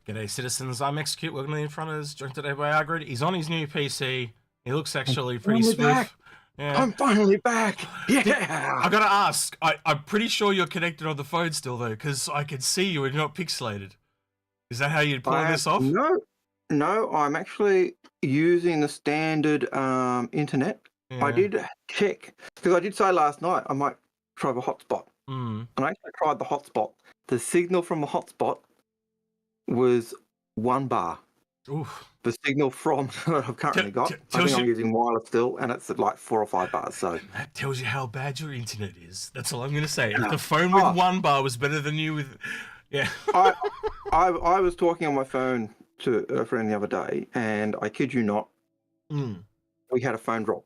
G'day, citizens. I'm Execute. Welcome to the Inforunners. Joined today by Algared. He's on his new PC. He looks actually pretty smooth. Back. Yeah. I'm finally back. Yeah. I gotta ask. I'm pretty sure you're connected on the phone still, though, because I can see you and you're not pixelated. Is that how you'd pull this off? No. I'm actually using the standard internet. Yeah. I did check because I did say last night I might try the hotspot, and I actually tried the hotspot. The signal from the hotspot was 1 bar. Oof. The signal from what I've currently got, I think I'm using wireless still, and it's at like 4 or 5 bars. So that tells you how bad your internet is. That's all I'm going to say. If the phone with 1 bar was better than you with, yeah. I was talking on my phone to a friend the other day, and I kid you not, we had a phone drop,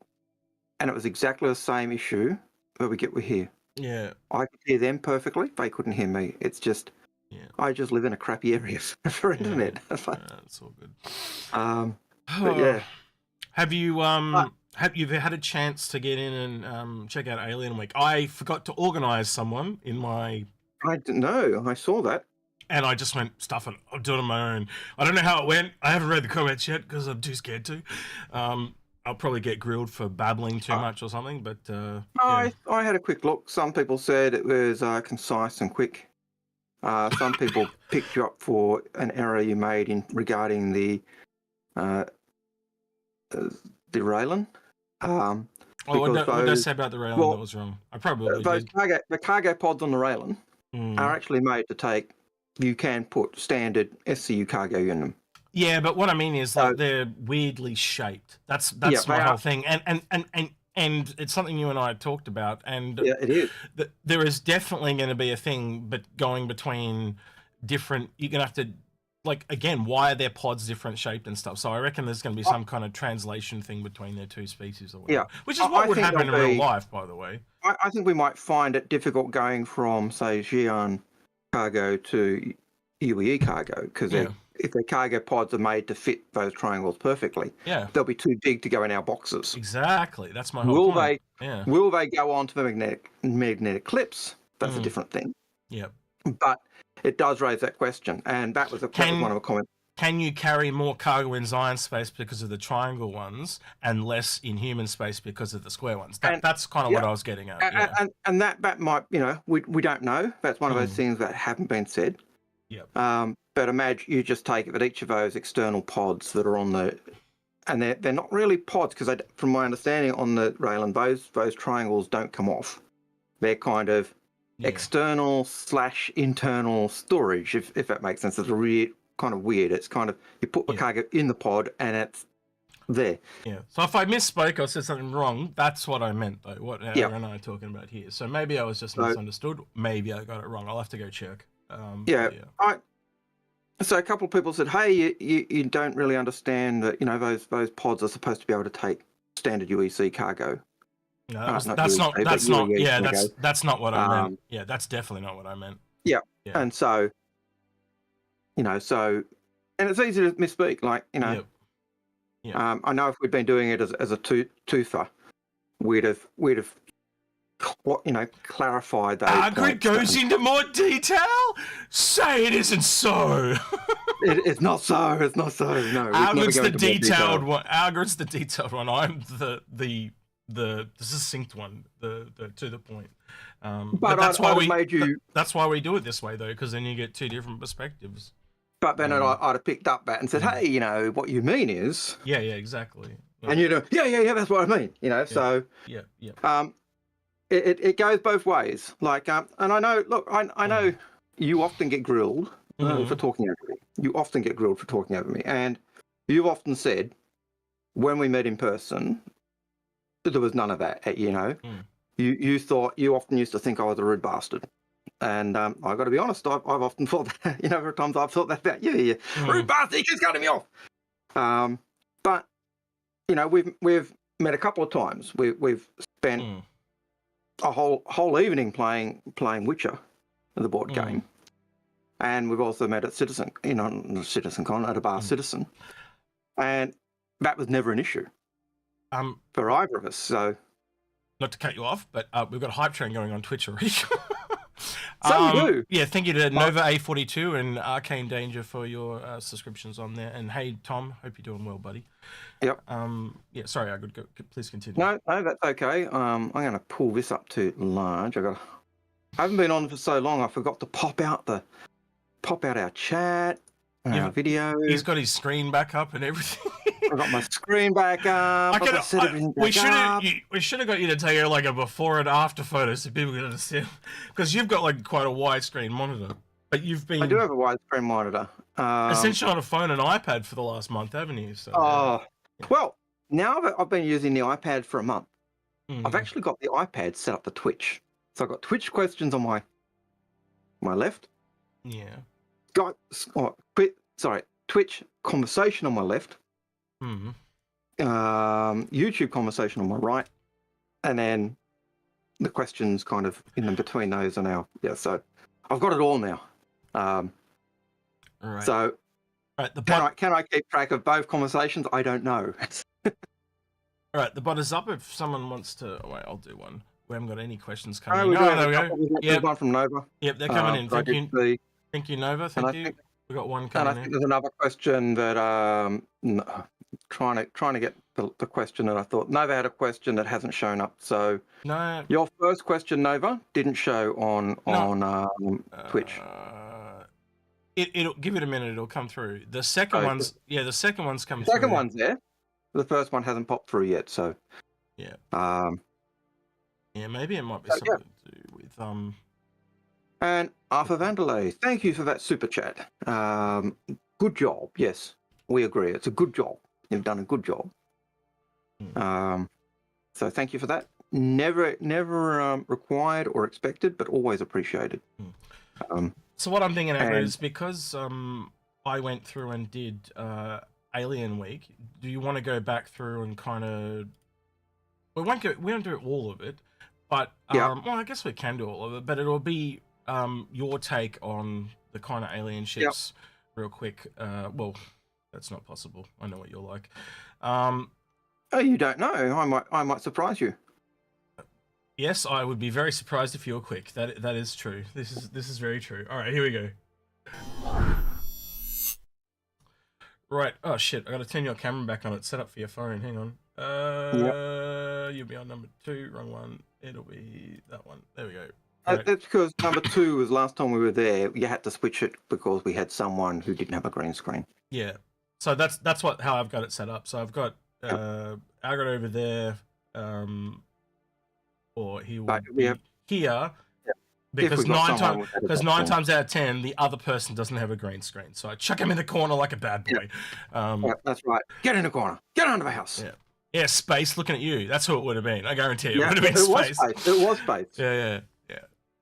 and it was exactly the same issue that we get with here. Yeah, I could hear them perfectly. They couldn't hear me. It's just. Yeah. I just live in a crappy area for internet. Yeah, that's all good. But yeah. Have you had a chance to get in and check out Alien Week? I forgot to organise someone in my. I didn't know. I saw that. And I just went, stuff it. I'll do it on my own. I don't know how it went. I haven't read the comments yet because I'm too scared to. I'll probably get grilled for babbling too much or something. But I had a quick look. Some people said it was concise and quick. Some people picked you up for an error you made regarding the Railen. What did I say about the Railen that was wrong? I probably did. The cargo pods on the Railen are actually made to take. You can put standard SCU cargo in them. Yeah, but what I mean is like they're weirdly shaped. That's my whole thing. And it's something you and I talked about, and yeah, it is. There is definitely going to be a thing, but going between different, you're going to have to, like, again, why are their pods different shaped and stuff? So I reckon there's going to be some kind of translation thing between their two species or whatever. Yeah, which is what would happen in real life, by the way. I think we might find it difficult going from, say, Xi'an cargo to UEE cargo, because if their cargo pods are made to fit those triangles perfectly, they'll be too big to go in our boxes. Exactly, that's my whole point. Will they go onto the magnetic clips? That's a different thing. Yeah, but it does raise that question, and that was one of the comments. Can you carry more cargo in Zion space because of the triangle ones, and less in human space because of the square ones? That's kind of what I was getting at. And that might, we don't know. That's one of those things that haven't been said. Yeah. But imagine you just take it that each of those external pods that are on and they're not really pods, because from my understanding on the Railen, those triangles don't come off. They're kind of external / internal storage, if that makes sense. It's kind of weird. It's kind of, you put the cargo in the pod and it's there. Yeah. So if I misspoke or said something wrong, that's what I meant, though. What Aaron and I are talking about here. So maybe I was just misunderstood. Maybe I got it wrong. I'll have to go check. So a couple of people said, "Hey, you don't really understand that those pods are supposed to be able to take standard UEC cargo." No, that's not what I meant. Yeah, that's definitely not what I meant. Yeah. And so, and it's easy to misspeak. Like I know if we'd been doing it as a twofer, we'd have clarified those. Algared goes into more detail. Say it isn't so. It's not so. It's not so. No. Algared's the detailed one. Algared's the detailed one. I'm the succinct one. The to the point. But that's why that's why we do it this way, though, because then you get two different perspectives. But then I'd have picked up that and said, "Hey, what you mean is." Yeah, exactly. Yeah. And that's what I mean. So. Yeah. It goes both ways. Like, and I know. Look, I know you often get grilled for talking over me. You often get grilled for talking over me, and you've often said when we met in person, there was none of that. You often used to think I was a rude bastard, and I got to be honest. I've often thought that. There are times I've thought that about you. Rude bastard, he keeps cutting me off. But we've met a couple of times. We've spent a whole evening playing Witcher, the board game, and we've also met at CitizenCon at a bar Citizen, and that was never an issue for either of us. So, not to cut you off, but we've got a hype train going on Twitch already. So we do. Yeah, thank you to Nova A42 and Arcane Danger for your subscriptions on there. And hey, Tom, hope you're doing well, buddy. Yep. Yeah, sorry, I could go. Please continue. No, that's okay. I'm going to pull this up to large. I haven't been on for so long. I forgot to pop out our chat, our video. He's got his screen back up and everything. I got my screen back up. We should have got you to take like a before and after photo so people can understand, because you've got like quite a widescreen monitor. But you've been. I do have a widescreen monitor. Essentially on a phone and iPad for the last month, haven't you? So, well, now that I've been using the iPad for a month, I've actually got the iPad set up to Twitch. So I've got Twitch questions on my left. Yeah. Twitch conversation on my left. YouTube conversation on my right, and then the questions kind of in between those are now. Yeah, so I've got it all now. Right. So can I keep track of both conversations? I don't know. All right, the bot is up. If someone wants to, wait, I'll do one. We haven't got any questions coming in. There we go. Yeah, one from Nova. Yep, they're coming in. Thank you, Nova. Thank you. We got one coming in. And I think there's another question that trying to get the question that I thought Nova had a question that hasn't shown up. So no, your first question, Nova, didn't show on Twitch. It'll give it a minute. It'll come through. The second one's the second one's come. The second one's there. The first one hasn't popped through yet. So yeah. Yeah, maybe it might be something to do with And Arthur Vanderlei, thank you for that super chat. Good job. Yes, we agree. It's a good job. You've done a good job. So thank you for that. Never required or expected, but always appreciated. So what I'm thinking is because I went through and did Alien Week. Do you want to go back through and kind of? We won't do all of it, but well, I guess we can do all of it. But it'll be your take on the kind of alien ships, real quick. Well, that's not possible. I know what you're like. Oh, you don't know. I might surprise you. Yes, I would be very surprised if you were quick. That is true. This is very true. All right, here we go. Right. Oh shit! I got to turn your camera back on. It's set up for your phone. Hang on. You'll be on number 2. Wrong one. It'll be that one. There we go. Right. That's because number 2 was last time we were there. You had to switch it because we had someone who didn't have a green screen. Yeah. So that's how I've got it set up. So I've got Algared over there, or he will be here. Because 9 times out of 10, the other person doesn't have a green screen. So I chuck him in the corner like a bad boy. That's right. Get in the corner. Get under the house. Yeah, Space looking at you. That's who it would have been. I guarantee you. It would have been Space. It was Space. Yeah.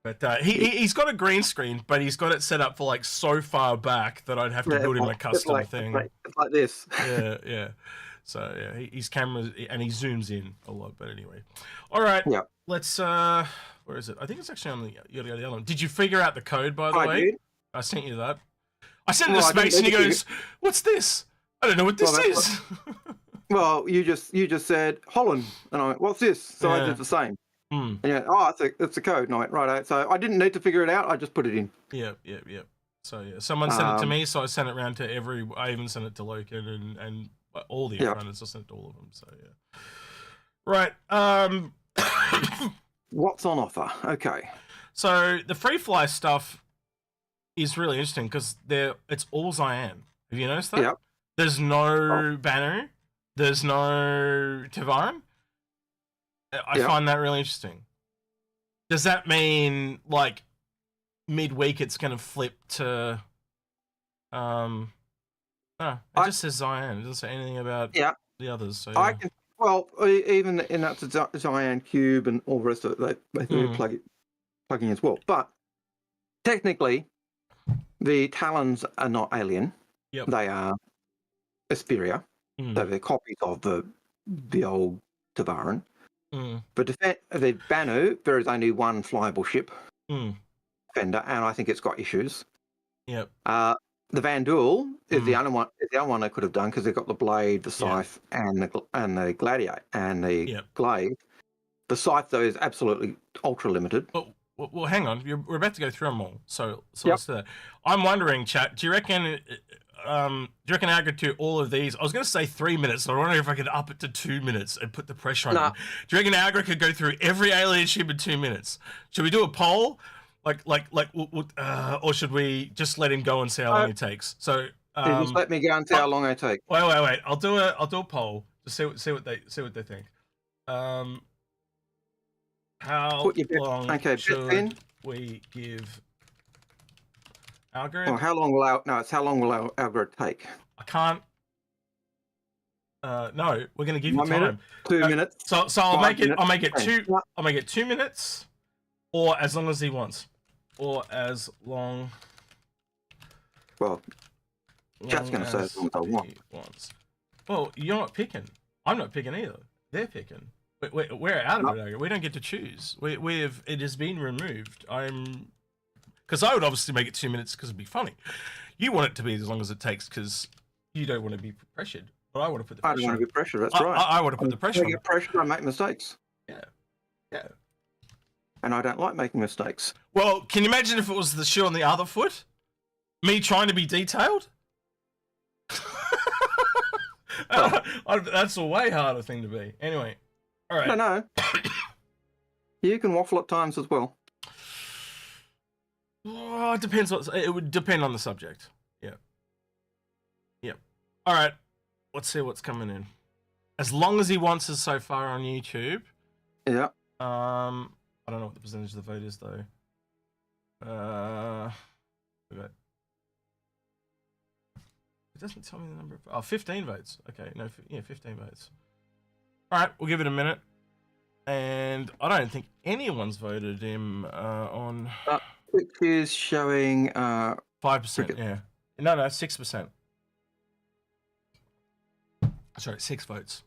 But he's got a green screen, but he's got it set up for like so far back that I'd have to build him a custom thing. It's like this. Yeah. So yeah, his camera, and he zooms in a lot. But anyway, all right. Yeah. Let's. Where is it? I think it's actually on the other one. Did you figure out the code, by the way? Did. I sent you that. I sent it to Space, and he goes, "What's this? I don't know what this is." Well, you just said Holland, and I went, "What's this?" So I did the same. And it's a code. And I went, right. So I didn't need to figure it out. I just put it in. Yeah. So yeah, someone sent it to me, so I sent it around to I even sent it to Loken and all the Inforunners. I sent it to all of them. So yeah. Right. What's on offer? Okay. So the free fly stuff is really interesting because it's all Cyan. Have you noticed that? Yep. There's no Banu. There's no Tavaran. I find that really interesting. Does that mean like midweek it's going to flip to? No, it just says Cyan. It doesn't say anything about the others. So I can. Well, even in that Cyan Cube and all the rest of it, they plug in as well. But technically, the Talons are not alien. Yep. They are Asperia. So they're copies of the old Tavaran. But the Banu, there is only one flyable ship, Defender, and I think it's got issues. Yep. The Vandal is the other one. Is the other one they could have done because they've got the blade, the scythe, and the gladiator and the glaive. The scythe though is absolutely ultra limited. Oh, well, hang on. We're about to go through them all. So Yep. let's do that. I'm wondering, chat. Do you reckon I could do all of these? I was going to say 3 minutes. So I wonder if I could up it to 2 minutes and put the pressure on him. Do you reckon Algared could go through every alien ship in 2 minutes? Should we do a poll? Or should we just let him go and see how long it takes? So just let me go and see how long I take. Wait. I'll do a poll to see what they think. How long should we give Algared? Oh, how long will Algared take? I can't. No, we're going to give 1 you time. minute, 2 minutes. So I'll make it. I'll make it 10. two. I'll make it 2 minutes, or as long as he wants, or as long. Well, chat's going to say as long as I want. He wants. Well, you're not picking. I'm not picking either. They're picking. We're out of it. We don't get to choose. It has been removed. Because I would obviously make it 2 minutes because it'd be funny. You want it to be as long as it takes because you don't want to be pressured. But I want to put the pressure. I don't want to be pressured. That's right. I want to put the pressure. I get pressured. I make mistakes. Yeah. And I don't like making mistakes. Well, can you imagine if it was the shoe on the other foot? Me trying to be detailed? That's a way harder thing to be. Anyway. All right. No. You can waffle at times as well. Oh, it would depend on the subject. Yeah. All right. Let's see what's coming in. As long as he wants us so far on YouTube. Yeah. I don't know what the percentage of the vote is though. Okay. It doesn't tell me the number of 15 votes. Okay, 15 votes. All right, we'll give it a minute. And I don't think anyone's voted him on. Which is showing 5%. Yeah. No, 6%. Sorry, 6 votes.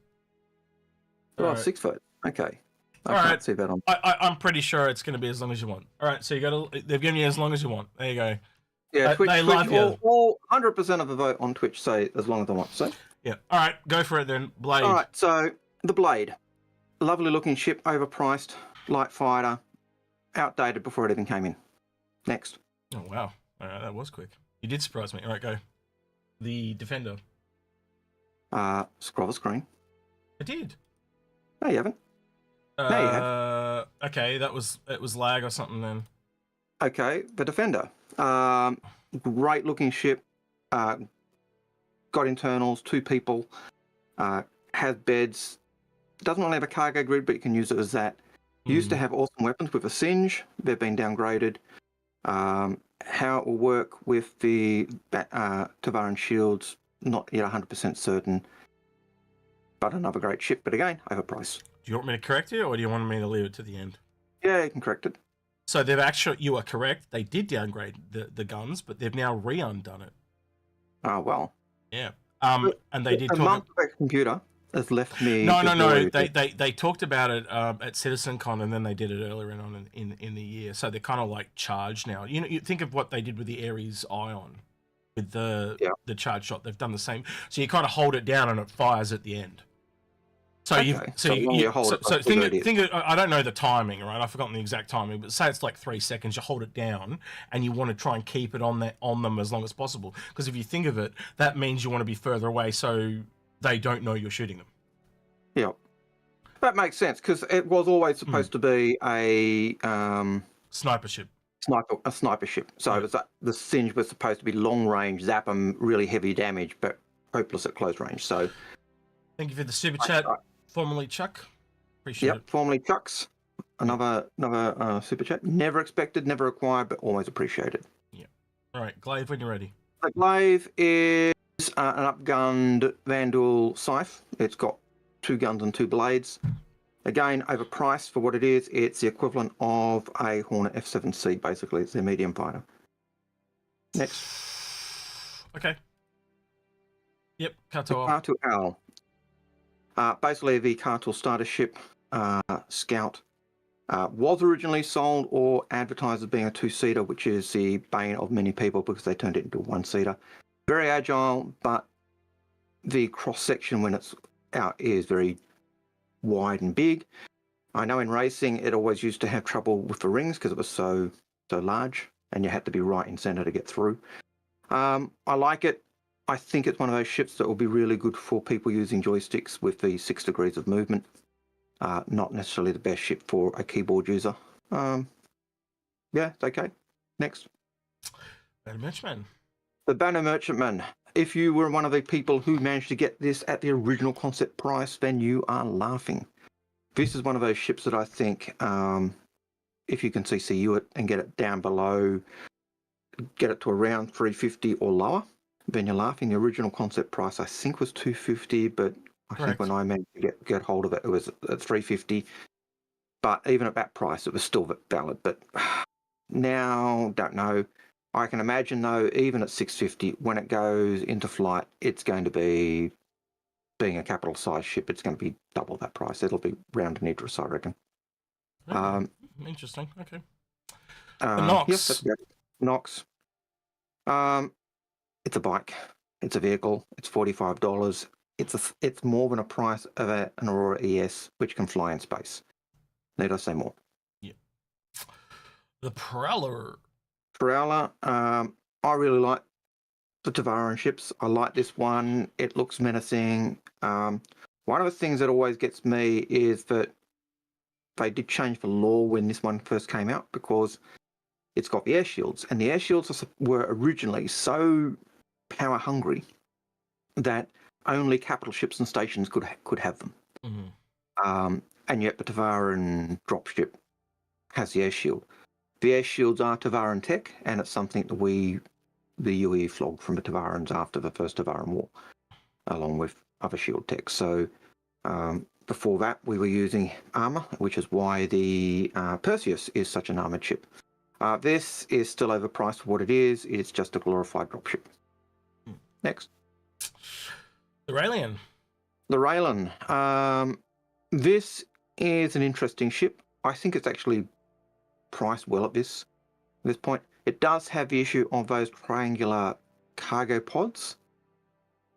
Oh, right. 6 votes. Okay. I can't see that on. I'm pretty sure it's going to be as long as you want. All right, so they've given you as long as you want. There you go. Yeah, Twitch, love you. All 100% of the vote on Twitch say as long as I want. So. Yeah. All right, go for it then. Blade. All right, so the Blade, lovely looking ship, overpriced, light fighter, outdated before it even came in. Next. Oh wow, all right, that was quick. You did surprise me. All right, go. The Defender. Scroll the screen. I did. No, you haven't. No, you have. Okay, it was lag or something then. Okay, the Defender. Great looking ship. Got internals, 2 people. Has beds. Doesn't really have a cargo grid, but you can use it as that. Used to have awesome weapons with a singe. They've been downgraded. How it will work with the Tavaran shields, not yet 100% certain. But another great ship, but again, overpriced. Do you want me to correct it, or do you want me to leave it to the end? Yeah, you can correct it. So you are correct. They did downgrade the guns, but they've now re-undone it. Oh, well. Yeah. And they did talk. A month of computer has left me. No. They talked about it at CitizenCon, and then they did it earlier on in the year. So they're kind of like charged now. You think of what they did with the Ares Ion, with the charge shot. They've done the same. So you kind of hold it down, and it fires at the end. So okay. think I don't know the timing, right? I've forgotten the exact timing, but say it's like 3 seconds. You hold it down, and you want to try and keep it on them as long as possible. Because if you think of it, that means you want to be further away, so they don't know you're shooting them. Yeah, that makes sense because it was always supposed to be a sniper ship. A sniper ship. So it was the Singe was supposed to be long range, zap them, really heavy damage, but hopeless at close range. So thank you for the super chat. Formerly Chuck. Appreciate it. Formerly Chucks. Another super chat. Never expected, never acquired, but always appreciated. Yeah. All right, Glaive, when you're ready. The Glaive is an upgunned Vandal Scythe. It's got 2 guns and 2 blades. Again, overpriced for what it is. It's the equivalent of a Hornet F7C, basically. It's their medium fighter. Next. Okay. Yep, Kato. Kartu Owl. Basically, the Kartul starter ship, Scout, was originally sold or advertised as being a 2-seater, which is the bane of many people because they turned it into a 1-seater. Very agile, but the cross-section when it's out is very wide and big. I know in racing it always used to have trouble with the rings because it was so large, and you had to be right in center to get through. I like it. I think it's one of those ships that will be really good for people using joysticks with the 6 degrees of movement. Not necessarily the best ship for a keyboard user. Yeah, it's okay. Next. Banu Merchantman. The Banu Merchantman. If you were one of the people who managed to get this at the original concept price, then you are laughing. This is one of those ships that I think, if you can CCU it and get it down below, get it to around 350 or lower, then you're laughing. The original concept price, I think, was 250, but I think when I managed to get hold of it, it was at 350. But even at that price, it was still valid. But now, don't know. I can imagine, though, even at 650, when it goes into flight, it's going to be, being a capital size ship, it's going to be double that price. It'll be round and Idris, I reckon. Interesting. Okay. The Nox. Yes, that's good. Nox. It's a bike. It's a vehicle. It's $45. It's more than a price of an Aurora ES, which can fly in space. Need I say more? Yeah. The Prowler. I really like the Tavaran ships. I like this one. It looks menacing. One of the things that always gets me is that they did change the law when this one first came out, because it's got the air shields, and the air shields were originally so power hungry that only capital ships and stations could have them. Mm-hmm. And yet the Tavaran dropship has the air shield. The air shields are Tavaran tech, and it's something that the UE flogged from the Tavarans after the first Tavaran War, along with other shield tech. So before that, we were using armor, which is why the Perseus is such an armored ship. This is still overpriced for what it is. It's just a glorified dropship. Next. The Railen. The Railen. This is an interesting ship. I think it's actually priced well at this point. It does have the issue of those triangular cargo pods.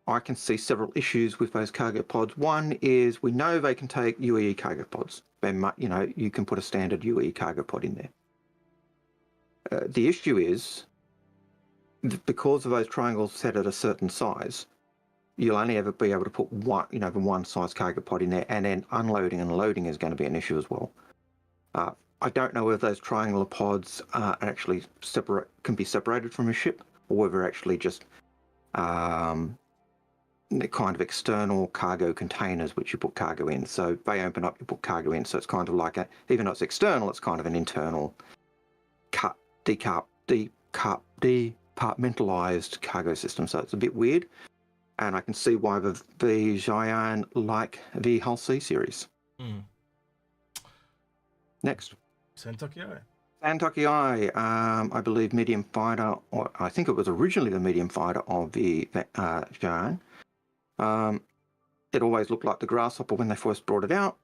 I can see several issues with those cargo pods. One is we know they can take UEE cargo pods. You can put a standard UEE cargo pod in there. The issue is because of those triangles set at a certain size, you'll only ever be able to put one size cargo pod in there, and then unloading and loading is going to be an issue as well. I don't know whether those triangular pods are actually can be separated from a ship, or whether actually just kind of external cargo containers which you put cargo in. So they open up, you put cargo in. So it's kind of like even though it's external, it's kind of an internal departmentalized cargo system. So it's a bit weird. And I can see why the Xi'an like the Hull C series. Mm. Next. Santoki Santoki, I believe medium fighter, or I think it was originally the medium fighter of the Xi'an. It always looked like the Grasshopper when they first brought it out.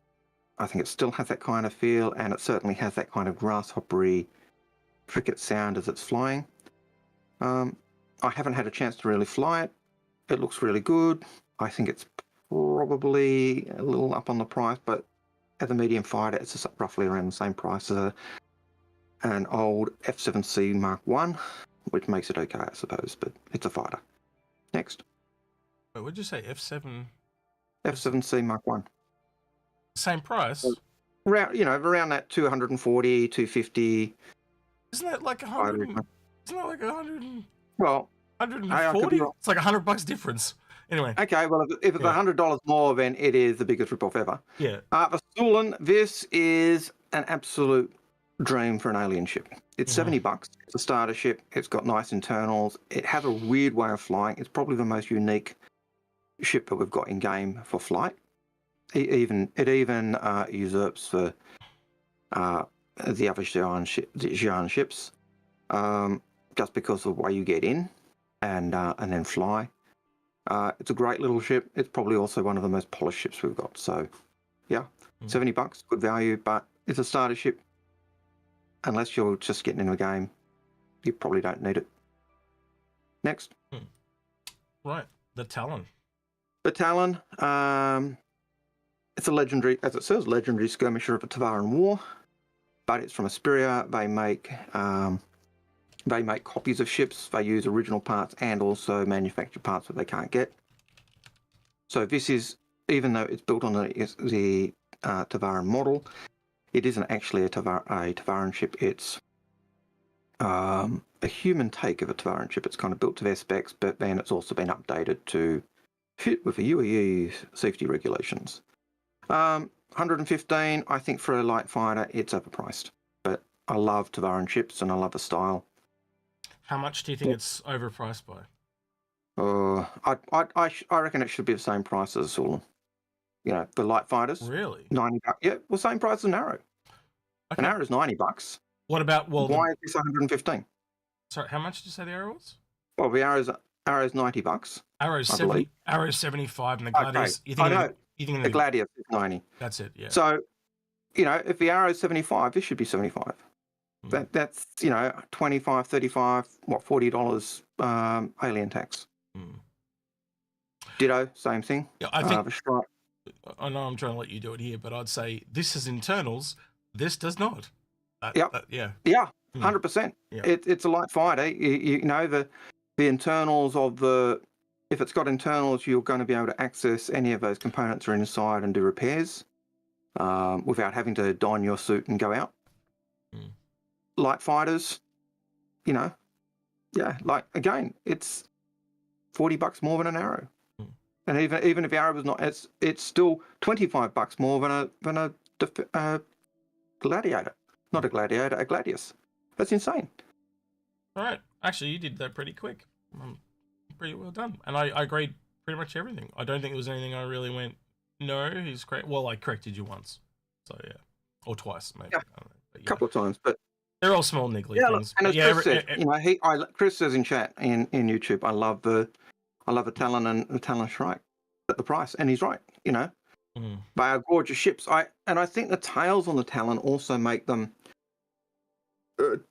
I think it still has that kind of feel, and it certainly has that kind of grasshoppery cricket sound as it's flying. I haven't had a chance to really fly it. It looks really good. I think it's probably a little up on the price, but as a medium fighter, it's just roughly around the same price as an old F7C Mark I, which makes it okay, I suppose, but it's a fighter. Next. Wait, what did you say? F7? F7C Mark I. Same price? Around that 240, 250. Isn't that like 100? Isn't that like 100? Well, 140? It's like $100 difference. Anyway. Okay, well, if it's $100 more, then it is the biggest ripoff ever. Yeah. For Syulen, this is an absolute dream for an alien ship. It's $70. It's a starter ship. It's got nice internals. It has a weird way of flying. It's probably the most unique ship that we've got in game for flight. It even usurps the other Xi'an ships, just because of the way you get in and then fly. It's a great little ship. It's probably also one of the most polished ships we've got. So, yeah, $70, good value, but it's a starter ship. Unless you're just getting in the game, you probably don't need it. Next. Right, the Talon. The Talon. it's a legendary, as it says, legendary skirmisher of a Tavaran war, but it's from Asperia. They make copies of ships. They use original parts and also manufacture parts that they can't get. So this is, even though it's built on the Tavaran model, it isn't actually a Tavaran ship. It's a human take of a Tavaran ship. It's kind of built to their specs, but then it's also been updated to fit with the UEE safety regulations. 115, I think for a light fighter, it's overpriced. But I love Tavaran ships and I love the style. How much do you think it's overpriced by? I reckon it should be the same price as Syulen. You know, the light fighters. Really? $90. Yeah, well, same price as an arrow. Okay. An arrow is $90. What about, well, why is this 115? Sorry, how much did you say the arrow was? Well, the arrow's $90. Arrow's 70. Arrow's 75, and the Gladius. Okay. I know. The Gladius is 90. That's it. Yeah. So, you know, if the arrow's 75, this should be 75. That's, you know, 25, 35, $40 alien tax. Ditto, same thing. Yeah, I think. I know I'm trying to let you do it here, but I'd say this is internals. This does not. Yeah. 100%. Yeah. It's a light fighter. You know, the internals of the. If it's got internals, you're going to be able to access any of those components that are inside and do repairs without having to don your suit and go out. Light fighters, you know, yeah, like again, it's $40 more than an arrow, and even if the arrow was not, it's still $25 more than a gladiator, not a gladiator, a gladius. That's insane. All right, actually, you did that pretty quick. Pretty well done, and I agreed pretty much everything. I don't think there was anything I really went, no, he's correct. Well, I corrected you once, so yeah, or twice maybe. Yeah, a couple of times, but. They're all small niggly things. And as Chris said, you know, Chris says in chat in YouTube, I love the Talon and the Talon Shrike at the price, and he's right. You know, they are gorgeous ships. I think the tails on the Talon also make them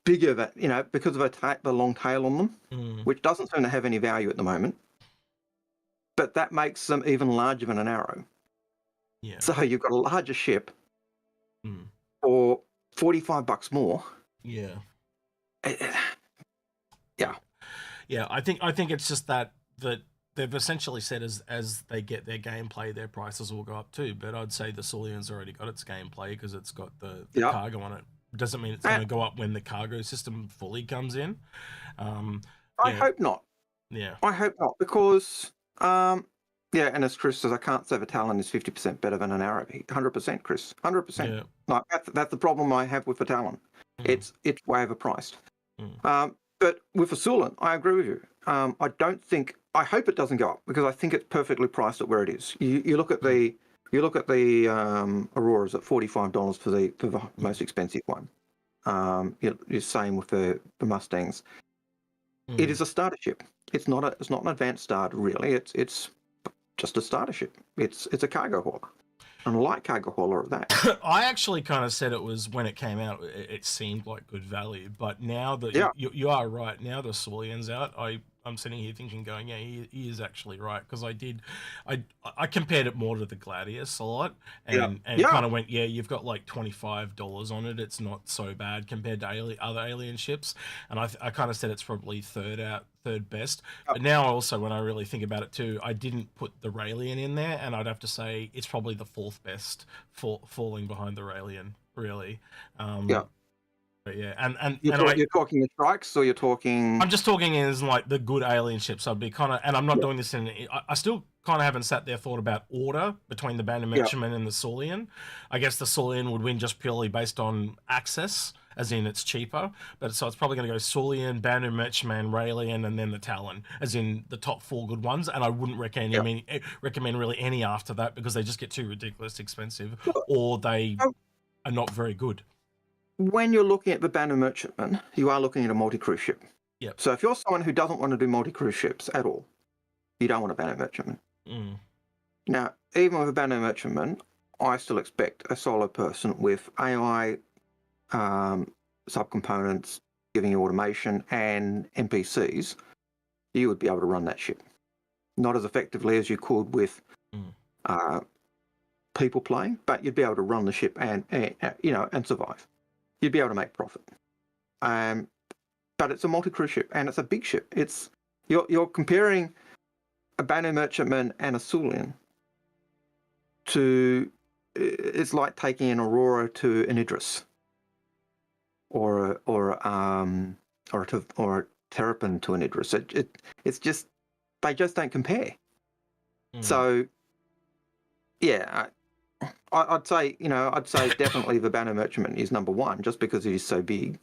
bigger. That, you know, because of the long tail on them, which doesn't seem to have any value at the moment. But that makes them even larger than an arrow. Yeah. So you've got a larger ship for $45 more. Yeah. Yeah. Yeah, I think it's just that they've essentially said as they get their gameplay, their prices will go up too. But I'd say the Syulen's already got its gameplay because it's got the cargo on it. Doesn't mean it's going to go up when the cargo system fully comes in. I hope not. Yeah. I hope not, because yeah, and as Chris says, I can't say the Talon is 50% better than an arrow. 100%, Chris. 100%. Yeah. Like that's the problem I have with the Talon. It's way overpriced. But with the Syulen, I agree with you. I hope it doesn't go up because I think it's perfectly priced at where it is. You look at the Auroras at $45 for the most expensive one. You're same with the Mustangs. It is a starter ship. It's not an advanced starter really. It's just a starter ship. It's a cargo hauler. And a light cargo hauler at that. I actually kind of said it was when it came out, it seemed like good value. But now that you are right, now the Syulen's out, I'm sitting here thinking, going, yeah, he is actually right, because I compared it more to the Gladius a lot, and kind of went, yeah, you've got like $25 on it. It's not so bad compared to other alien ships, and I kind of said it's probably third best. But now also, when I really think about it too, I didn't put the Railen in there, and I'd have to say it's probably the fourth best, falling behind the Railen, really. But yeah, and you're talking the strikes, or you're talking? I'm just talking as like the good alien ships. I'd be kind of, and I'm not doing this in. I still kind of haven't sat there thought about order between the Banu Merchantman and the Syulen. I guess the Syulen would win just purely based on access, as in it's cheaper. But so it's probably going to go Syulen, Banu Merchantman, Railen, and then the Talon, as in the top 4 good ones. And I wouldn't recommend really any after that, because they just get too ridiculous expensive, or they are not very good. When you're looking at the Banu Merchantman, you are looking at a multi-cruise ship. Yep. So if you're someone who doesn't want to do multi-cruise ships at all, you don't want a Banu Merchantman. Now, even with a Banu Merchantman, I still expect a solo person with AI subcomponents, giving you automation, and NPCs, you would be able to run that ship. Not as effectively as you could with people play, but you'd be able to run the ship and survive. You'd be able to make profit. But it's a multi-crew ship and it's a big ship. You're comparing a Banu merchantman and a Syulen to, it's like taking an Aurora to an Idris, or a Terrapin to an Idris. It's just, they just don't compare. So yeah, I'd say definitely the Banu merchantman is number one just because it is so big.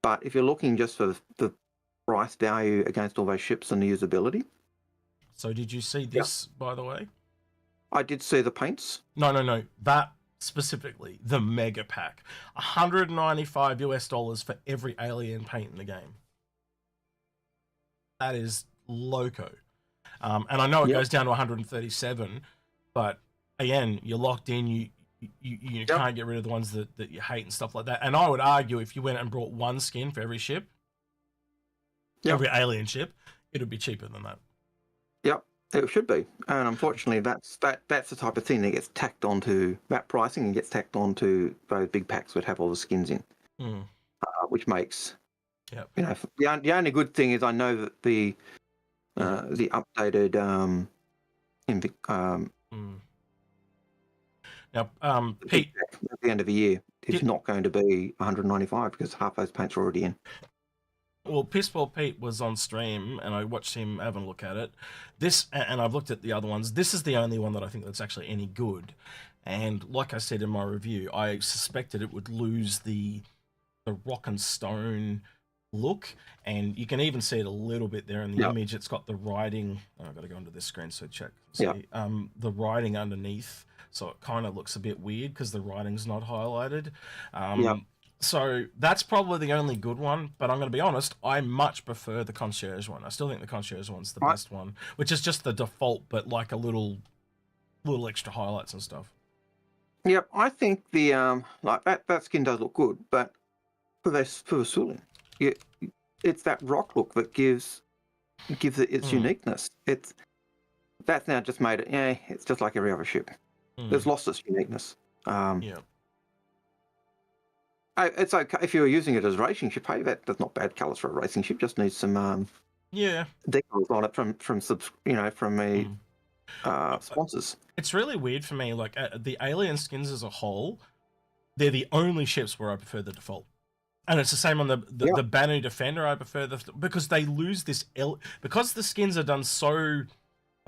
But if you're looking just for the price value against all those ships and the usability. So did you see this, by the way? I did see the paints. No. That specifically, the mega pack. $195 for every alien paint in the game. That is loco. And I know it goes down to 137, but again, you're locked in. You can't get rid of the ones that you hate and stuff like that. And I would argue if you went and brought one skin for every ship, every alien ship, it would be cheaper than that. Yep, it should be. And unfortunately, that's the type of thing that gets tacked onto that pricing and gets tacked onto those big packs that have all the skins in, which makes the only good thing is I know that the updated now, Pete, at the end of the year, it's not going to be 195 because half those paints are already in. Well, Pissball Pete was on stream, and I watched him have a look at it. This, and I've looked at the other ones. This is the only one that I think that's actually any good. And like I said in my review, I suspected it would lose the rock and stone look, and you can even see it a little bit there in the image. It's got the writing. I've got to go onto this screen so check. See, the writing underneath. So it kind of looks a bit weird because the writing's not highlighted. So that's probably the only good one. But I'm going to be honest, I much prefer the Concierge one. I still think the Concierge one's the best one, which is just the default, but like a little extra highlights and stuff. Yep, I think the like that skin does look good, but for the Syulen, it's that rock look that gives it its uniqueness. That's now just made it. Yeah, it's just like every other ship. It's lost its uniqueness. It's okay if you're using it as a racing ship. Hey, that's not bad colours for a racing ship. Just needs some decals on it from sponsors. It's really weird for me. Like the alien skins as a whole, they're the only ships where I prefer the default. And it's the same on the Banu Defender. I prefer because they lose this because the skins are done so.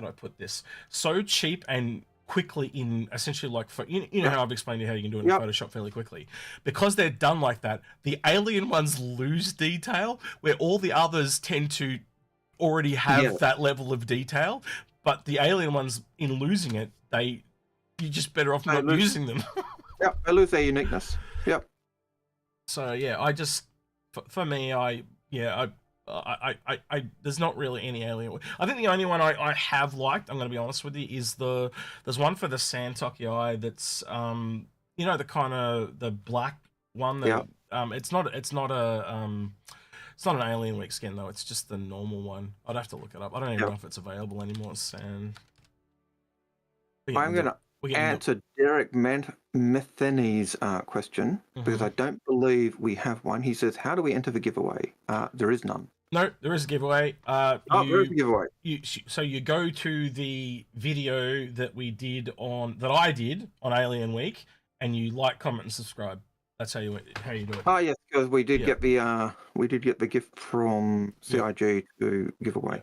How do I put this? So cheap and quickly in essentially like for you know how I've explained to you how you can do it in Photoshop fairly quickly. Because they're done like that, the alien ones lose detail where all the others tend to already have that level of detail. But the alien ones, in losing it, you're just better off not using them. They lose their uniqueness. So yeah, I just for me, I there's not really any alien. I think the only one I have liked, I'm going to be honest with you, is there's one for the Santok AI that's the kind of the black one that it's not an Alien Week skin though. It's just the normal one. I'd have to look it up. I don't even know if it's available anymore. I'm going to answer Derek Metheny's question because I don't believe we have one. He says, "How do we enter the giveaway?" There is none. No, there is a giveaway. There is a giveaway. So you go to the video that I did on Alien Week, and you like, comment, and subscribe. That's how you do it. Oh yes, because we did get the gift from CIG to give away.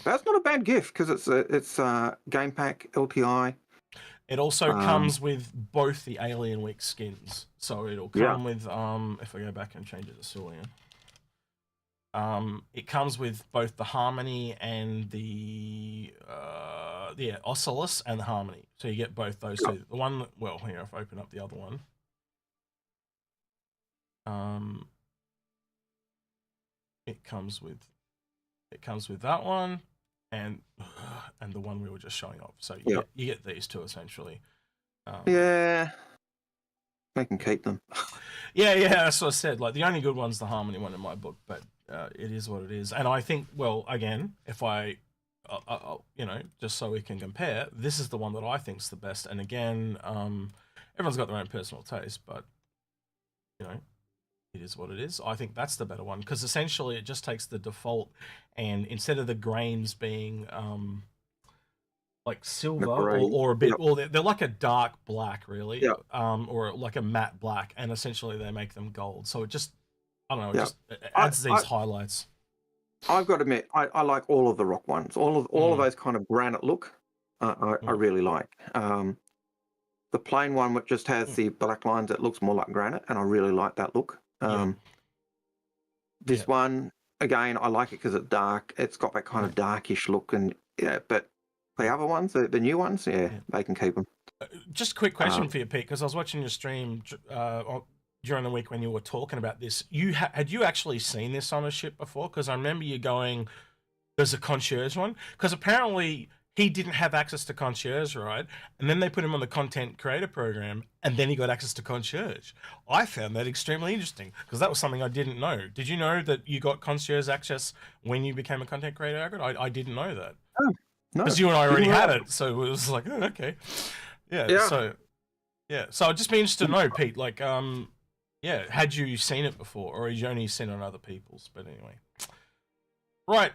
That's not a bad gift because it's game pack LTI. It also comes with both the Alien Week skins, so it'll come with if I go back and change it to Syulen. It comes with both the Harmony and the Oculus and the Harmony, so you get both those two. The one, here, if I open up the other one. It comes with that one and the one we were just showing off. So you get these two essentially. They can keep them. That's what I said. Like the only good one's the Harmony one in my book, but it is what it is. And I think, again, if I you know, just so we can compare, this is the one that I think's the best. And again, everyone's got their own personal taste, but you know, it is what it is. I think that's the better one because essentially it just takes the default, and instead of the grains being like silver or a bit, or they're like a dark black, really, or like a matte black, and essentially they make them gold. So it just, I don't know, it just adds these highlights. I've got to admit, I like all of the rock ones. All of those kind of granite look, I really like. The plain one which just has the black lines that looks more like granite, and I really like that look. This one, again, I like it because it's dark. It's got that kind of darkish look, and but the other ones, the new ones, they can keep them. Just a quick question for you, Pete, because I was watching your stream during the week when you were talking about this. Had you actually seen this on a ship before? Because I remember you going, there's a concierge one, because apparently he didn't have access to concierge, right? And then they put him on the content creator program, and then he got access to concierge. I found that extremely interesting because that was something I didn't know. Did you know that you got concierge access when you became a content creator, Algared? I didn't know that. Oh, no. Because you and I already had it, so it was like, oh, okay. Yeah. So I'd just be interested to know, Pete, like, had you seen it before, or had you only seen it on other people's? But anyway. Right.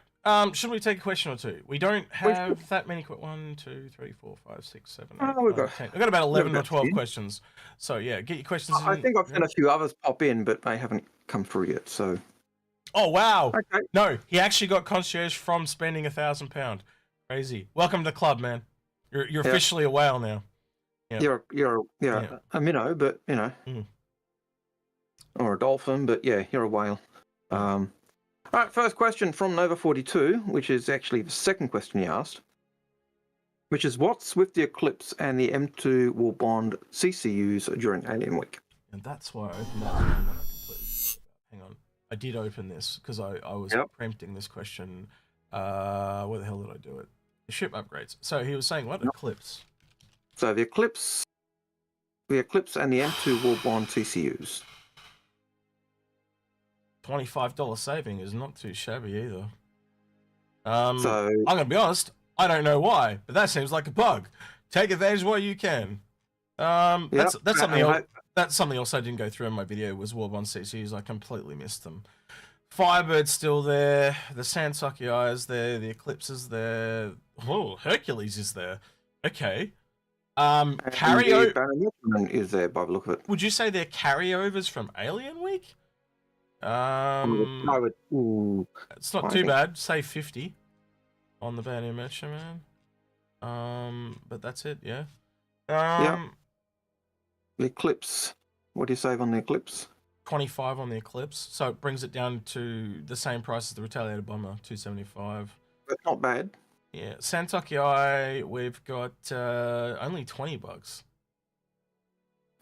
Should we take a question or two? We don't have that many. 1, 2, 3, 4, 5, 6, 7, 8, 9, 10. We've got about 11 or 12 questions. So yeah, get your questions in. I think I've seen a few others pop in, but they haven't come through yet. So. Oh wow! Okay. No, he actually got concierge from spending £1,000. Crazy. Welcome to the club, man. You're officially a whale now. Yep. You're a minnow, but you know, or a dolphin, but you're a whale. All right, first question from Nova42, which is actually the second question he asked, which is what's with the Eclipse and the M2 will bond CCUs during Alien Week? And that's why I opened that one that I completely. Hang on, I did open this because I was preempting this question. Where the hell did I do it? The ship upgrades. So he was saying what Eclipse? So the Eclipse and the M2 will bond CCUs. $25 saving is not too shabby either. So I'm gonna be honest, I don't know why, but that seems like a bug. Take advantage while you can. That's something else. That's something else I didn't go through in my video was Warbond CCUs. I completely missed them. Firebird's still there. The Sandsocky is there. The Eclipse is there. Oh, Hercules is there. Okay. Carryover is there by the look of it. Would you say they're carryovers from Alien Week? It's not too bad. Say 50 on the Banu Merchant, man. But that's it, yeah. The Eclipse. What do you save on the Eclipse? 25 on the Eclipse, so it brings it down to the same price as the Retaliator Bomber, 275. That's not bad. Yeah, Santoki, we've got only $20.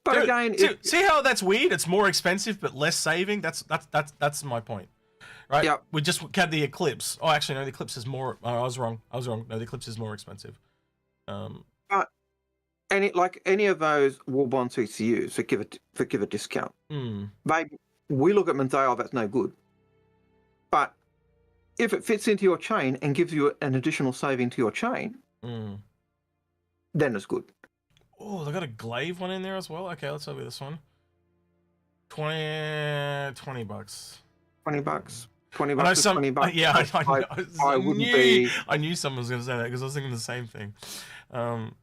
But again, see how that's weird? It's more expensive but less saving. That's my point, right? Yeah. We just had the Eclipse. Oh, actually, no, the Eclipse is more. I was wrong. No, the Eclipse is more expensive. But any of those Warbond CCUs that give a discount, we look at them and say, "Oh, that's no good." But if it fits into your chain and gives you an additional saving to your chain, then it's good. Oh, they got a glaive one in there as well. Okay, let's have this one. $20. $20. $20 $20. Yeah, I knew someone was going to say that because I was thinking the same thing. $20.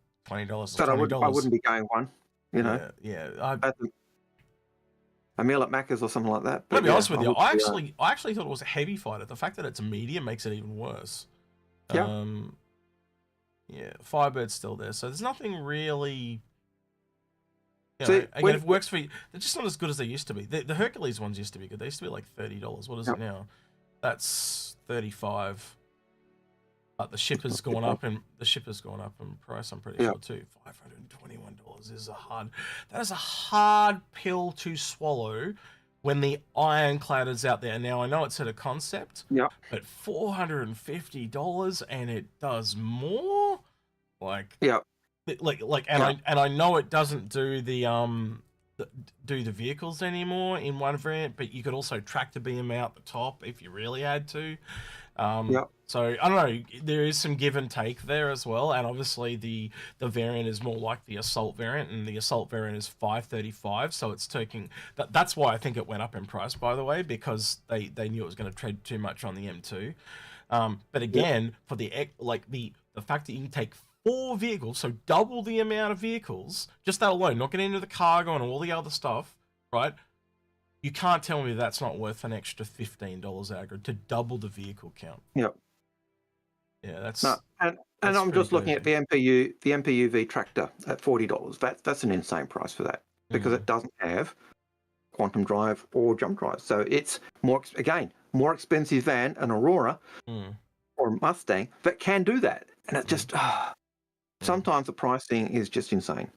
But I wouldn't be going one. You know. Yeah. A meal at Macca's or something like that. I'll be honest with you. I actually thought it was a heavy fighter. The fact that it's a medium makes it even worse. Yeah. Yeah, Firebird's still there, so there's nothing really. Again, if it works for you, they're just not as good as they used to be. The Hercules ones used to be good. They used to be like $30. What is it now? That's $35. But the ship has gone up, and price. I'm pretty sure too. $521 is that is a hard pill to swallow when the Ironclad is out there. Now I know it's at a concept, but $450 and it does more. I know it doesn't do the vehicles anymore in one variant, but you could also track the beam out the top if you really had to. Yep. So I don't know. There is some give and take there as well, and obviously the variant is more like the assault variant, and the assault variant is 535. So it's taking that's why I think it went up in price, by the way, because they knew it was going to trade too much on the M2. But again, for the fact that you can take 4 vehicles, so double the amount of vehicles, just that alone, not getting into the cargo and all the other stuff, right? You can't tell me that's not worth an extra $15 Algared to double the vehicle count. Yep. Yeah, that's no, and I'm just looking at the MPUV tractor at $40. That's an insane price for that, because it doesn't have quantum drive or jump drive. So it's more expensive than an Aurora or a Mustang that can do that. And it just sometimes the pricing is just insane.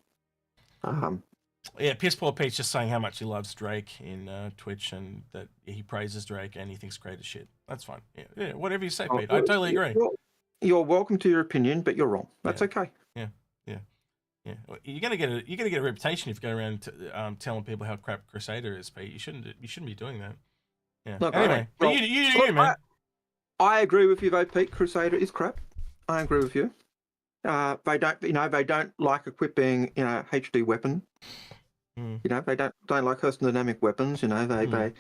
Yeah, Piss Poor Pete's just saying how much he loves Drake in Twitch, and that he praises Drake and he thinks great as shit. That's fine. Yeah, whatever you say, Pete. I totally agree. You're welcome to your opinion, but you're wrong. That's okay. Yeah. You're gonna get a reputation if you go around telling people how crap Crusader is, Pete. You shouldn't be doing that. Yeah. Look, anyway, you man. I agree with you though, Pete. Crusader is crap. I agree with you. They don't like equipping HD weapon. They don't like custom dynamic weapons. They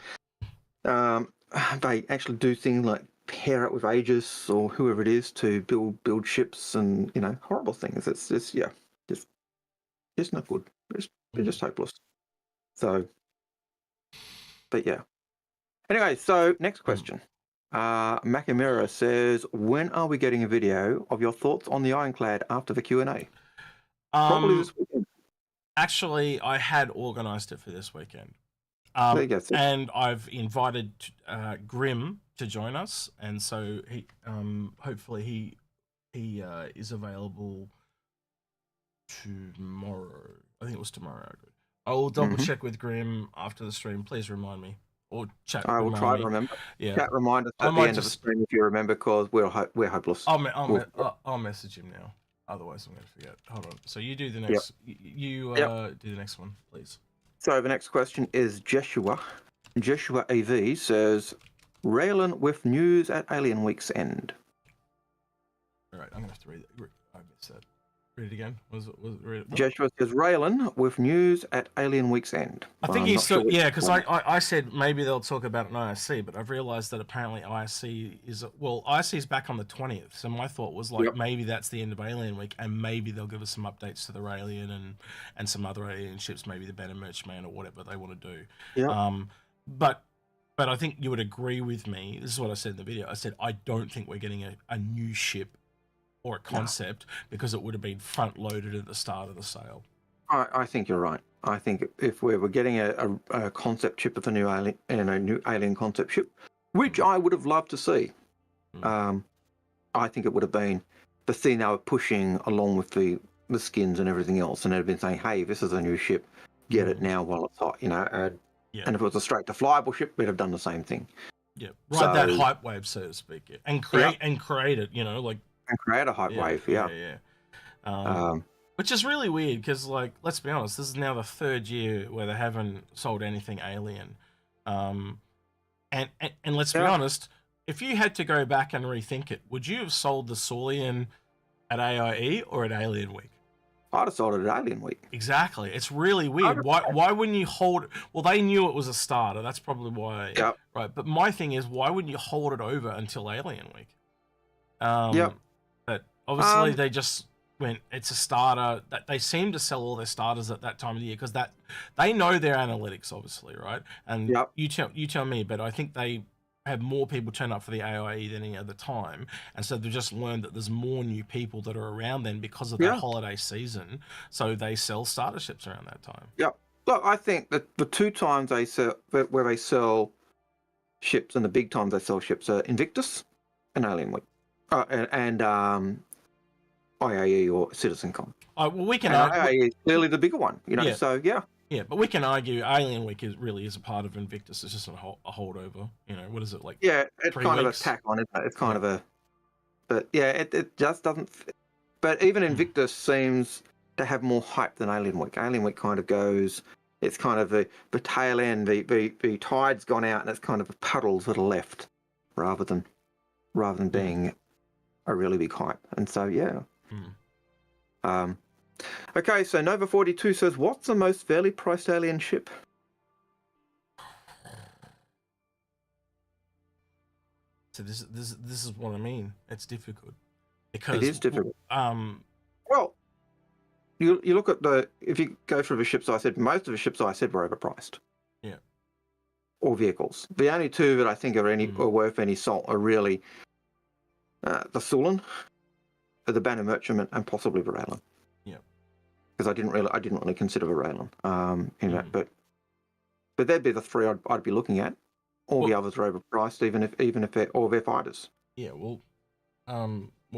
actually do things like pair it with Aegis or whoever it is to build ships and horrible things. It's just not good. They're just hopeless. So, but yeah. Anyway, so next question. Macamira says, when are we getting a video of your thoughts on the Ironclad after the Q&A? Probably this weekend. Actually, I had organised it for this weekend. And I've invited Grim to join us, and so he hopefully he is available tomorrow. I think it was tomorrow. I will double check with Grim after the stream. Please remind me. Or chat. I will try to remember. Yeah. Chat remind us at the end of the stream if you remember, because we're hopeless. I'll message him now. Otherwise, I'm going to forget. Hold on. So you do the next. Yep. You do the next one, please. So the next question is Joshua. Joshua AV says, Railen with news at Alien Week's end. All right, I'm going to have to read it. I missed that. Read it again. Joshua says, Railen with news at Alien Week's end. I think he's still, because I said maybe they'll talk about an ISC, but I've realised that apparently ISC is back on the 20th. So my thought was maybe that's the end of Alien Week, and maybe they'll give us some updates to the Railen and some other alien ships, maybe the Banner Merchman or whatever they want to do. Yeah. But I think you would agree with me. This is what I said in the video. I said I don't think we're getting a new ship or a concept, because it would have been front loaded at the start of the sale. I think you're right. I think if we were getting a concept ship with a new alien and a new alien concept ship, which I would have loved to see, I think it would have been the thing they were pushing along with the skins and everything else, and they'd been saying, "Hey, this is a new ship, get it now while it's hot," And if it was a straight to flyable ship, we'd have done the same thing. Yeah, ride that hype wave, so to speak, and create it. And create a hype wave, which is really weird, because, let's be honest, this is now the 3rd year where they haven't sold anything alien. And let's be honest, if you had to go back and rethink it, would you have sold the Syulen at AIE or at Alien Week? I'd have sold it at Alien Week. Exactly. It's really weird. Why wouldn't you hold it? Well, they knew it was a starter. That's probably why. Yep. Right. But my thing is, why wouldn't you hold it over until Alien Week? But obviously they just went, it's a starter. That they seem to sell all their starters at that time of the year, because that they know their analytics, obviously, right? And you tell me, but I think they have more people turn up for the AIE than any other time, and so they've just learned that there's more new people that are around then because of that holiday season, so they sell starter ships around that time. Look, I think that the 2 times they sell where they sell ships, and the big times they sell ships, are Invictus and Alien Week. And IAE or CitizenCon. Well, we can IAE is clearly the bigger one, So yeah, but we can argue Alien Week really is a part of Invictus. It's just a holdover. What is it like? Yeah, it's kind of a tack on, isn't it? It's kind of a, but yeah, it just doesn't. But even Invictus seems to have more hype than Alien Week. Alien Week kind of goes. It's kind of the tail end. The tide's gone out, and it's kind of the puddles that are left, rather than rather than being a really big hype. And so, yeah. Okay, so Nova 42 says, what's the most fairly priced alien ship? So this is what I mean. It's difficult because It is difficult. Well, you look at if you go through the ships I said, most of the ships I said were overpriced. Yeah. Or vehicles. The only two that I think are worth any salt are really the Syulen, the Banu merchantman, and possibly the Railen. Yeah. Because I didn't really consider the Railen in that, but that'd be the three I'd be looking at. All the others are overpriced, even if they're all their fighters. Yeah, well,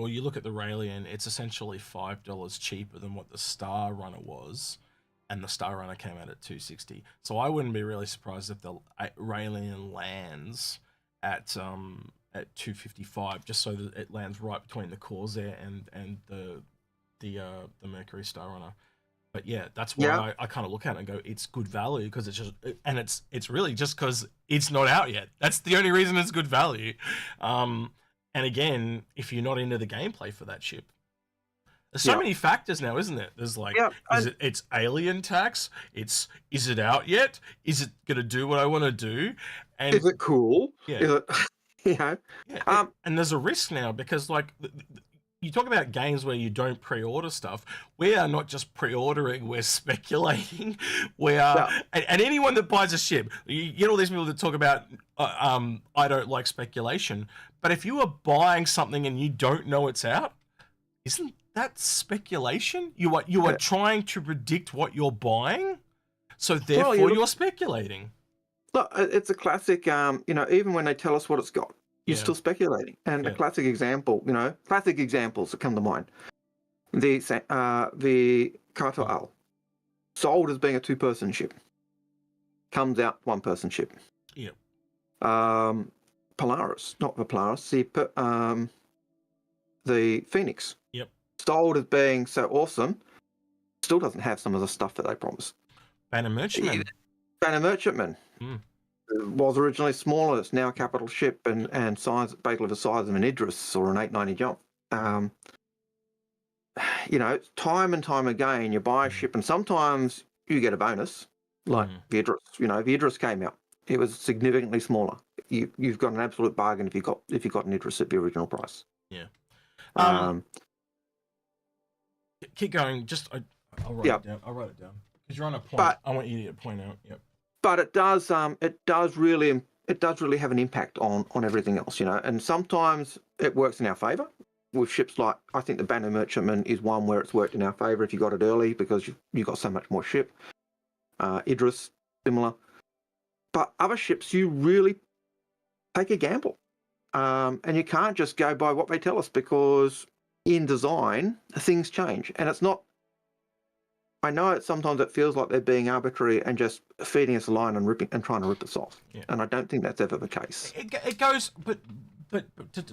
you look at the Railen, it's essentially $5 cheaper than what the Star Runner was, and the Star Runner came out at $260. So I wouldn't be really surprised if the Railen lands at $255, just so that it lands right between the Corsair and the Mercury Star Runner. But yeah, that's why I kind of look at it and go, it's good value, because it's really just because it's not out yet. That's the only reason it's good value. And again, if you're not into the gameplay for that ship, there's so many factors now, isn't it? There's like, it's alien tax? Is it out yet? Is it gonna do what I want to do? And is it cool? Yeah. Is it, and there's a risk now, because like, you talk about games where you don't pre-order stuff. We are not just pre-ordering, we're speculating. We are, and anyone that buys a ship, you get all these people that talk about, I don't like speculation. But if you are buying something and you don't know it's out, isn't that speculation? You are trying to predict what you're buying, so therefore you're speculating. Look, it's a classic. Even when they tell us what it's got, you're still speculating. And a classic example, classic examples that come to mind. The Kato Al, sold as being a two-person ship, comes out one-person ship. Yep. Polaris, not the Polaris, the Phoenix. Yep. Sold as being so awesome, still doesn't have some of the stuff that they promised. Banner Merchantman. It was originally smaller. It's now a capital ship and size, basically the size of an Idris or an 890 jump. Time and time again, you buy a ship and sometimes you get a bonus, like the Idris. The Idris came out. It was significantly smaller. You've got an absolute bargain if you got an Idris at the original price. Yeah. Keep going. I'll write it down. I'll write it down because you're on a point. But I want you to point out. Yep. But it does really have an impact on everything else, and sometimes it works in our favour with ships like, I think the Banu merchantman is one where it's worked in our favour if you got it early because you got so much more ship. Idris, similar. But other ships, you really take a gamble, and you can't just go by what they tell us, because in design things change, and it's not. I know sometimes it feels like they're being arbitrary and just feeding us a line and trying to rip us off. Yeah. And I don't think that's ever the case. It goes, but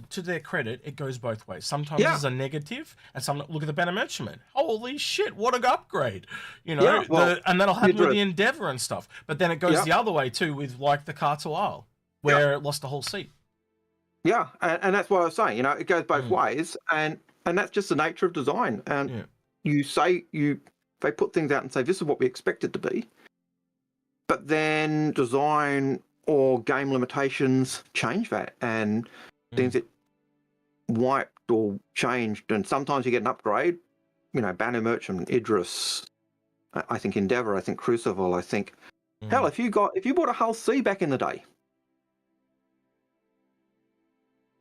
to their credit, it goes both ways. Sometimes it's a negative, and some look at the Banner Merchantman. Holy shit, what an upgrade! And that'll happen with the Endeavour and stuff. But then it goes the other way too, with like the Cartel, where it lost a whole seat. Yeah, and that's what I was saying. It goes both ways, and that's just the nature of design. And they put things out and say, this is what we expect it to be. But then design or game limitations change that, and things get wiped or changed. And sometimes you get an upgrade, Banu Merchant, Idris, I think Endeavour, I think Crusader, I think. Hell, if you bought a Hull C back in the day,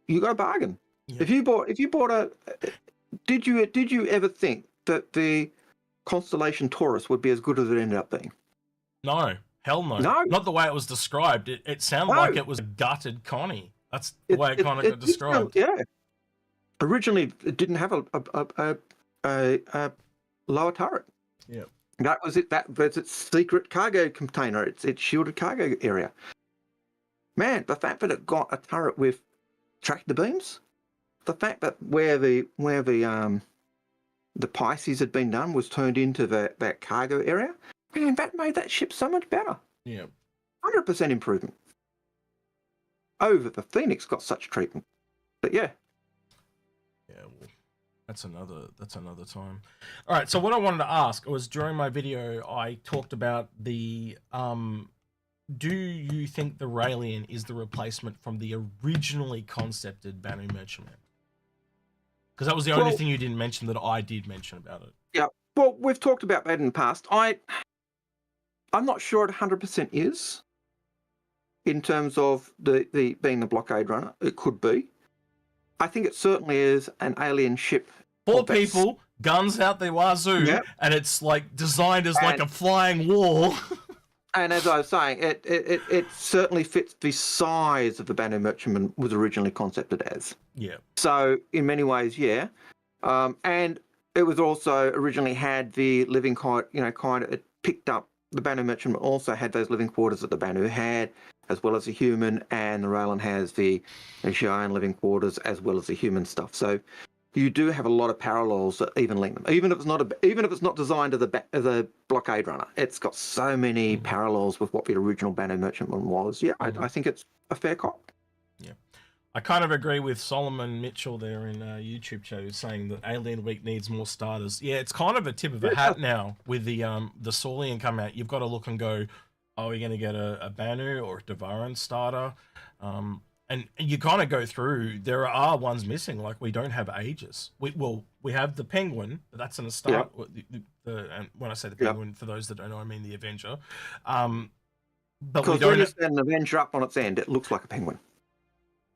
you got a bargain. Yeah. If you bought a, did you ever think that the Constellation Taurus would be as good as it ended up being? No, hell no. Not the way it was described. It sounded like it was a gutted Connie. That's the way it kind of got described. Yeah. Originally, it didn't have a lower turret. Yeah. That was it. That was its secret cargo container. Its shielded cargo area. Man, the fact that it got a turret with tractor beams, the fact that where the Pisces had been done was turned into that cargo area, man, that made that ship so much better. Yeah. 100% improvement. Over the Phoenix got such treatment. But yeah. Yeah, well, that's another time. All right, so what I wanted to ask was, during my video I talked about the do you think the Railen is the replacement from the originally concepted Banu Merchantman? Because that was the only thing you didn't mention that I did mention about it. Yeah. Well, we've talked about that in the past. I'm not sure it 100% is, in terms of the being the blockade runner. It could be. I think it certainly is an alien ship. 4 people, guns out the wazoo, Yep. and it's like designed as like a flying wall. And as I was saying, it certainly fits the size of the Banu Merchantman was originally concepted as. Yeah. So in many ways, yeah. And it was also originally had the living it picked up, the Banu Merchantman also had those living quarters that the Banu had, as well as the human, and the Railen has the giant living quarters as well as the human stuff. So you do have a lot of parallels that even link them. Even if it's not designed as a blockade runner, it's got so many parallels with what the original Banu Merchantman was. Yeah, I think it's a fair call. Yeah, I kind of agree with Solomon Mitchell there in YouTube show, saying that Alien Week needs more starters. Yeah, it's kind of a tip of a hat now with the Syulen come out. You've got to look and go, oh, we're going to get a Banu or a Devaran starter. And you kind of go through, there are ones missing, like we don't have Aegis. We have the Penguin, but that's in the start. And when I say the Penguin, for those that don't know, I mean the Avenger. But because when you stand an Avenger up on its end, it looks like a penguin.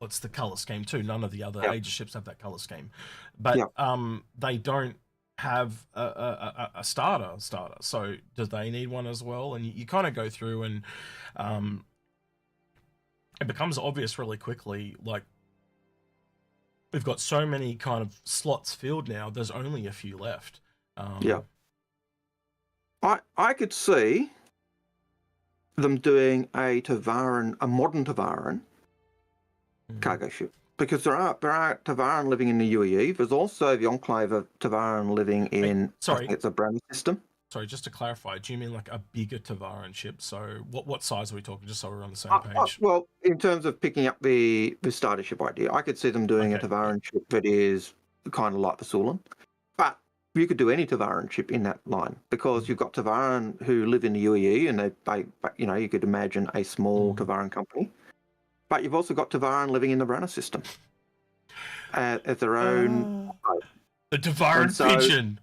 Well, it's the color scheme too. None of the other Aegis ships have that color scheme. But they don't have a starter. So do they need one as well? And you kind of go through and... it becomes obvious really quickly, like, we've got so many kind of slots filled now, there's only a few left. I could see them doing a modern Tevaran cargo ship, because there are Tevaran living in the UEE. There's also the enclave of Tevaran living in, I think it's a Banu system. Sorry, just to clarify, do you mean like a bigger Tevaran ship? So what size are we talking, just so we're on the same page? Well, in terms of picking up the starter ship idea, I could see them doing a Tevaran ship that is kind of like the Syulen. But you could do any Tevaran ship in that line, because you've got Tevaran who live in the UEE, and you could imagine a small Tevaran company. But you've also got Tevaran living in the Banu system as their own... the Tevaran pigeon!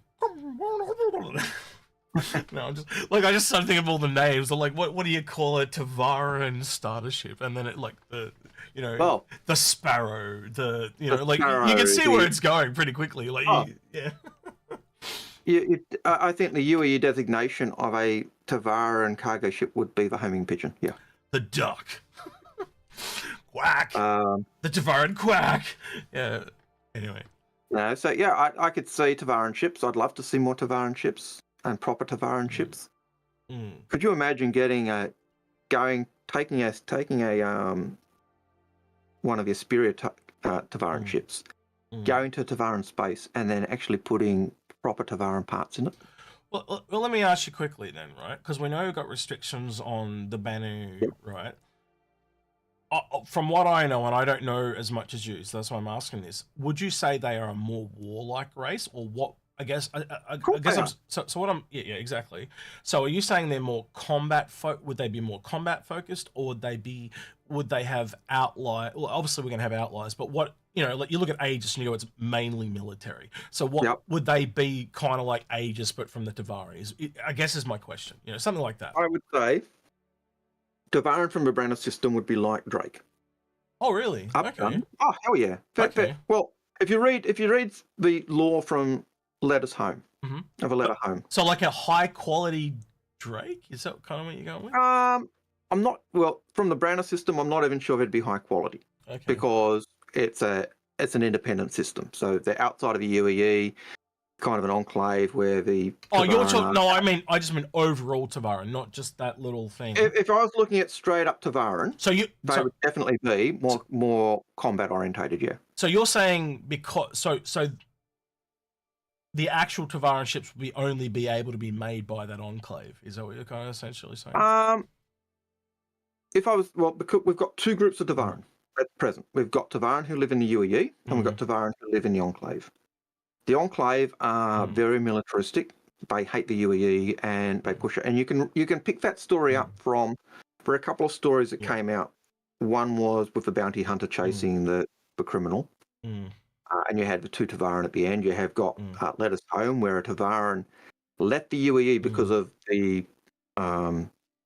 No, I just started thinking of all the names. I'm like, what do you call a Tevaran starter ship? And then it the Sparrow, Sparrow, you can see where it's going pretty quickly. I think the UEE designation of a Tevaran cargo ship would be the homing pigeon. Yeah, the duck, quack, the Tevaran quack. Yeah. Anyway. No, so yeah, I could see Tevaran ships. I'd love to see more Tevaran ships. And proper Tevaran ships. Could you imagine taking one of the Asperia Tevaran ships, going to Tevaran space, and then actually putting proper Tevaran parts in it? Well, let me ask you quickly then, right? Because we know we've got restrictions on the Banu, right? From what I know, and I don't know as much as you, so that's why I'm asking this. Would you say they are a more warlike race, or what? I guess exactly. So are you saying they're more combat would they be more combat focused, or would they have outliers? Well, obviously we're going to have outliers, but what, you look at Aegis and you go, it's mainly military. So what would they be, kind of like Aegis but from the Tevari? I guess is my question. Something like that. I would say Tevaran from the Banu system would be like Drake. Oh really? Okay. Oh hell yeah. Well, if you read the lore from Letters Home, of a letter home. So like a high quality Drake? Is that kind of what you're going with? I'm not, from the Banu system, I'm not even sure it'd be high quality. Okay. Because it's an independent system. So they're outside of the UEE, kind of an enclave where the... Oh, you're talking... No, I just mean overall Tevaran, not just that little thing. If I was looking at straight up Tevaran, they would definitely be more combat orientated, yeah. So you're saying because... So the actual Tevaran ships would only be able to be made by that enclave. Is that what you're kind of essentially saying? Because we've got 2 groups of Tevaran. present. We've got Tavaran who live in the UEE, and we've got Tavaran who live in the Enclave. The Enclave are very militaristic. They hate the UEE and they push it. And you can pick that story up for a couple of stories that came out. One was with the bounty hunter chasing the criminal. And you had the two Tavaran at the end. You have got Let Us Home, where a Tavaran left the UEE because of the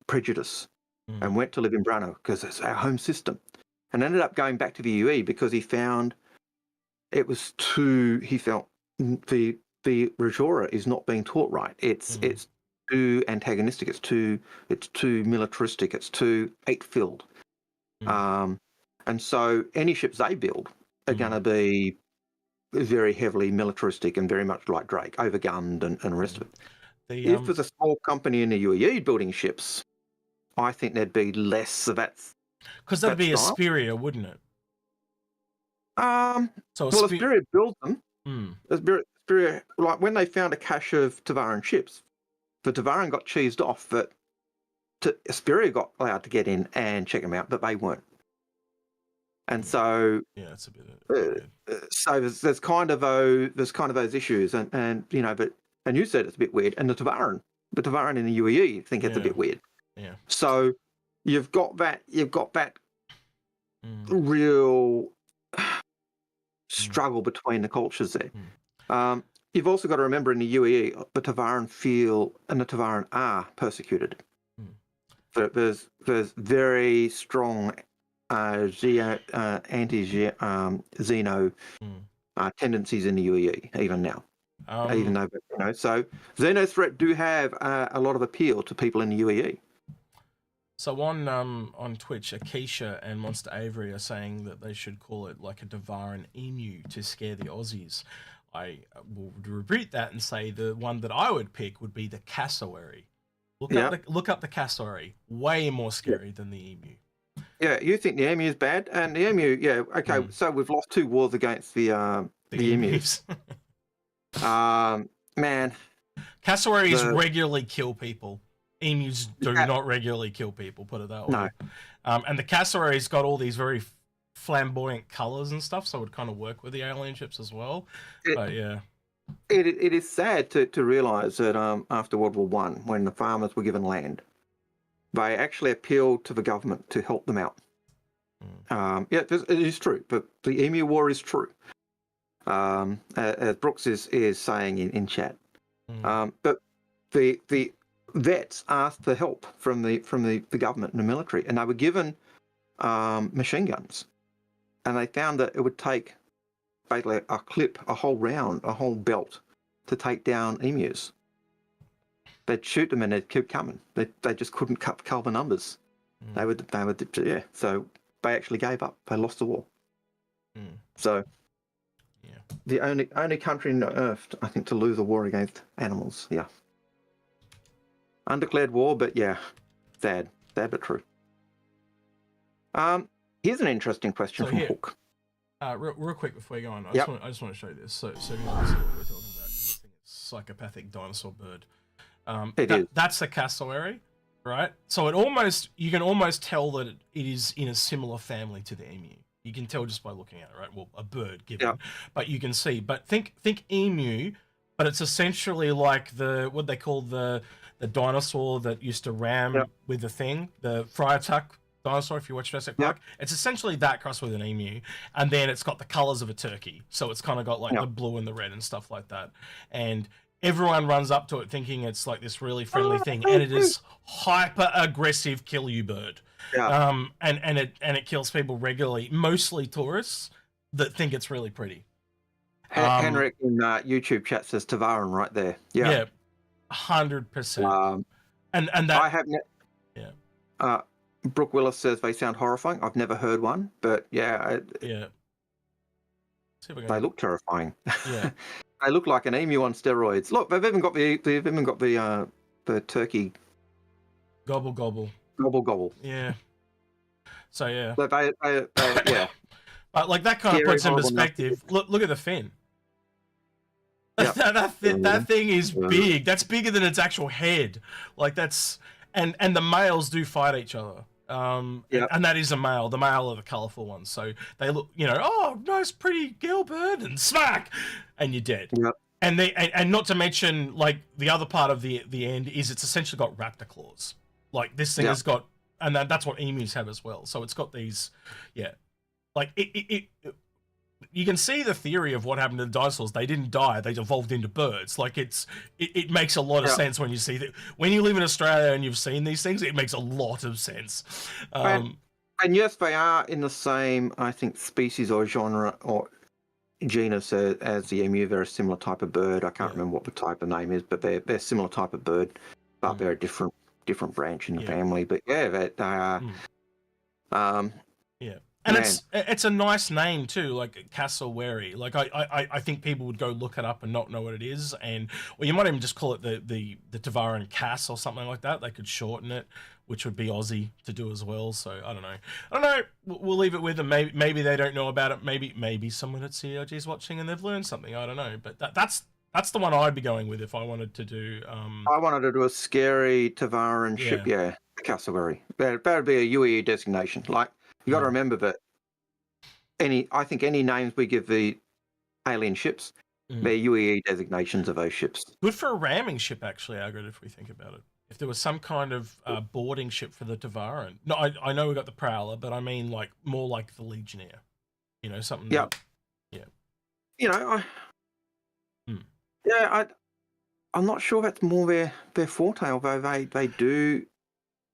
prejudice and went to live in Banu because it's our home system, and ended up going back to the UEE because he found it was too. He felt the Rajora is not being taught right. It's too antagonistic. It's too militaristic. It's too hate-filled. And so any ships they build are going to be very heavily militaristic and very much like Drake, overgunned and the rest of it. If there's a small company in the UEE building ships, I think there'd be less of that. Because that'd be Asperia, wouldn't it? So Asperia builds them. Asperia, like when they found a cache of Tavaran ships, the Tavaran got cheesed off, but Asperia got allowed to get in and check them out, but they weren't. And so it's a bit. So there's kind of those issues, and you know, and you said it's a bit weird, and the Tavaran in the UEE think it's a bit weird. Yeah. So you've got that real struggle between the cultures there. You've also got to remember in the UEE, the Tavaran feel and the Tavaran are persecuted. There's very strong anti-Xeno tendencies in the UEE even now. Even though, you know, so Xeno threat do have a lot of appeal to people in the UEE. So on Twitch, Akeisha and Monster Avery are saying that they should call it like a Tavaran emu to scare the Aussies. I will repeat that and say the one that I would pick would be the cassowary. Look up the cassowary. Way more scary than the emu. Yeah, you think the emu is bad, and the emu, okay. So we've lost 2 wars against the emus. Man, cassowaries regularly kill people. Emus do not regularly kill people. Put it that way. No. And the cassowary's got all these very flamboyant colors and stuff, so it would kind of work with the alien ships as well. But yeah. It is sad to realise that after World War One, when the farmers were given land, they actually appealed to the government to help them out. It is true. The Emu War is true, as Brooks is saying in chat. But the vets asked for help from the government and the military, and they were given machine guns, and they found that it would take basically a clip, a whole round, a whole belt to take down emus. They'd shoot them and they'd keep coming. They just couldn't cull the numbers. They would So they actually gave up. They lost the war. So the only country on Earth, I think, to lose a war against animals. Yeah. Undeclared war, but sad but true. Here's an interesting question from Hook. Real quick before we go on, I just want to show you this. So you can see what we're talking about. This thing is a psychopathic dinosaur bird. That's a cassowary, right? So you can almost tell that it is in a similar family to the emu. You can tell just by looking at it, right? Well, a bird given, but you can see. But think emu, but it's essentially like what they call the dinosaur that used to ram with the thing, the Friar Tuck dinosaur. If you watch Jurassic Park, it's essentially that crossed with an emu, and then it's got the colors of a turkey. So it's kind of got like the blue and the red and stuff like that, and everyone runs up to it thinking it's like this really friendly thing, and it is hyper aggressive kill you bird. And it kills people regularly, mostly tourists that think it's really pretty. Henrik in YouTube chat says Tavaran right there. Yeah, 100%. And that I have Brooke Willis says they sound horrifying. I've never heard one, but they look terrifying. Yeah. They look like an emu on steroids. Look, they've even got the turkey. Gobble gobble. Gobble gobble. Yeah. So yeah. But But like that kind of puts in perspective. Look at the fin. That thing is big. That's bigger than its actual head. Like that's and the males do fight each other. And that is a male. The male are the colourful ones, so they look, oh, nice, pretty girl bird, and smack, and you're dead. Yep. And and not to mention, like, the other part of the end is it's essentially got raptor claws. Like, this thing has got, and that's what emus have as well. So it's got these, like you can see the theory of what happened to the dinosaurs. They didn't die; they evolved into birds. Like, it makes a lot of sense when you see that. When you live in Australia and you've seen these things, it makes a lot of sense. And yes, they are in the same, I think, species or genre or genus as the emu. They're a similar type of bird. I can't remember what the type of name is, but they're a similar type of bird, but they're a different branch in the family. But they are. And it's a nice name too, like cassowary. Like I think people would go look it up and not know what it is, or you might even just call it the Tavaran Cass or something like that. They could shorten it, which would be Aussie to do as well. So I don't know. We'll leave it with them. Maybe they don't know about it. Maybe someone at CRG is watching and they've learned something. I don't know. But that's the one I'd be going with if I wanted to do. I wanted to do a scary Tavaran ship. Yeah, cassowary. That would be a UEE designation. Like, you got to remember that I think any names we give the alien ships, they're UEE designations of those ships. Good for a ramming ship, actually, Algared, if we think about it. If there was some kind of boarding ship for the Tavaran. No, I know we got the Prowler, but I mean, like, more like the Legionnaire. Something. Yeah. I'm not sure that's more their forte, although they do.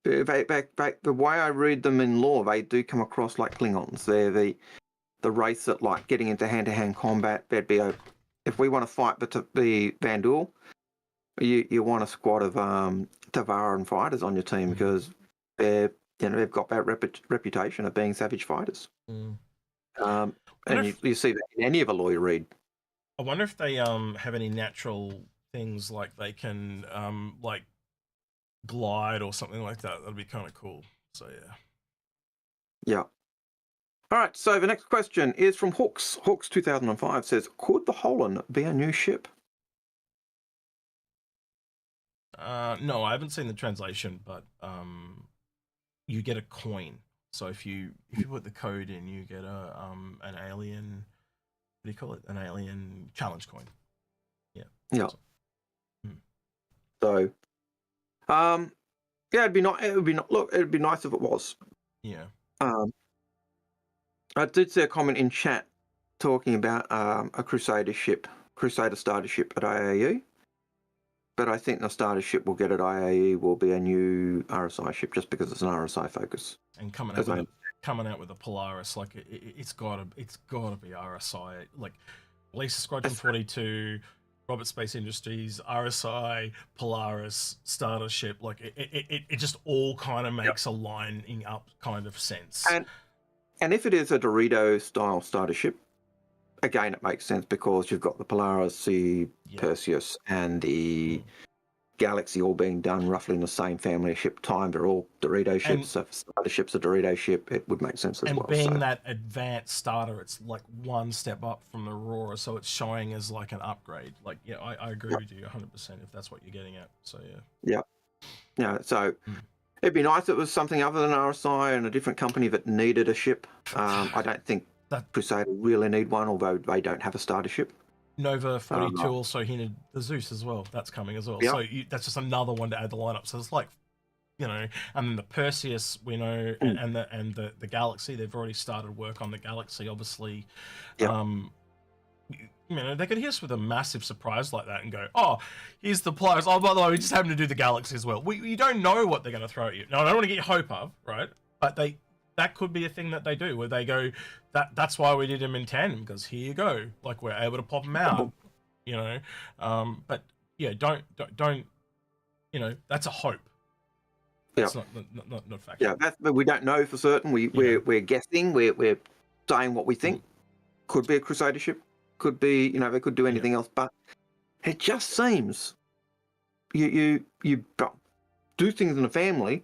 The way I read them in lore, they do come across like Klingons. They're the race that like getting into hand-to-hand combat. There'd be if we want to fight the Vandal, you want a squad of Tavaran fighters on your team because they've got that reputation of being savage fighters. And you see that in any of the lore you read. I wonder if they have any natural things like they can like glide or something like that. That'd be kind of cool. So yeah. All right, so the next question is from Hawks. Hawks 2005 says, could the Holland be a new ship? No, I haven't seen the translation, but you get a coin. So if you put the code in, you get an alien. What do you call it? An alien challenge coin. Yeah. Yeah. So, it'd be not. Look, it'd be nice if it was. Yeah. I did see a comment in chat talking about a Crusader ship, Crusader starter ship at IAE. But I think the starter ship we'll get at IAE will be a new RSI ship, just because it's an RSI focus. And coming out with a Polaris, like it's gotta be RSI. Like, Lisa Squadron 42, Robert Space Industries, RSI, Polaris, starter ship. Like it just all kind of makes a lining up kind of sense. And if it is a Dorito style starter ship, again, it makes sense because you've got the Polaris, the Perseus, and the Galaxy all being done roughly in the same family of ship time. They're all Dorito ships. So if starter ship's a Dorito ship, it would make sense as well. And being that advanced starter, it's like one step up from the Aurora, so it's showing as like an upgrade. Like, I agree with you 100% if that's what you're getting at. So so it'd be nice if it was something other than RSI and a different company that needed a ship. I don't think Crusader really need one, although they don't have a starter ship. Nova 42 also hinted the Zeus as well. That's coming as well. So that's just another one to add the lineup. So it's like, and then the Perseus, we know, and the Galaxy, they've already started work on the Galaxy, obviously. They could hit us with a massive surprise like that and go, oh, here's the Polaris. Oh, by the way, we just happen to do the Galaxy as well. You don't know what they're going to throw at you. Now, I don't want to get your hope up, right? But that could be a thing that they do, where they go, that's why we did them in tandem, because here you go, like, we're able to pop them out, but don't, that's a hope. It's not fact. But we don't know for certain. We're guessing. We're saying what we think. Could be a Crusader ship. Could be, they could do anything else. But it just seems you do things in a family.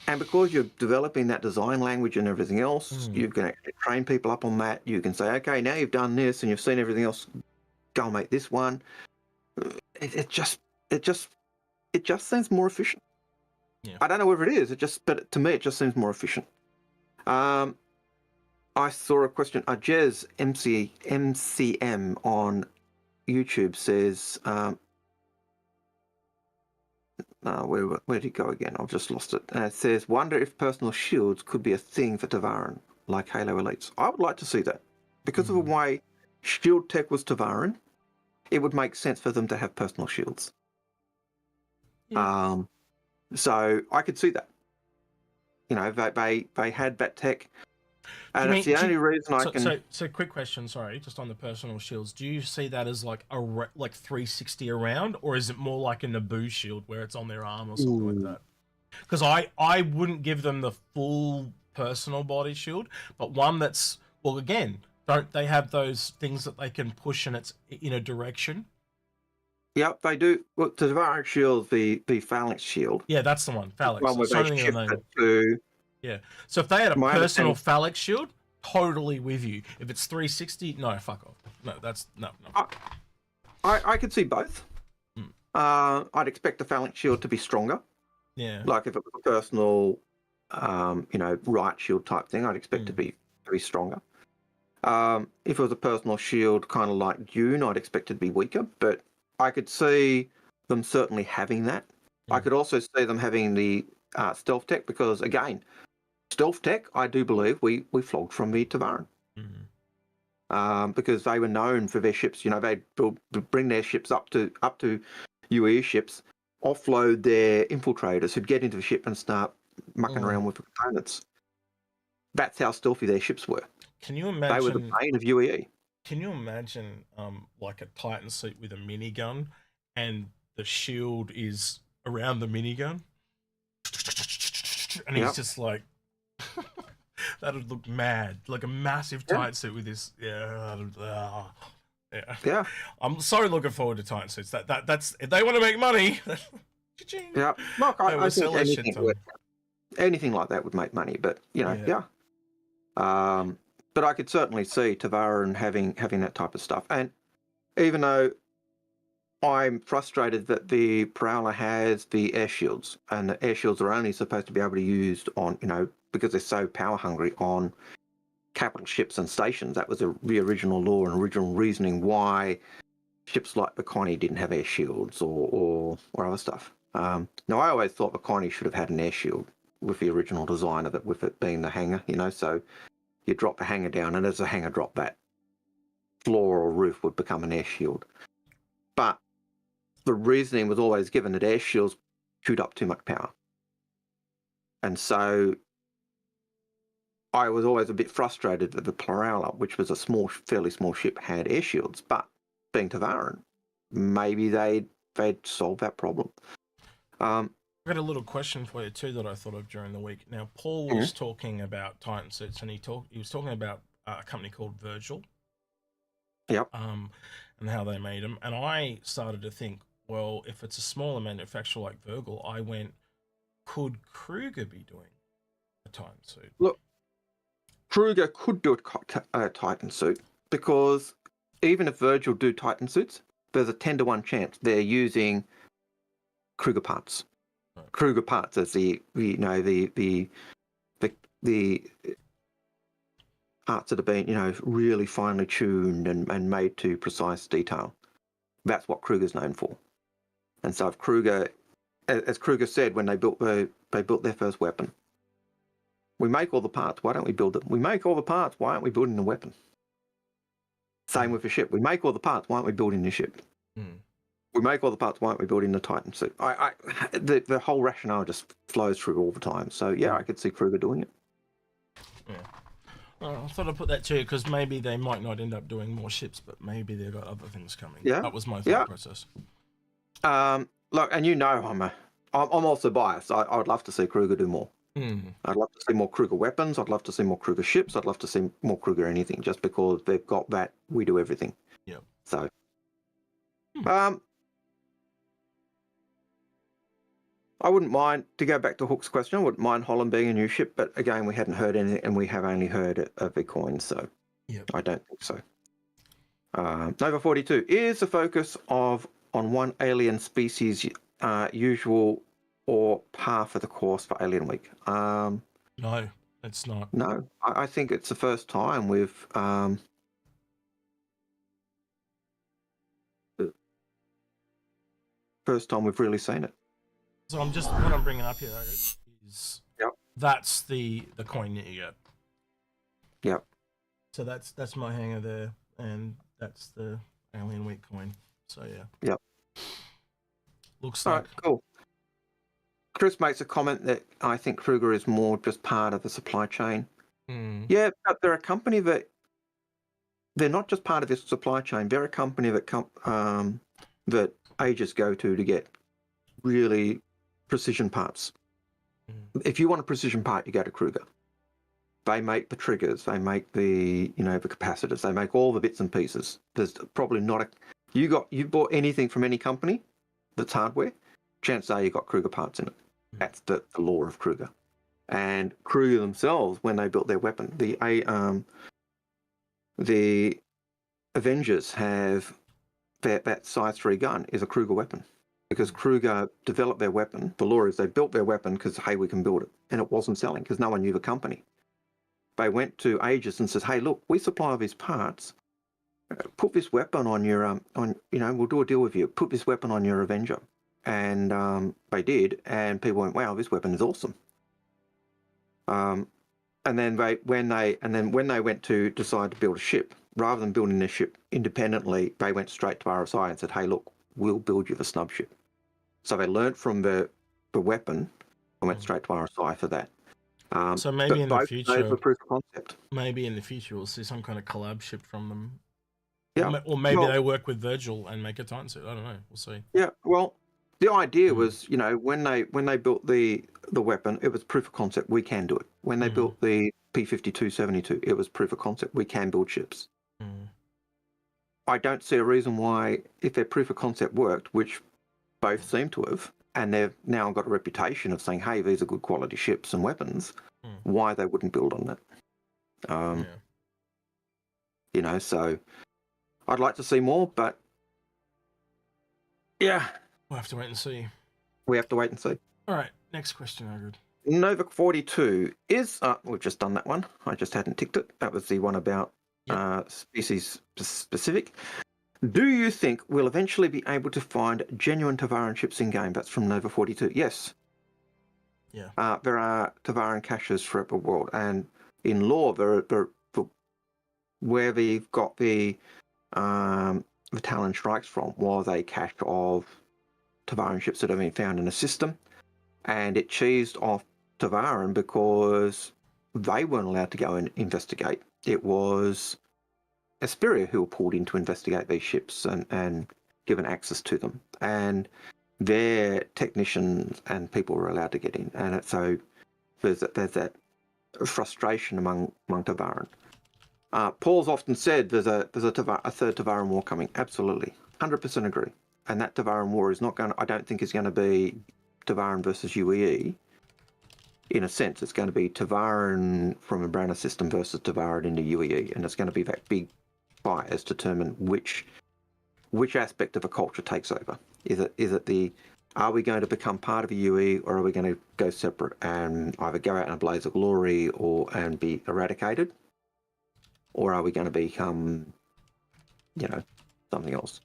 And because you're developing that design language and everything else, you can train people up on that. You can say, okay, now you've done this and you've seen everything else, go and make this one. It just seems more efficient. Yeah. I don't know whether it is. But to me, it just seems more efficient. I saw a question. Jez MCM on YouTube says, where did it go again? I've just lost it. It says, wonder if personal shields could be a thing for Tavaran, like Halo Elites. I would like to see that. Because of the way shield tech was Tavaran, it would make sense for them to have personal shields. Yeah. So I could see that. You know, they had that tech. And it's the only reason I can... So quick question, sorry, just on the personal shields. Do you see that as like like 360 around, or is it more like a Naboo shield where it's on their arm or something like that? Because I wouldn't give them the full personal body shield, but one that's, well, again, don't they have those things that they can push and it's in a direction? Yep, they do. Well, the Tavaran shield, the phalanx shield. Yeah, that's the one, phalanx. One where they shift it to... Yeah. So if they had a personal phalanx shield, totally with you. If it's 360, no, fuck off. No, that's no. I could see both. I'd expect the phalanx shield to be stronger. Yeah. Like if it was a personal, right shield type thing, I'd expect it to be stronger. If it was a personal shield, kind of like Dune, I'd expect it to be weaker. But I could see them certainly having that. I could also see them having the stealth tech because, again, stealth tech, I do believe we flogged from the Tavaran. Because they were known for their ships. You know, they'd bring their ships up to UE ships, offload their infiltrators who'd get into the ship and start mucking around with the components. That's how stealthy their ships were. Can you imagine? They were the bane of UE. Can you imagine like a Titan suit with a minigun and the shield is around the minigun? And he's just like... That'd look mad, like a massive Titan suit with this. Yeah. I'm so looking forward to Titan suits. That's if they want to make money. Yeah, look, I think anything like that would make money, but but I could certainly see Tavaran having that type of stuff. And even though I'm frustrated that the Prowler has the air shields, and the air shields are only supposed to be able to be used on, because they're so power hungry on capital ships and stations. That was the original law and original reasoning why ships like the Connie didn't have air shields or other stuff. Now, I always thought the Connie should have had an air shield with the original design of it, with it being the hangar, so you drop the hangar down, and as the hangar dropped, that floor or roof would become an air shield. But the reasoning was always given that air shields chewed up too much power. And so I was always a bit frustrated that the Prowler, which was a fairly small ship, had air shields. But being Tavaran, maybe they'd solve that problem. I've got a little question for you too that I thought of during the week. Now, Paul was talking about Titan suits, and he was talking about a company called Virgil. Yep. And how they made them. And I started to think, well, if it's a smaller manufacturer like Virgil, I went, could Kruger be doing a Titan suit? Look, Kruger could do a Titan suit, because even if Virgil do Titan suits, there's a 10-to-1 chance they're using Kruger parts. Right. Kruger parts as the parts that have been, really finely tuned and made to precise detail. That's what Kruger's known for. And so if Kruger, as Kruger said when they built their first weapon, we make all the parts, why don't we build them? We make all the parts, why aren't we building the weapon? Same with a ship. We make all the parts, why aren't we building the ship? We make all the parts, why aren't we building the Titan suit? The whole rationale just flows through all the time. So yeah, I could see Kruger doing it. Yeah. I thought I'd put that too, because maybe they might not end up doing more ships, but maybe they've got other things coming. Yeah. That was my thought process. Look, and I'm also biased. I would love to see Kruger do more. I'd love to see more Kruger weapons. I'd love to see more Kruger ships. I'd love to see more Kruger anything, just because they've got that we do everything. Yeah. So, I wouldn't mind, to go back to Hook's question, I wouldn't mind Holland being a new ship, but again, we hadn't heard anything, and we have only heard of Bitcoin, so I don't think so. Nova 42, is the focus on one alien species usual or par for the course for Alien Week? No, it's not. No, I think it's the first time we've really seen it. So what I'm bringing up here is Yep. that's the coin that you get. Yep. So that's my hanger there, and that's the Alien Week coin. So yeah. Yep. Looks All like right, cool. Chris makes a comment that I think Kruger is more just part of the supply chain. Yeah, but they're a company that they're not just part of this supply chain. They're a company that ages go to get really precision parts. If you want a precision part, you go to Kruger. They make the triggers, they make the the capacitors, they make all the bits and pieces. There's probably not you bought anything from any company that's hardware, chances are you got Kruger parts in it. That's the law of Kruger. And Kruger themselves, when they built their weapon, the Avengers have that size 3 gun is a Kruger weapon. Because Kruger developed their weapon. The law is they built their weapon because, hey, we can build it. And it wasn't selling because no one knew the company. They went to Aegis and said, hey, look, we supply these parts. Put this weapon on your, we'll do a deal with you. Put this weapon on your Avenger. And they did. And people went, wow, this weapon is awesome. And then when they went to decide to build a ship, rather than building their ship independently, they went straight to RSI and said, hey, look, we'll build you the snub ship. So they learnt from the weapon and went straight to RSI for that. So maybe in the future, were proof of concept. Maybe in the future we'll see some kind of collab ship from them. Yeah. Or maybe they work with Virgil and make a Titan suit. I don't know. We'll see. Yeah. Well, the idea was, when they built the weapon, it was proof of concept. We can do it. When they built the P-52-72, it was proof of concept. We can build ships. I don't see a reason why, if their proof of concept worked, which both seem to have, and they've now got a reputation of saying, hey, these are good quality ships and weapons, why they wouldn't build on that. So I'd like to see more, but yeah. We'll have to wait and see. We have to wait and see. All right, next question, Algared. Nova 42 is, we've just done that one. I just hadn't ticked it. That was the one about species specific. Do you think we'll eventually be able to find genuine Tavaran ships in game? That's from Nova 42. Yes. Yeah. There are Tavaran caches throughout the world, and in lore, where they've got the Talon strikes from was a cache of Tavaran ships that have been found in a system, and it cheesed off Tavaran because they weren't allowed to go and investigate. It was Asperia who were pulled in to investigate these ships and given access to them, and their technicians and people were allowed to get in, and so there's that frustration among Tavaran. Paul's often said there's a third Tavaran war coming. Absolutely, 100% agree. And that Tavaran war is not going. I don't think is going to be Tavaran versus UEE. In a sense, it's going to be Tavaran from a Branner system versus Tavaran into UEE, and it's going to be that big fight as to determine which aspect of a culture takes over. Is it are we going to become part of a UE, or are we going to go separate and either go out in a blaze of glory and be eradicated, or are we going to become, something else?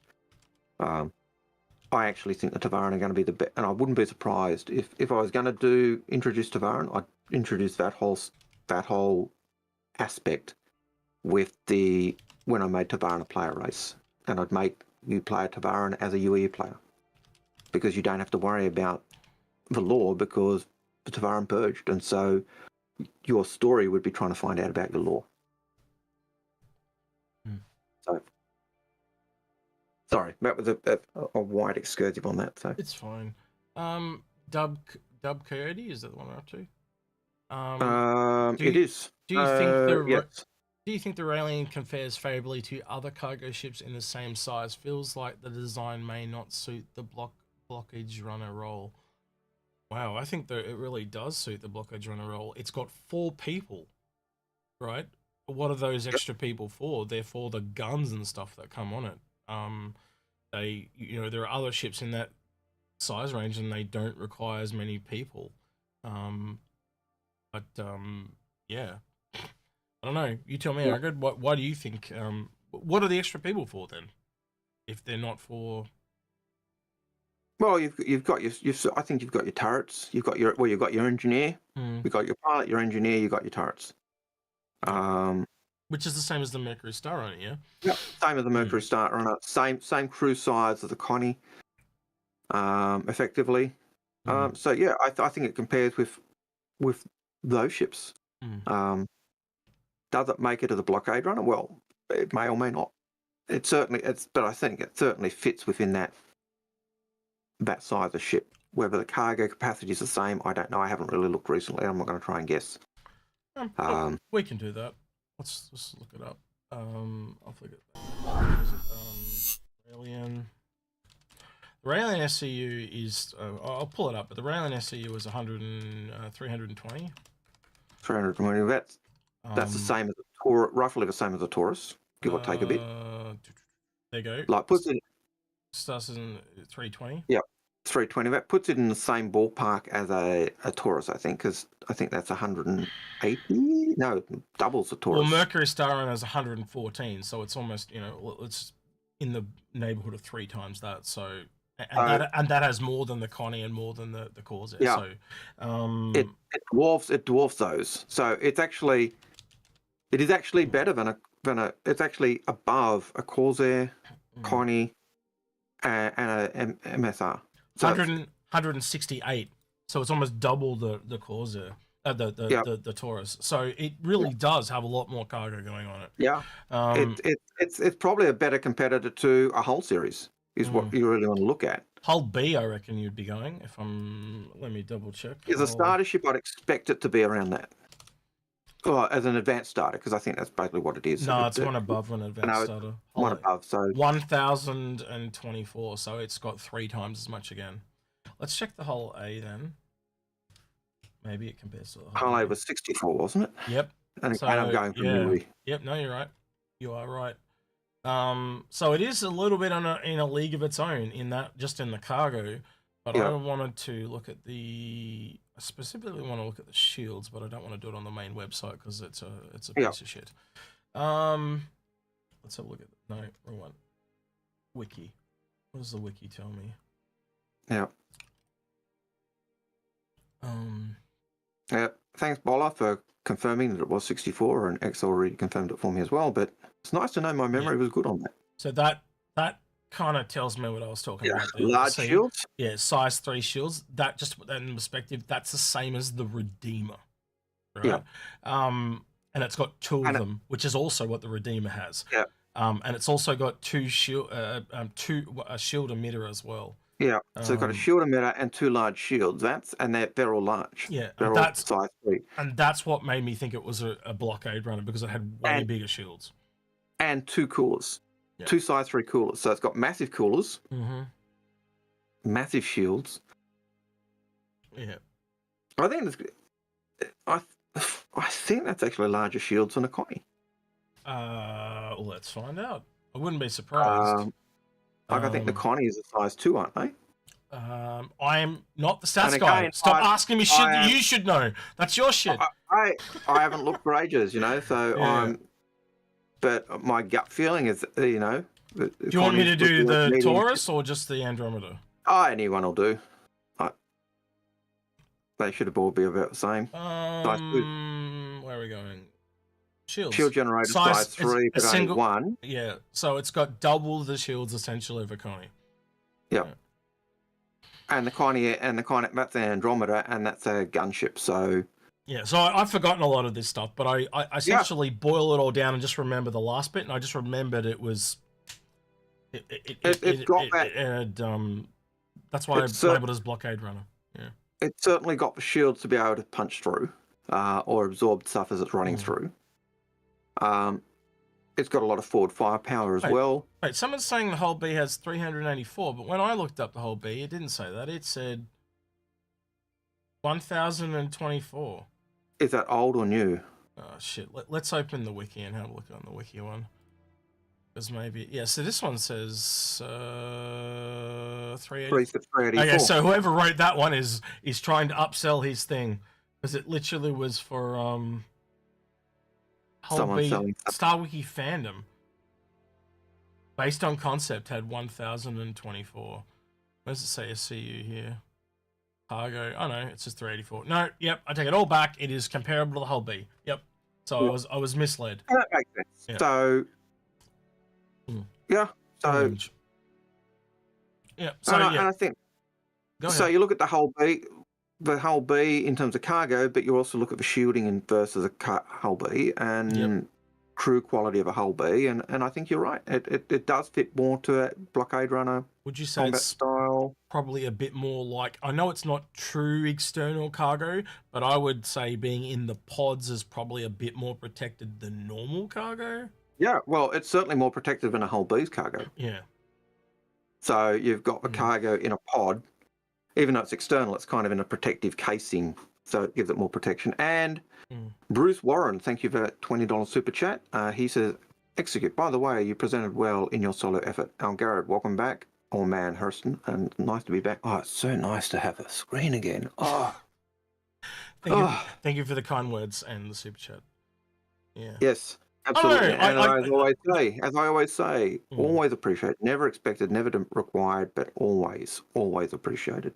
I actually think the Tavaran are going to be the best, and I wouldn't be surprised if I was going to introduce Tavaran, I'd introduce that whole aspect with when I made Tavaran a player race, and I'd make you play a Tavaran as a UE player, because you don't have to worry about the lore because the Tavaran purged, and so your story would be trying to find out about your lore. So. Sorry, that was a wide excursive on that. So it's fine. Dub Coyote, is that the one we're up to? It is. Do you think yes. Do you think the Railen compares favorably to other cargo ships in the same size? Feels like the design may not suit the blockage runner role. Wow, I think that it really does suit the blockage runner role. It's got 4 people, right? What are those extra people for? They're for the guns and stuff that come on it. There are other ships in that size range and they don't require as many people. Yeah, I don't know. You tell me, Algared. Why do you think? What are the extra people for then? If they're not for, well, you've got your I think you've got your turrets. You've got your engineer. You've got your pilot, your engineer. You've got your turrets. Which is the same as the Mercury Star Runner, yeah. Yeah, same as the Mercury Star Runner. Same crew size as the Connie. Effectively. So yeah, I think it compares with those ships. Does it make it to the blockade runner? Well, it may or may not. But I think it certainly fits within that size of ship. Whether the cargo capacity is the same, I don't know. I haven't really looked recently. I'm not going to try and guess. We can do that. Let's look it up. I'll forget that. What is it? Railen. The Railen SCU is, I'll pull it up, but the Railen SCU is 320. 320. That's the same as a Taurus, roughly the same as a Taurus, give or take a bit. There you go. Like puts it. Starts in 320. Yeah, 320. That puts it in the same ballpark as a Taurus, I think, because I think that's 180. No, doubles the Taurus. Well, Mercury Star Runner is 114, so it's almost, it's in the neighborhood of 3 times that. So. And that has more than the Connie and more than the Corsair. Yeah. So, it dwarfs those. So it is actually better than it's actually above a Corsair, Connie, and a MSR. So 168. So it's almost double the Corsair, the Taurus. So it really does have a lot more cargo going on it. Yeah. It's probably a better competitor to a Hull series. Is what you really want to look at. Hull B, I reckon you'd be going. Let me double check. As a starter ship, I'd expect it to be around that. Well, as an advanced starter, because I think that's basically what it is. No, it's one above an advanced starter. One above, so 1,024. So it's got 3 times as much again. Let's check the Hull A then. Maybe it compares to the Hull A was 64, wasn't it? Yep. And I'm going from memory. Yep. No, you're right. You are right. So it is a little bit in a league of its own in that, just in the cargo, but I wanted to look at I specifically want to look at the shields, but I don't want to do it on the main website because it's a piece of shit. Let's have a look at no, wrong one. Wiki. What does the wiki tell me? Yeah. Thanks, Bola, for confirming that it was 64, and X already confirmed it for me as well, but it's nice to know my memory was good on that. So that kind of tells me what I was talking about. Large shields? Yeah, size 3 shields. That, just to put that in perspective, that's the same as the Redeemer, right? Yeah. And it's got 2 of them, which is also what the Redeemer has. Yeah. And it's also got 2 shield, a shield emitter as well. Yeah, so it's got a shield emitter and 2 large shields. They're all large. Yeah, they're all size 3. And that's what made me think it was a blockade runner, because it had way bigger shields. And 2 coolers. 2 size 3 coolers. So it's got massive coolers, massive shields. Yeah. I think that's actually larger shields than a Connie. Let's find out. I wouldn't be surprised. I think the Connie is a size 2, aren't they? I am not the stats guy. Stop asking me shit that you should know. That's your shit. I haven't looked for ages, so but my gut feeling is, Do you want me to do the Taurus or just the Andromeda? Anyone will do. They should have all be about the same. Where are we going? Shields. Shield generator size 3, but only 1. Yeah, so it's got double the shields essentially of a Connie. Yeah. And the Connie, that's an Andromeda, and that's a gunship. So yeah, so I've forgotten a lot of this stuff, but I essentially boil it all down and just remember the last bit, and I just remembered it was. That's why I labeled it as blockade runner. Yeah. It's certainly got the shields to be able to punch through, or absorb stuff as it's running through. It's got a lot of forward firepower as well. Wait, someone's saying the Hull B has 384, but when I looked up the Hull B, it didn't say that. It said 1,024. Is that old or new? Oh, shit. Let's open the wiki and have a look on the wiki one. Because maybe, yeah, so this one says 380. 384. Okay, so whoever wrote that one is trying to upsell his thing. Because it literally was for Someone selling Star Wiki fandom. Based on concept had 1,024. Where does it say SCU here? Cargo. Oh no, it says 384. No, yep, I take it all back. It is comparable to the Hull B. Yep. So Yeah. I was misled. That makes sense. Yeah. So yeah. So yeah. So and I think so. You look at the Hull B in terms of cargo, but you also look at the shielding versus a Hull B and crew quality of a Hull B, and I think you're right. It does fit more to a blockade runner. Would you say combat it's style? Probably a bit more like, I know it's not true external cargo, but I would say being in the pods is probably a bit more protected than normal cargo. Yeah, well, it's certainly more protected than a Hull B's cargo. Yeah. So you've got the cargo in a pod, even though it's external, it's kind of in a protective casing, so it gives it more protection. And Bruce Warren, thank you for that $20 super chat. He says, Execute, by the way, you presented well in your solo effort. Algared, welcome back. Oh man, Hurston, and nice to be back. Oh, it's so nice to have a screen again. Oh, thank you for the kind words and the super chat. Yeah. Yes, absolutely. Oh, and as I always say, always appreciate. Never expected, never required, but always appreciated.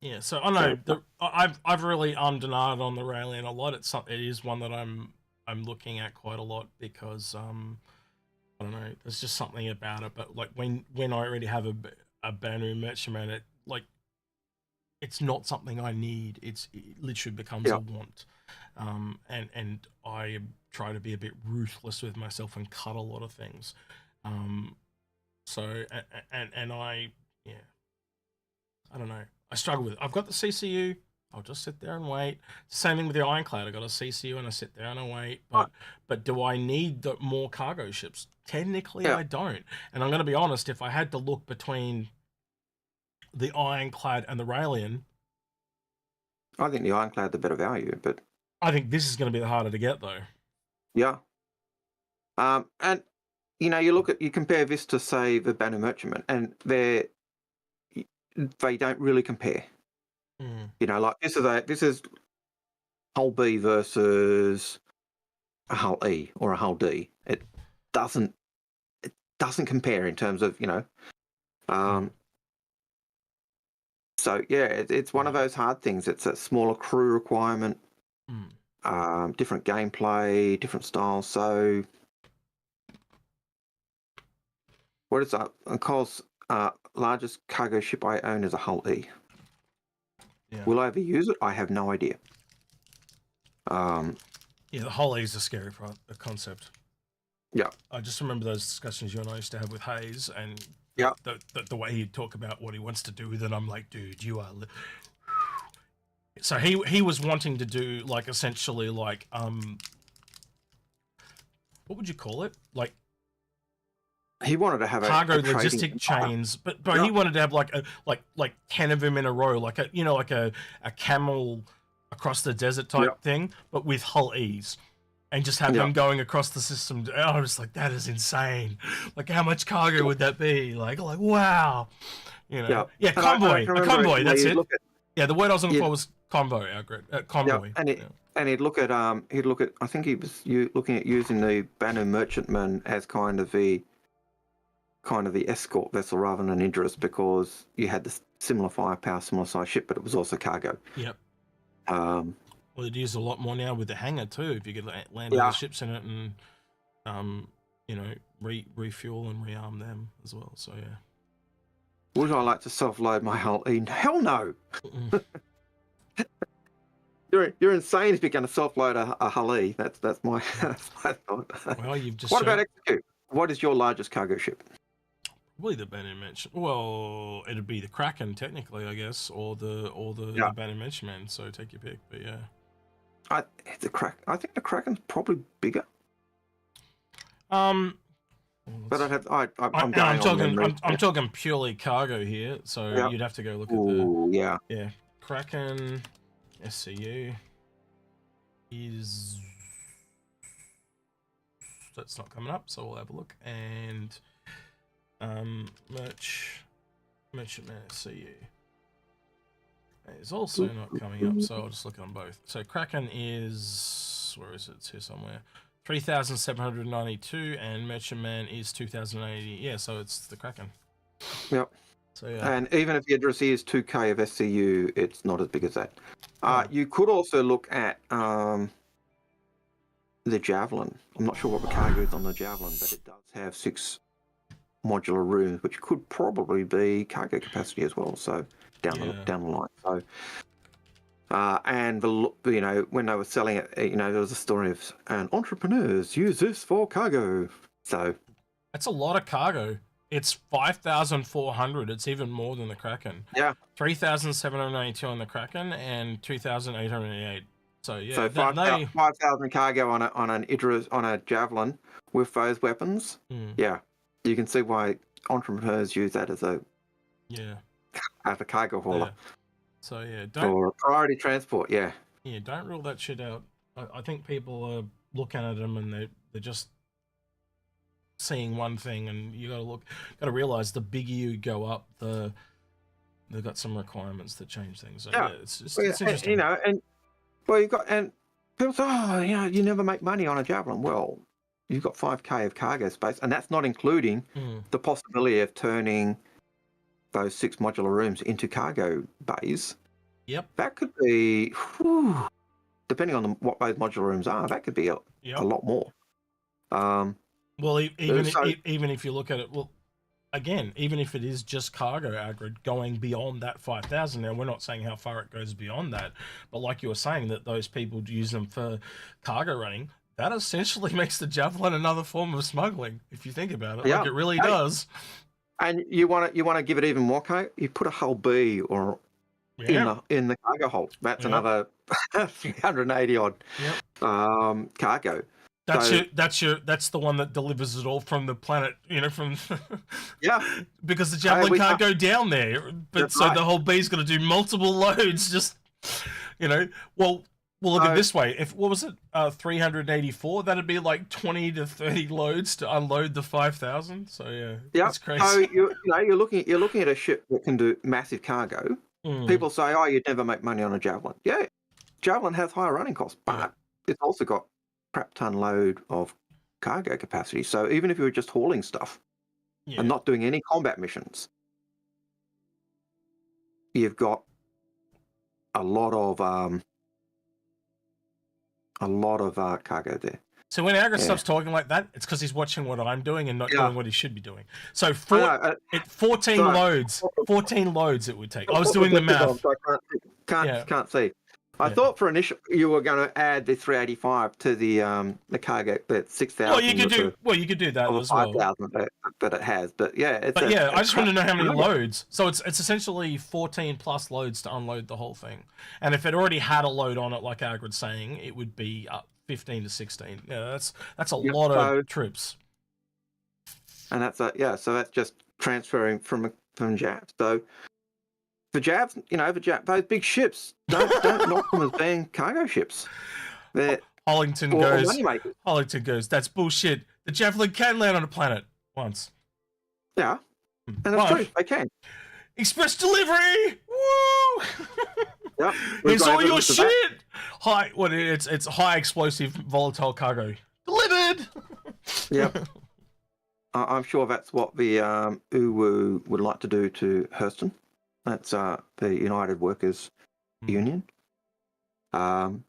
Yeah. So I know I've really undenied on the Railen a lot. It is one that I'm looking at quite a lot because I don't know. There's just something about it. But like when I already have a Banu merchantman, it like it's not something I need. It literally becomes a want. And I try to be a bit ruthless with myself and cut a lot of things. So and I don't know. I struggle with it. I've got the CCU. I'll just sit there and wait. Same thing with the Ironclad. I got a CCU and I sit there and I wait. But do I need more cargo ships? Technically, I don't. And I'm going to be honest. If I had to look between the Ironclad and the Railen, I think the Ironclad the better value, but I think this is going to be the harder to get though. Yeah. And you compare this to say the Banu merchantman, and they don't really compare. Like this is Hull B versus a Hull E or a Hull D. It doesn't compare in terms of So yeah, it's one of those hard things. It's a smaller crew requirement, different gameplay, different styles. So what is that? Cole's largest cargo ship I own is a Hull E. Yeah. Will I ever use it? I have no idea. Yeah, the Hull E is a scary concept. Yeah. I just remember those discussions you and I used to have with Hayes, and the way he'd talk about what he wants to do with it. I'm like, dude, you are. So he was wanting to do like essentially like what would you call it? Like he wanted to have cargo logistic chains, but he wanted to have like 10 of them in a row, like a camel across the desert type thing, but with Hull E's, and just have them going across the system. I was like, that is insane. Like, how much cargo would that be? Like wow, a convoy. That's it. The word I was looking for was convoy. Convoy. And he'd look at I think he was looking at using the Banu merchantman as kind of the escort vessel rather than an Idris, because you had the similar firepower, similar size ship, but it was also cargo. Yep. Well, it is a lot more now with the hangar too. If you could land all the ships in it and refuel and rearm them as well. So yeah. Would I like to self-load my Hull E? Hell no. You're insane if you're going to self-load a Hull E. That's my thought. Well, you've just. What about Execute? What is your largest cargo ship? Probably the Banu mentioned. Well, it'd be the Kraken technically, I guess, or the Banu mentioned man. So take your pick, but yeah. I think the Kraken's probably bigger. But I'm talking purely cargo here, so you'd have to go look at the Kraken SCU is that's not coming up, so we'll have a look. And merchantman CU is also not coming up, so I'll just look on both. So Kraken is, where is it? It's here somewhere. 3,792, and merchantman is 2,080. Yeah, so it's the Kraken. Yep. So yeah. And even if the address is 2K of SCU, it's not as big as that. You could also look at the Javelin. I'm not sure what the cargo is on the Javelin, but it does have 6 modular rooms, which could probably be cargo capacity as well. So down the line. So and when they were selling it, there was a story of entrepreneurs use this for cargo. So that's a lot of cargo. It's 5,400. It's even more than the Kraken. Yeah. 3,792 on the Kraken and 2,888. So yeah. So 5,000 cargo on a Javelin with those weapons. Yeah, you can see why entrepreneurs use that as a cargo hauler. Yeah. So yeah, or priority transport. Yeah. Yeah, don't rule that shit out. I think people are looking at them and they're just seeing one thing, and you gotta realize the bigger you go up, they've got some requirements that change things. So, it's interesting. And people say, you never make money on a Javelin. Well, you've got 5K of cargo space, and that's not including the possibility of turning those 6 modular rooms into cargo bays. Yep. That could be, depending on what those modular rooms are, that could be a lot more. Well, even if you look at it, again, even if it is just cargo Algared going beyond that 5,000, now we're not saying how far it goes beyond that, but like you were saying, that those people use them for cargo running, that essentially makes the Javelin another form of smuggling, if you think about it. Like it really does. And you want to give it even more cargo? You put a hull B or in the cargo hold. That's another 380 odd cargo. That's the one that delivers it all from the planet, from because the Javelin can't go down there, but so the whole B's got to do multiple loads. Just well, look at it this way. If what was it, 384? That'd be like 20 to 30 loads to unload the 5,000. So that's crazy. So you're looking at a ship that can do massive cargo. People say, "Oh, you'd never make money on a Javelin." Yeah, Javelin has higher running costs, but it's also got crap ton load of cargo capacity. So even if you were just hauling stuff and not doing any combat missions, you've got a lot of cargo there. So when Algared stops talking like that, it's because he's watching what I'm doing and not doing what he should be doing. So 14 loads it would take. I was doing the math. Can't see. I thought for initial you were going to add the 385 to the cargo, but 6,000. You could do that as well. 5,000 that it has, but I just want to know how many loads. So it's essentially 14 plus loads to unload the whole thing. And if it already had a load on it, like Algared's saying, it would be up 15 to 16. Yeah, that's a lot of trips. And so that's just transferring from Jabs. So for Jabs, those big ships, don't knock them as being cargo ships. Hollington goes, that's bullshit. The Javelin can land on a planet once. Yeah. And that's true, they can. Express delivery! Woo! Yep. Here's all your shit! It's high explosive volatile cargo. Delivered! Yep. I'm sure that's what the UWU would like to do to Hurston. That's the United Workers Union. Imagine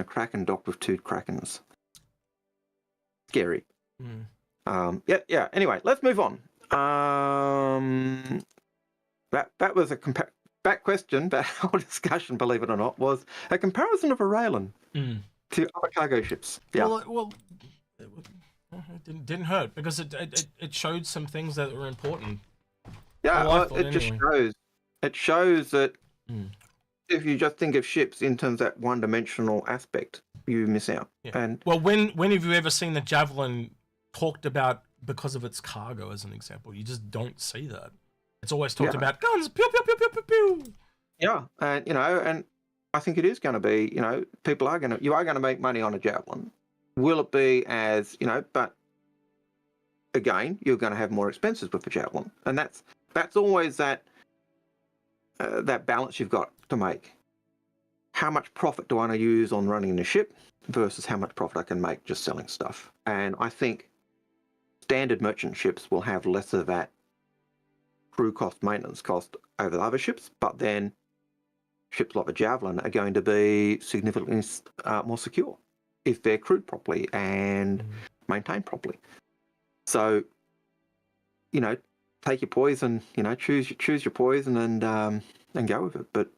a Kraken docked with 2 Krakens. Scary. Anyway, let's move on. That was that question, that whole discussion, believe it or not, was a comparison of a Railen to other cargo ships. Yeah. Well, it didn't hurt because it showed some things that were important. Yeah, it shows that if you just think of ships in terms of that one-dimensional aspect, you miss out. Yeah. And when have you ever seen the Javelin talked about because of its cargo, as an example? You just don't see that. It's always talked about guns, pew pew pew pew pew pew. Yeah, and and I think it is going to be, you are going to make money on a Javelin, will it be as, but again, you're going to have more expenses with the Javelin. And that's always that balance you've got to make. How much profit do I want to use on running the ship versus how much profit I can make just selling stuff? And I think standard merchant ships will have less of that crew cost, maintenance cost over the other ships, but then ships like the Javelin are going to be significantly more secure if they're crewed properly and maintained properly. So, take your poison, choose your poison and go with it. But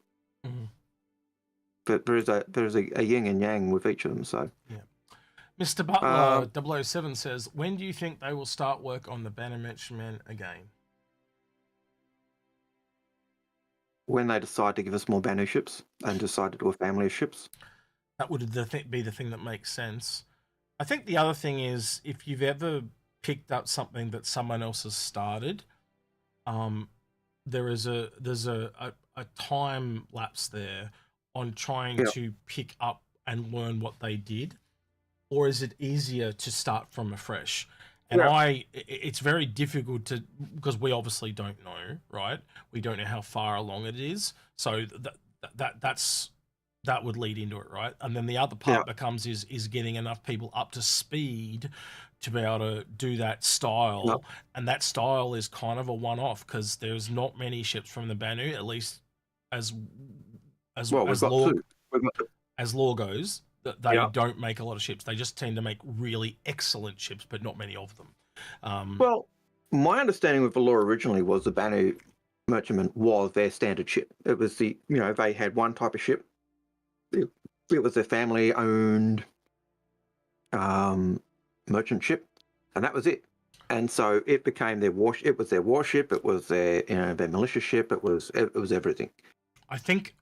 but there's a yin and yang with each of them. So yeah. Mr. Butler 007 says, when do you think they will start work on the Banu men again? When they decide to give us more Banu ships and decide to do a family of ships. That would be the thing that makes sense. I think the other thing is, if you've ever picked up something that someone else has started, there's a time lapse there on trying to pick up and learn what they did, or is it easier to start from afresh? And it's very difficult to, because we obviously don't know, right? We don't know how far along it is, so that would lead into it, right? And then the other part becomes is getting enough people up to speed to be able to do that style, and that style is kind of a one-off because there's not many ships from the Banu, at least as lore goes, that they don't make a lot of ships. They just tend to make really excellent ships, but not many of them. Well, my understanding with the lore originally was the Banu merchantman was their standard ship. It was they had one type of ship. It was their family-owned merchant ship, and that was it. And so it became their warship. It was their warship. It was their their militia ship. It was everything. I think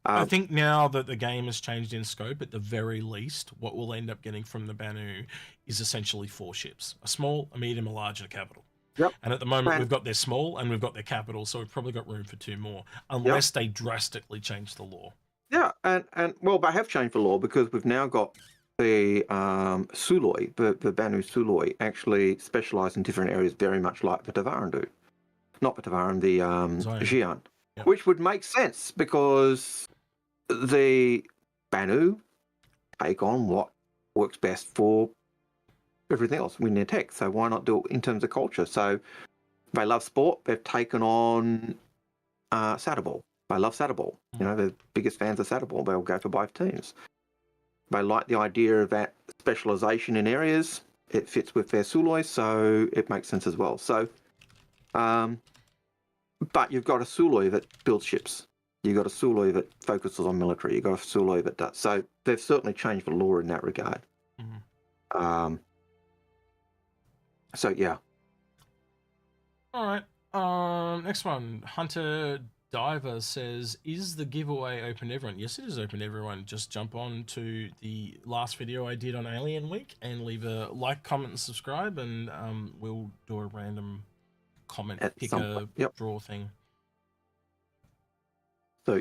now that the game has changed in scope, at the very least, what we'll end up getting from the Banu is essentially 4 ships: a small, a medium, a large, and a capital. Yep. And at the moment, we've got their small and we've got their capital, so we've probably got room for 2 more, unless they drastically change the law. Yeah, and well, they have changed the law because we've now got the Suloi, the Banu Suloi, actually specialise in different areas, very much like the Tavaran do. Not the Tavaran, the Xi'an. Yep. Which would make sense because the Banu take on what works best for everything else in their tech. So why not do it in terms of culture? So they love sport. They've taken on Saddleball. They love Saddleball. They're the biggest fans of Saddleball. They'll go for both teams. They like the idea of that specialisation in areas. It fits with their Suloi, so it makes sense as well. So, but you've got a Suloi that builds ships. You've got a Suloi that focuses on military. You've got a Suloi that does. So they've certainly changed the law in that regard. So, yeah. All right. Next one. Hunter Diver says, is the giveaway open to everyone? Yes, it is open to everyone. Just jump on to the last video I did on Alien Week and leave a like, comment, and subscribe, and we'll do a random comment, pick a draw thing. So,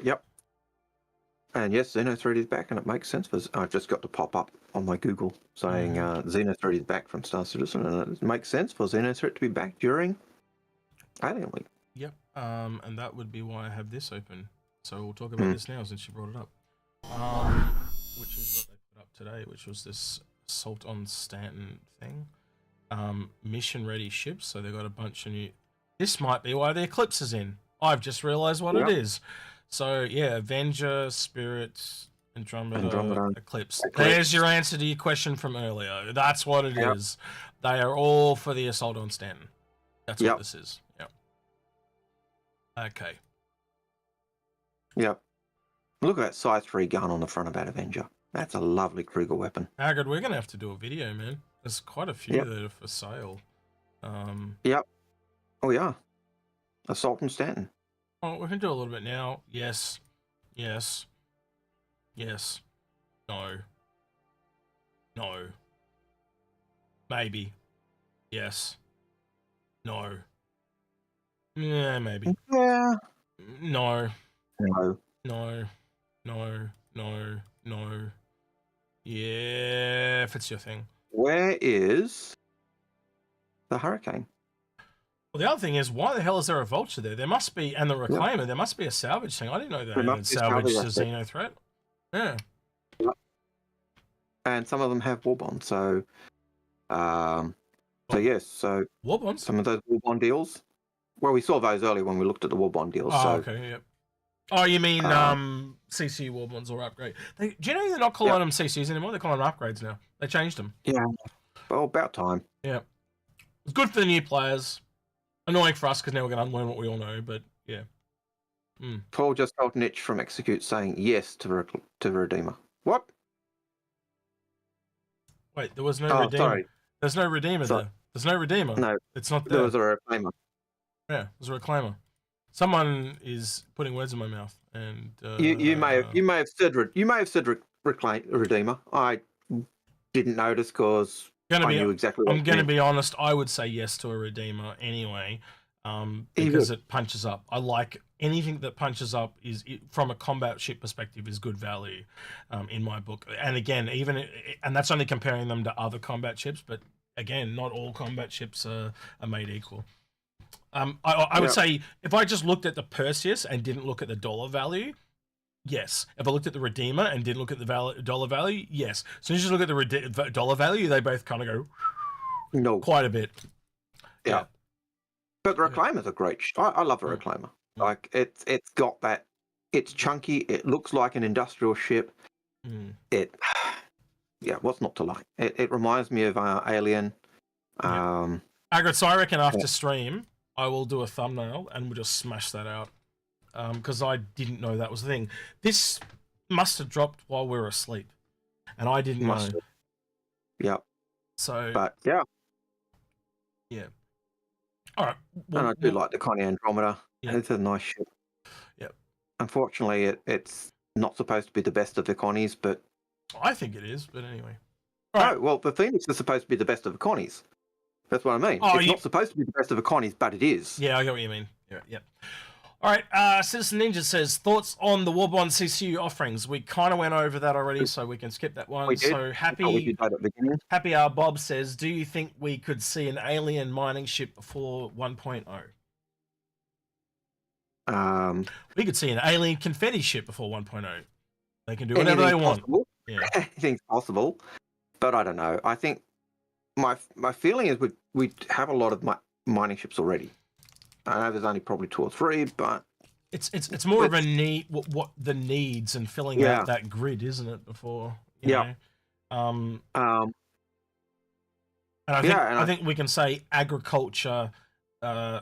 and yes, Xeno 3D is back, and it makes sense. I've just got to pop up on my Google saying Xeno 3D is back from Star Citizen, and it makes sense for Xeno 3 to be back during Alien Week. Yep, and that would be why I have this open. So we'll talk about this now since you brought it up. Which is what they put up today, which was this Assault on Stanton thing. Mission ready ships, so they've got a bunch of new... This might be why the Eclipse is in. I've just realised what it is. So, yeah, Avenger, Spirit, Andromeda, Eclipse. There's your answer to your question from earlier. That's what it is. They are all for the Assault on Stanton. That's what this is. Okay. Yep. Look at that size 3 gun on the front of that Avenger. That's a lovely Kruger weapon. Algared, we're going to have to do a video, man. There's quite a few that are for sale. Yep. Oh, yeah. Assault on Stanton. Oh, we can do a little bit now. Yes. Yes. Yes. No. No. Maybe. Yes. No. Yeah, maybe. Yeah. No. No. No. No. No. No. Yeah, if it's your thing. where is the Hurricane? Well, the other thing is, why the hell is there a vulture there? There must be, and the reclaimer. There must be a salvage thing. I didn't know There they had must be a salvage salvage as a aspect. Xeno threat. Yeah. And some of them have war bonds. So, yes. So War bonds? some of those war bond deals. Well, we saw those earlier when we looked at the war bond deals. Oh, so, okay, yep. Oh, you mean CCU war bonds or upgrade? Do you know they're not calling them CCUs anymore? They're calling them upgrades now. They changed them. Yeah. Well, about time. Yeah. It's good for the new players. Annoying for us because now we're going to unlearn what we all know, but yeah. Paul just felt an itch from Execute saying yes to Redeemer. What? Wait, there was no Redeemer. Sorry. There's no Redeemer there. There's no Redeemer. No. It's not there. There was a Reclaimer. Yeah, there's a Reclaimer. Someone is putting words in my mouth, and You may have said Redeemer. I didn't notice because I knew exactly what I'm going to be honest. I would say yes to a Redeemer anyway, because it punches up. I like anything that punches up from a combat ship perspective is good value, in my book. And again, and that's only comparing them to other combat ships. But again, not all combat ships are made equal. I would say if I just looked at the Perseus and didn't look at the dollar value, yes. If I looked at the Redeemer and didn't look at the dollar value, yes. So you just look at the dollar value, they both kind of go quite a bit. Yeah. But the Reclaimer's a great I love the Reclaimer. Like it's got that. It's chunky. It looks like an industrial ship. What's not to like? It reminds me of Alien. Algared, so I reckon after stream, I will do a thumbnail and we'll just smash that out. Because I didn't know that was the thing. This must have dropped while we were asleep, and I didn't know. Yeah. So. But yeah. All right. And I do like the Connie Andromeda. Yeah. It's a nice ship. Yep. Unfortunately, it's not supposed to be the best of the Connies, but I think it is. But anyway. All right. Well, the Phoenix is supposed to be the best of the Connies. That's what I mean. It's not supposed to be the best of the Connies, but it is. Yeah, I get what you mean. Yeah. All right, Citizen Ninja says, thoughts on the Warbond CCU offerings. We kind of went over that already, so we can skip that one. We did. So Happy Hour Bob says, do you think we could see an alien mining ship before 1.0? We could see an alien confetti ship before 1.0. They can do whatever they want. Yeah. Anything's possible, but I don't know. I think my feeling is we have a lot of mining ships already. I know there's only probably 2 or 3, but it's more of a need, what the needs and filling out that grid, isn't it? Before you know? And I think we can say agriculture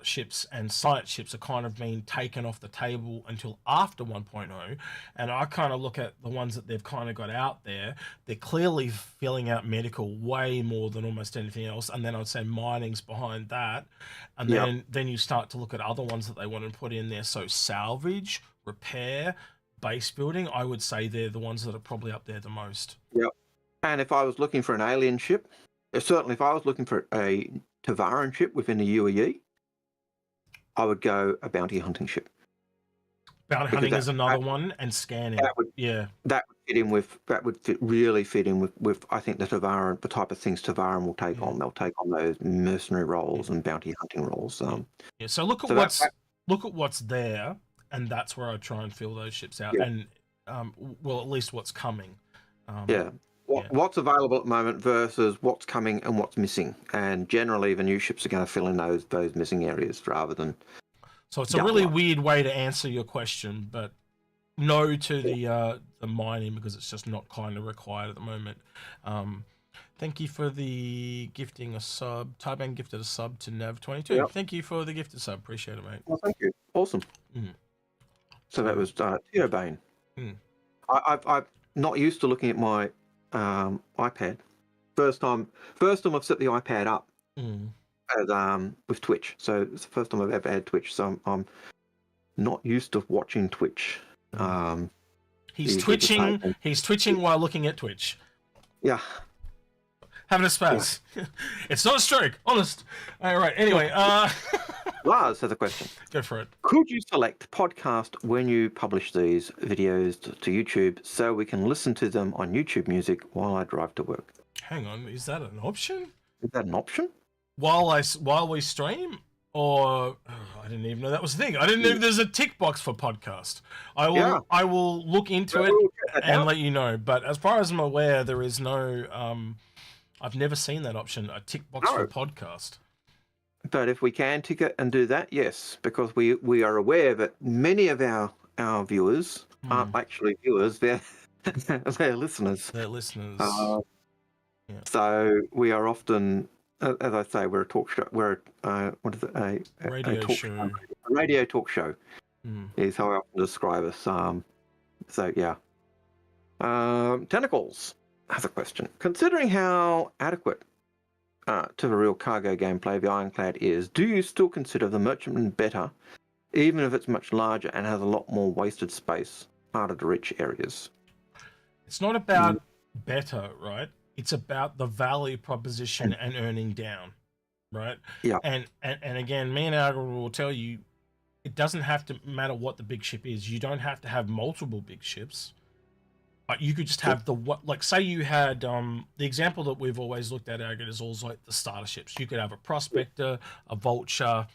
ships and science ships are kind of being taken off the table until after 1.0, and I kind of look at the ones that they've kind of got out there. They're clearly filling out medical way more than almost anything else, and then I'd say mining's behind that, and then you start to look at other ones that they want to put in there. So salvage, repair, base building, I would say they're the ones that are probably up there the most. And if I was looking for an alien ship, certainly if I was looking for a Tavaran ship within the UEE, I would go a bounty hunting ship. Bounty hunting is another one, and scanning. That would fit in with. That would really fit in with. I think the Tavaran, the type of things Tavaran will take on. They'll take on those mercenary roles and bounty hunting roles. So look at what's there, and that's where I try and fill those ships out, and well, at least what's coming. What's available at the moment versus what's coming and what's missing, and generally the new ships are going to fill in those missing areas rather than. So it's a really weird way to answer your question, but no to the mining because it's just not kind of required at the moment. Thank you for the gifting a sub. Taiban gifted a sub to Nav22. Thank you for the gifted sub. Appreciate it, mate. Well, thank you. Awesome. So that was Tio Bane. I'm not used to looking at my iPad. First time I've set the iPad up with Twitch. So it's the first time I've ever had Twitch. So I'm not used to watching Twitch. He's twitching. He's twitching while looking at Twitch. Yeah. Having a spaz. It's not a stroke, honest. All right. Anyway, Lars has a question. Go for it. Could you select podcast when you publish these videos to YouTube so we can listen to them on YouTube Music while I drive to work? Hang on, is that an option? Is that an option? While we stream, or I didn't even know that was a thing. I didn't know there's a tick box for podcast. I will look into it and let you know. But as far as I'm aware, there is no. I've never seen that option, a tick box for podcast. But if we can tick it and do that, yes, because we are aware that many of our viewers aren't actually viewers; they're listeners. They're listeners. So we are often, as I say, we're a talk show. We're what is it? A radio talk show. A radio talk show is how I often describe us. So yeah. Tentacles has a question. Considering how adequate to the real cargo gameplay the Ironclad is, do you still consider the Merchantman better, even if it's much larger and has a lot more wasted space, harder to reach areas? It's not about better, right? It's about the value proposition and earning down, right? Yeah. And again, me and Algared will tell you, it doesn't have to matter what the big ship is. You don't have to have multiple big ships. But you could just have say you had the example that we've always looked at, Algared, is always like the starter ships. You could have a Prospector, a Vulture.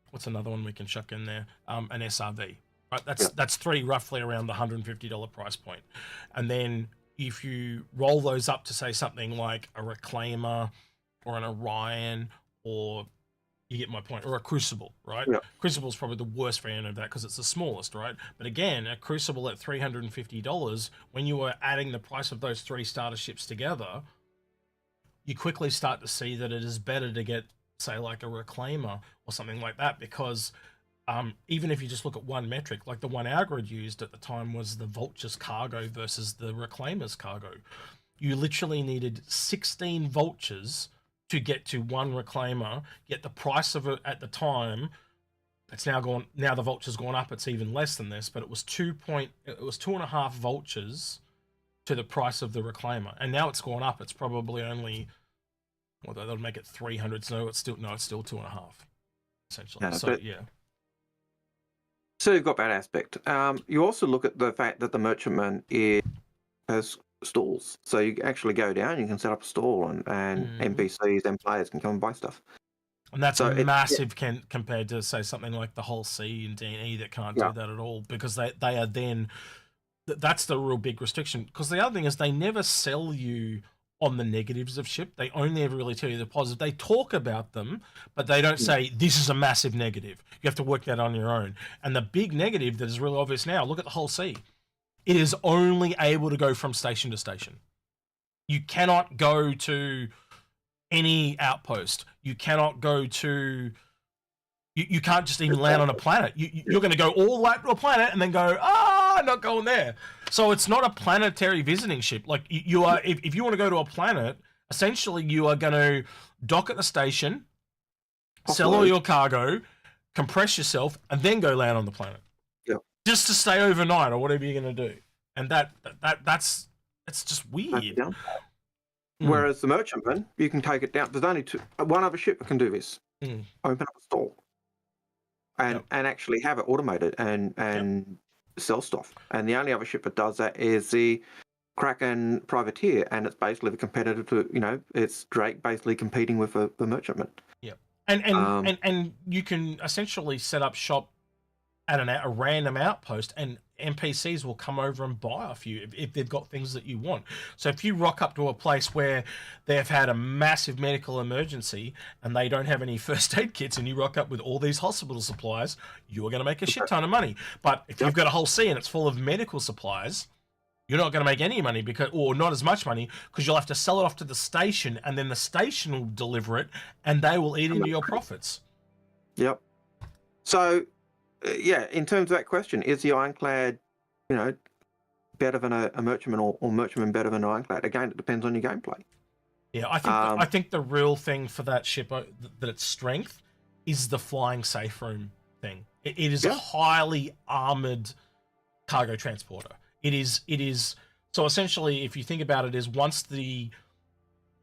What's another one we can chuck in there? An SRV. Right, that's three roughly around the $150 price point. And then if you roll those up to say something like a Reclaimer or an Orion, or you get my point, or a Crucible, right? Yeah. Crucible is probably the worst variant of that because it's the smallest, right? But again, a Crucible at $350, when you are adding the price of those three starter ships together, you quickly start to see that it is better to get, say, like a Reclaimer or something like that, because even if you just look at one metric, like the one Algared used at the time was the Vulture's cargo versus the Reclaimer's cargo. You literally needed 16 Vultures to get to one Reclaimer, yet the price of it at the time, it's now gone. Now the Vulture's gone up. It's even less than this, but it was 2.5 Vultures to the price of the Reclaimer, and now it's gone up. It's probably only, well, they'll make it 300. So it's still 2.5, essentially. Yeah, so yeah. So you've got that aspect. You also look at the fact that the Merchantman has stalls, so you actually go down, you can set up a stall, and NPCs and players can come and buy stuff. And that's so massive compared to, say, something like the Whole Sea and D&E that can't do that at all, because they are then, that's the real big restriction. Because the other thing is they never sell you on the negatives of ship. They only ever really tell you the positive. They talk about them, but they don't say, this is a massive negative. You have to work that on your own. And the big negative that is really obvious now, look at the Whole Sea. It is only able to go from station to station. You cannot go to any outpost. You cannot go to... You can't just even land on a planet. You're going to go all the way to a planet and then go, not going there. So it's not a planetary visiting ship. Like you are, if you want to go to a planet, essentially you are going to dock at the station, sell all your cargo, compress yourself, and then go land on the planet. Just to stay overnight or whatever you're going to do. And that's just weird. Whereas the Merchantman, you can take it down. There's only one other ship that can do this. Open up a stall and actually have it automated and sell stuff. And the only other ship that does that is the Kraken Privateer, and it's basically the competitor to, it's Drake basically competing with the Merchantman. Yeah. And you can essentially set up shop at a random outpost, and NPCs will come over and buy off you if they've got things that you want. So if you rock up to a place where they've had a massive medical emergency and they don't have any first aid kits, and you rock up with all these hospital supplies, you're going to make a shit ton of money. But if you've got a whole sea and it's full of medical supplies, you're not going to make any money, or not as much money, because you'll have to sell it off to the station, and then the station will deliver it and they will eat into your profits. Yep. So in terms of that question, is the Ironclad, better than a Merchantman, or Merchantman better than an Ironclad? Again, it depends on your gameplay. Yeah, I think the real thing for that ship, that its strength, is the flying safe room thing. It is a highly armored cargo transporter. It is. So essentially, if you think about it, is once the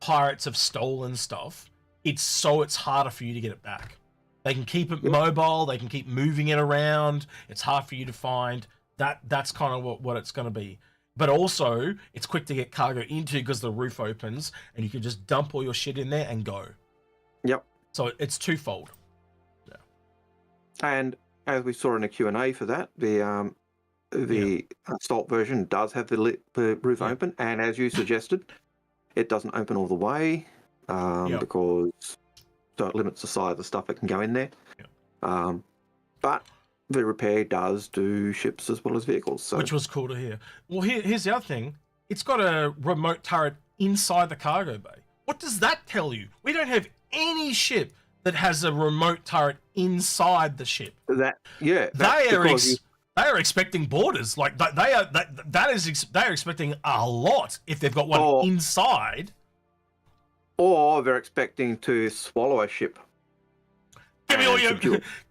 pirates have stolen stuff, it's harder for you to get it back. They can keep it mobile. They can keep moving it around. It's hard for you to find. That's kind of what it's going to be. but also it's quick to get cargo into because the roof opens and you can just dump all your shit in there and go. Yep. So it's twofold. Yeah. And as we saw in the Q&A for that, the Assault version does have the roof open, and as you suggested, it doesn't open all the way because so it limits the size of stuff that can go in there. Yep. But the repair does do ships as well as vehicles. So. Which was cool to hear. Well, here's the other thing. It's got a remote turret inside the cargo bay. What does that tell you? We don't have any ship that has a remote turret inside the ship. They are expecting borders. Like they are expecting a lot if they've got one inside. Or they're expecting to swallow a ship. Give me all your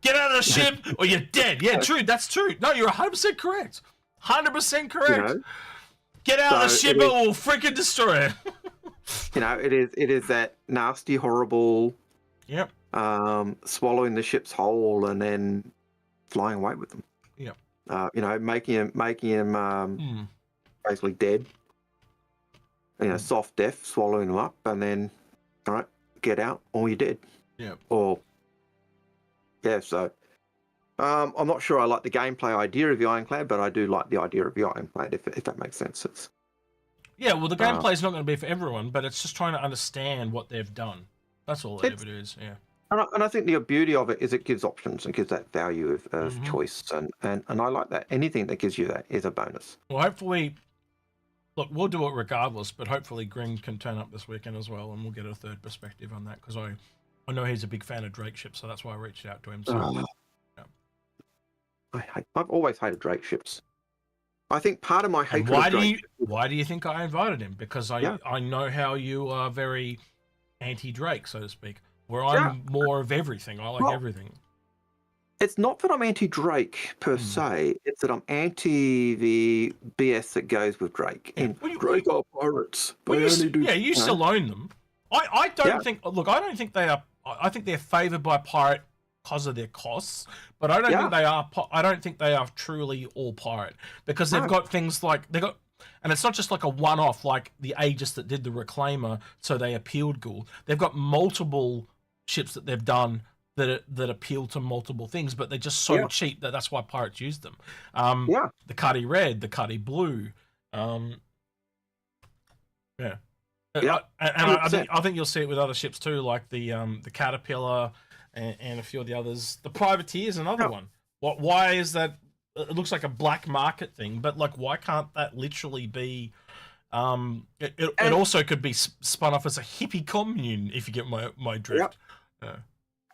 get out of the ship or you're dead. Yeah, true. That's true. No, you're 100% correct. 100% correct. You know, get out of the ship or we'll freaking destroy it. You know, it is that nasty, horrible. Yep. Swallowing the ship's whole and then flying away with them. Yep. You know, making him basically dead. You know, soft death, swallowing them up, and then all right, get out, or you're dead. Yeah. Or so. I'm not sure I like the gameplay idea of the Ironclad, but I do like the idea of the Ironclad, if that makes sense. Yeah, well, the gameplay is not going to be for everyone, but it's just trying to understand what they've done. That's all it is. Yeah. And I think the beauty of it is it gives options and gives that value of choice, and I like that. Anything that gives you that is a bonus. Well, hopefully, look, we'll do it regardless, but hopefully Gring can turn up this weekend as well, and we'll get a third perspective on that, because I know he's a big fan of Drake ships, so that's why I reached out to him. So, I've always hated Drake ships. I think part of my hatred why do you think I invited him? Because I know how you are very anti-Drake, so to speak, where I'm more of everything. I like everything. It's not that I'm anti-Drake per se. It's that I'm anti the BS that goes with Drake. And Drake are pirates. You used to loan them. I don't think. Look, I don't think they are. I think they're favoured by pirate because of their costs, but I don't think they are. I don't think they are truly all pirate, because they've got things like and it's not just like a one-off like the Aegis that did the Reclaimer, so they appealed Gould. They've got multiple ships that they've done that appeal to multiple things, but they're just so cheap that's why pirates use them. The Cuddy Red, the Cuddy Blue. And I think you'll see it with other ships too, like the Caterpillar and a few of the others. The Privateer is another one. Why is that? It looks like a black market thing, but like, why can't that literally be? It also could be spun off as a hippie commune, if you get my drift.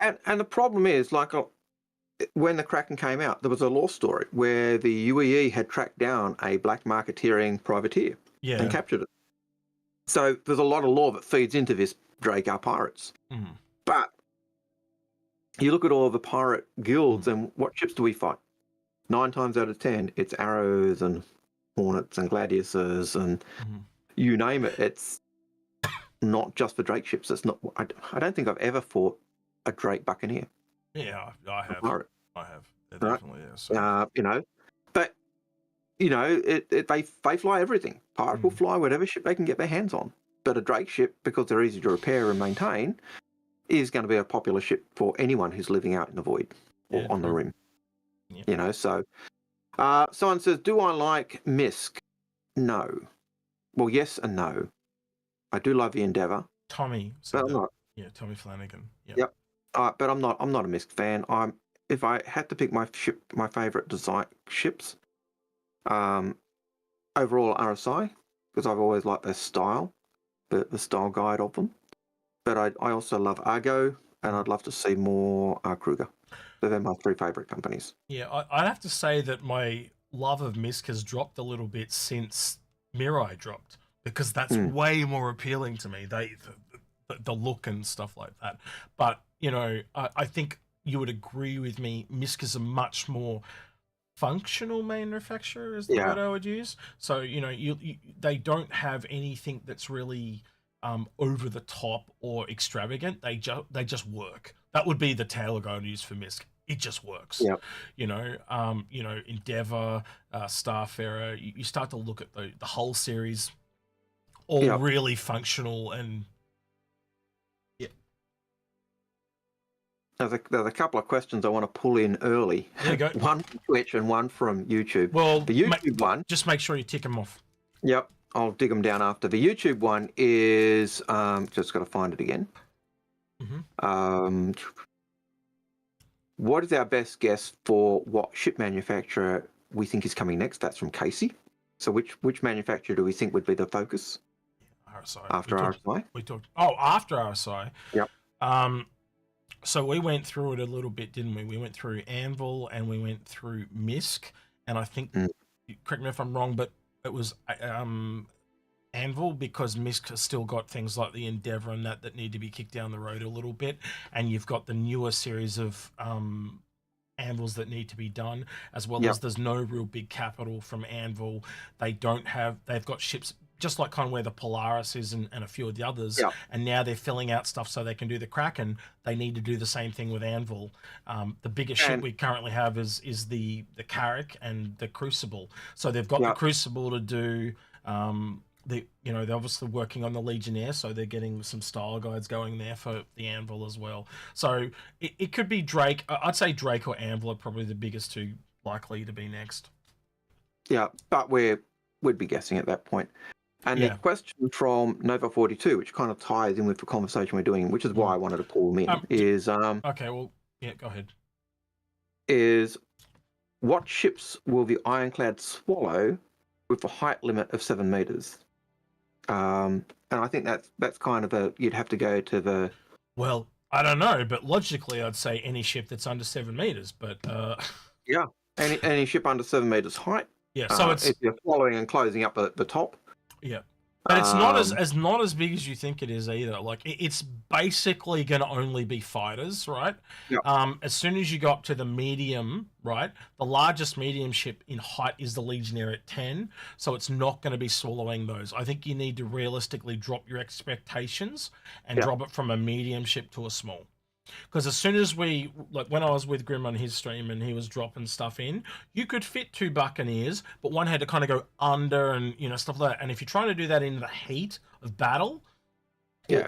And the problem is, like, when the Kraken came out, there was a lore story where the UEE had tracked down a black marketeering privateer and captured it. So there's a lot of lore that feeds into this Drake are pirates. But you look at all the pirate guilds and what ships do we fight? 9 times out of 10, it's arrows and hornets and gladiuses and you name it. It's not just for Drake ships. It's not. I don't think I've ever fought a Drake buccaneer. Yeah, I have. I have. It definitely is. You know, but you know, they fly everything. Pirates will fly whatever ship they can get their hands on. But a Drake ship, because they're easy to repair and maintain, is going to be a popular ship for anyone who's living out in the void or on the rim. Yeah. You know, so someone says, "Do I like Misk?" No. Well, yes and no. I do love the Endeavour. Tommy. But I'm not. Yeah, Tommy Flanagan. Yep. But I'm not a Misk fan. If I had to pick my favourite design ships, overall RSI, because I've always liked their style, the style guide of them. But I also love Argo, and I'd love to see more Kruger. So they're my 3 favourite companies. Yeah, I'd have to say that my love of Misk has dropped a little bit since Mirai dropped, because that's way more appealing to me. The look and stuff like that. But, you know, I think you would agree with me, Misk is a much more functional manufacturer, is the word I would use. So, you know, they don't have anything that's really over the top or extravagant. They just work. That would be the tailor I would use for Misk. It just works. Yeah. Endeavor, Starfarer. You start to look at the whole series, all Yep. really functional and. There's a couple of questions I want to pull in early. There you go. One from Twitch and one from YouTube. Well, the YouTube one. Just make sure you tick them off. Yep, I'll dig them down after. The YouTube one is just got to find it again. Mm-hmm. What is our best guess for what ship manufacturer we think is coming next? That's from Casey. So which manufacturer do we think would be the focus? RSI. After RSI? We talked. Oh, after RSI. Yep. So we went through it a little bit, didn't we? We went through Anvil and we went through MISC, and I think, correct me if I'm wrong, but it was Anvil, because MISC has still got things like the Endeavor and that need to be kicked down the road a little bit, and you've got the newer series of Anvils that need to be done, as well as there's no real big capital from Anvil. They've got ships just like kind of where the Polaris is and a few of the others, and now they're filling out stuff so they can do the Kraken. They need to do the same thing with Anvil. The biggest ship we currently have is the Carrack and the Crucible. So they've got the Crucible to do. They're obviously working on the Legionnaire, so they're getting some style guides going there for the Anvil as well. So it could be Drake. I'd say Drake or Anvil are probably the biggest two likely to be next. Yeah, but we'd be guessing at that point. And the question from Nova42, which kind of ties in with the conversation we're doing, which is why I wanted to pull them in, is... okay, well, yeah, go ahead. Is what ships will the Ironclad swallow with a height limit of 7 meters? And I think that's kind of you'd have to go to the... Well, I don't know, but logically I'd say any ship that's under 7 meters, but... Yeah, any ship under 7 meters height. Yeah, so it's... If you're following and closing up at the top. Yeah. But it's not as big as you think it is either. Like, it's basically going to only be fighters, right? Yeah. As soon as you go up to the medium, right, the largest medium ship in height is the Legionnaire at 10, so it's not going to be swallowing those. I think you need to realistically drop your expectations and drop it from a medium ship to a small. Because as soon as when I was with Grim on his stream and he was dropping stuff in, you could fit 2 Buccaneers, but one had to kind of go under and, stuff like that. And if you're trying to do that in the heat of battle,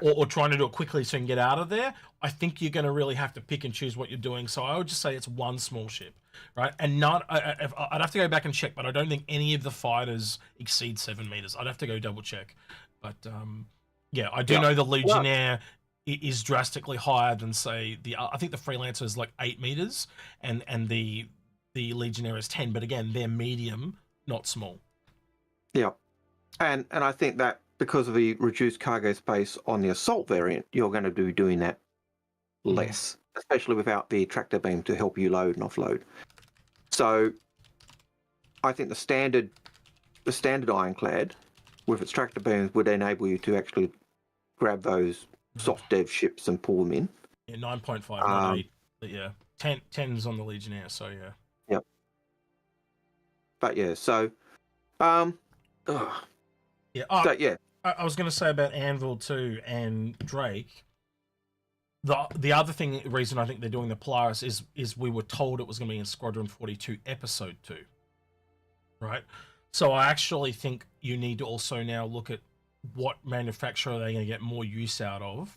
or trying to do it quickly so you can get out of there, I think you're going to really have to pick and choose what you're doing. So I would just say it's one small ship, right? And I'd have to go back and check, but I don't think any of the fighters exceed 7 meters. I'd have to go double check. But I do know the Legionnaire... is drastically higher than, say, I think the Freelancer is like 8 meters and the Legionnaire is 10, but again, they're medium, not small. Yeah. And I think that because of the reduced cargo space on the Assault variant, you're going to be doing that less, especially without the tractor beam to help you load and offload. So I think the standard Ironclad with its tractor beams would enable you to actually grab those soft dev ships and pull them in. Yeah, 9.5, not 8. But yeah, 10's on the Legionnaire, so yeah. Yep. But yeah, so... I was going to say about Anvil too and Drake. The other reason I think they're doing the Polaris is we were told it was going to be in Squadron 42 Episode 2. Right? So I actually think you need to also now look at what manufacturer are they going to get more use out of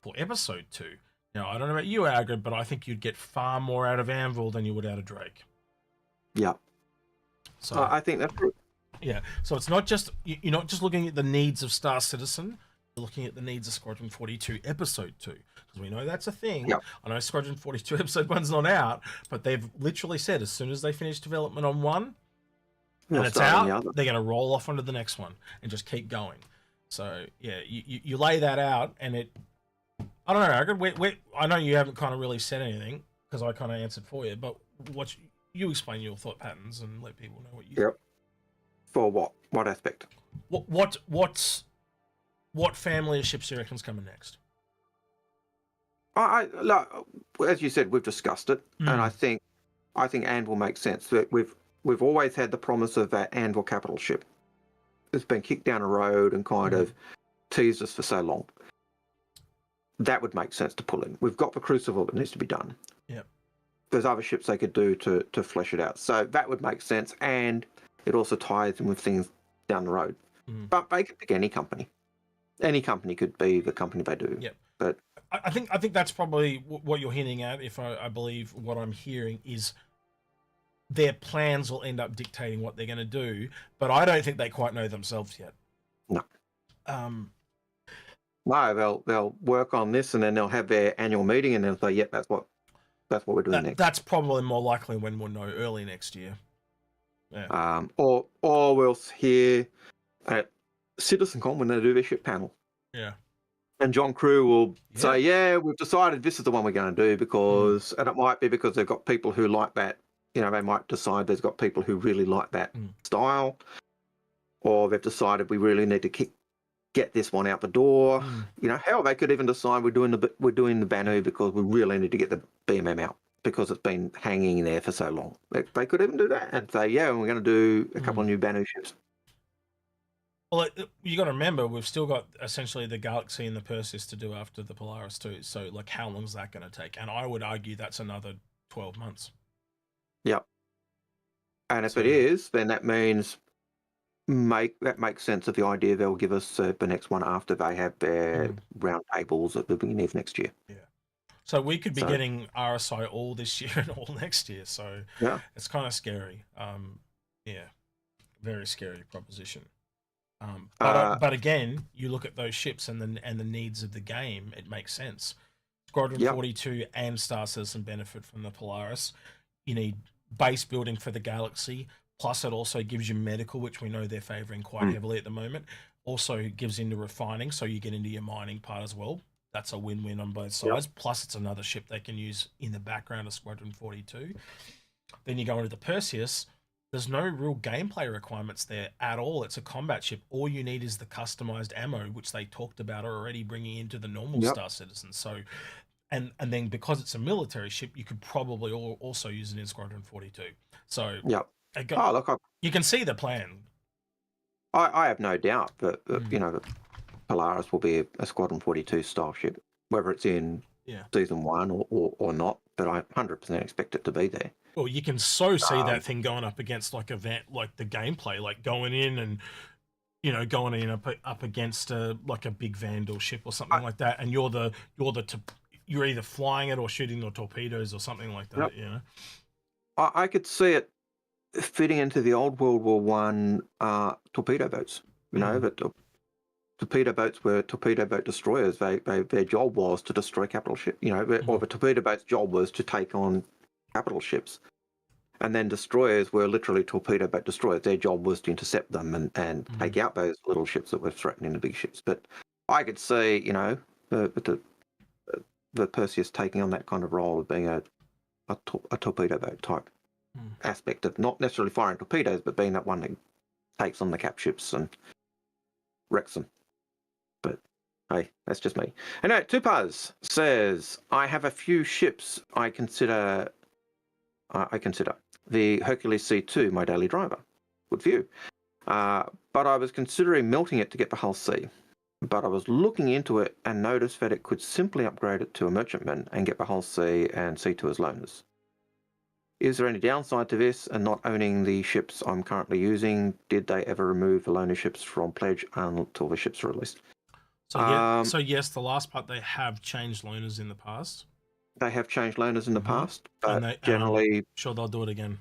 for Episode 2. Now, I don't know about you, Algared, but I think you'd get far more out of Anvil than you would out of Drake. Yeah. So I think that's true. Yeah. So it's not just, you're not just looking at the needs of Star Citizen, you're looking at the needs of Squadron 42 Episode 2. Because we know that's a thing. Yep. I know Squadron 42 Episode 1's not out, but they've literally said as soon as they finish development on one, and it's out, they're going to roll off onto the next one and just keep going. So yeah, you lay that out, and I don't know, Algared, I know you haven't kind of really said anything because I kind of answered for you, but you explain your thought patterns and let people know what you think. For what? What aspect? What family of ships do you reckon's coming next? As you said, we've discussed it, and I think Anvil makes sense. We've always had the promise of that Anvil capital ship. It's been kicked down a road and kind of teased us for so long. That would make sense to pull in. We've got the Crucible that needs to be done. Yep. there's other ships they could do to flesh it out. So that would make sense, and it also ties in with things down the road. But they could pick any company. Any company could be the company they do. Yep. But I think that's probably what you're hinting at. If I believe what I'm hearing is their plans will end up dictating what they're going to do, but I don't think they quite know themselves yet. No. No, they'll work on this, and then they'll have their annual meeting, and they'll say, "Yep, that's what we're doing next." That's probably more likely when we'll know early next year. Yeah. Or we'll hear at CitizenCon when they do their ship panel. Yeah. And John Crew will say, "Yeah, we've decided this is the one we're going to do because," and it might be because they've got people who like that. You know, they might decide there's got people who really like that style, or they've decided we really need to get this one out the door. You know, hell, they could even decide we're doing the Banu because we really need to get the BMM out because it's been hanging there for so long. They could even do that and say, "Yeah, we're going to do a couple of new Banu ships." Well, you got to remember, we've still got essentially the Galaxy and the Perseus to do after the Polaris too. So, like, how long is that going to take? And I would argue that's another 12 months. Yep. And if it is, then that means that makes sense of the idea they'll give us the next one after they have their round tables at the beginning of next year. Yeah. So we could be getting RSI all this year and all next year. So it's kind of scary. Yeah, very scary proposition. But again, you look at those ships and the needs of the game, it makes sense. Squadron 42 and Star Citizen benefit from the Polaris. You need base building for the Galaxy, plus it also gives you medical, which we know they're favouring quite heavily at the moment. Also gives into refining, so you get into your mining part as well. That's a win-win on both sides. Plus it's another ship they can use in the background of Squadron 42. Then you go into the Perseus. There's no real gameplay requirements there at all. It's a combat ship. All you need is the customized ammo, which they talked about already bringing into the normal Star Citizen. So, and then because it's a military ship, you could probably also use it in Squadron 42. So, you can see the plan. I have no doubt that you know, the Polaris will be a Squadron 42 style ship, whether it's in season 1 or not. But I 100% expect it to be there. Well, you can see that thing going up against like like the gameplay, like going in and up against like a big Vandal ship or something like that, and you're either flying it or shooting the torpedoes or something like that. You know, I could see it fitting into the old World War One torpedo boats. You know, that torpedo boats were torpedo boat destroyers. Their job was to destroy capital ships. You know, or the torpedo boat's job was to take on capital ships, and then destroyers were literally torpedo boat destroyers. Their job was to intercept them and take out those little ships that were threatening the big ships. But I could see, you know, the Perseus taking on that kind of role of being a torpedo boat type aspect of not necessarily firing torpedoes, but being that one that takes on the cap ships and wrecks them. But hey, that's just me. Anyway, Tupaz says, I have a few ships I consider the Hercules C2 my daily driver. Good view. But I was considering melting it to get the hull C. But I was looking into it and noticed that it could simply upgrade it to a merchantman and get the hull C and C2 as loaners. Is there any downside to this and not owning the ships I'm currently using? Did they ever remove the loaner ships from pledge until the ships are released? So yes, the last part, they have changed loaners in the past. They have changed loaners in the past, but and generally... sure, they'll do it again.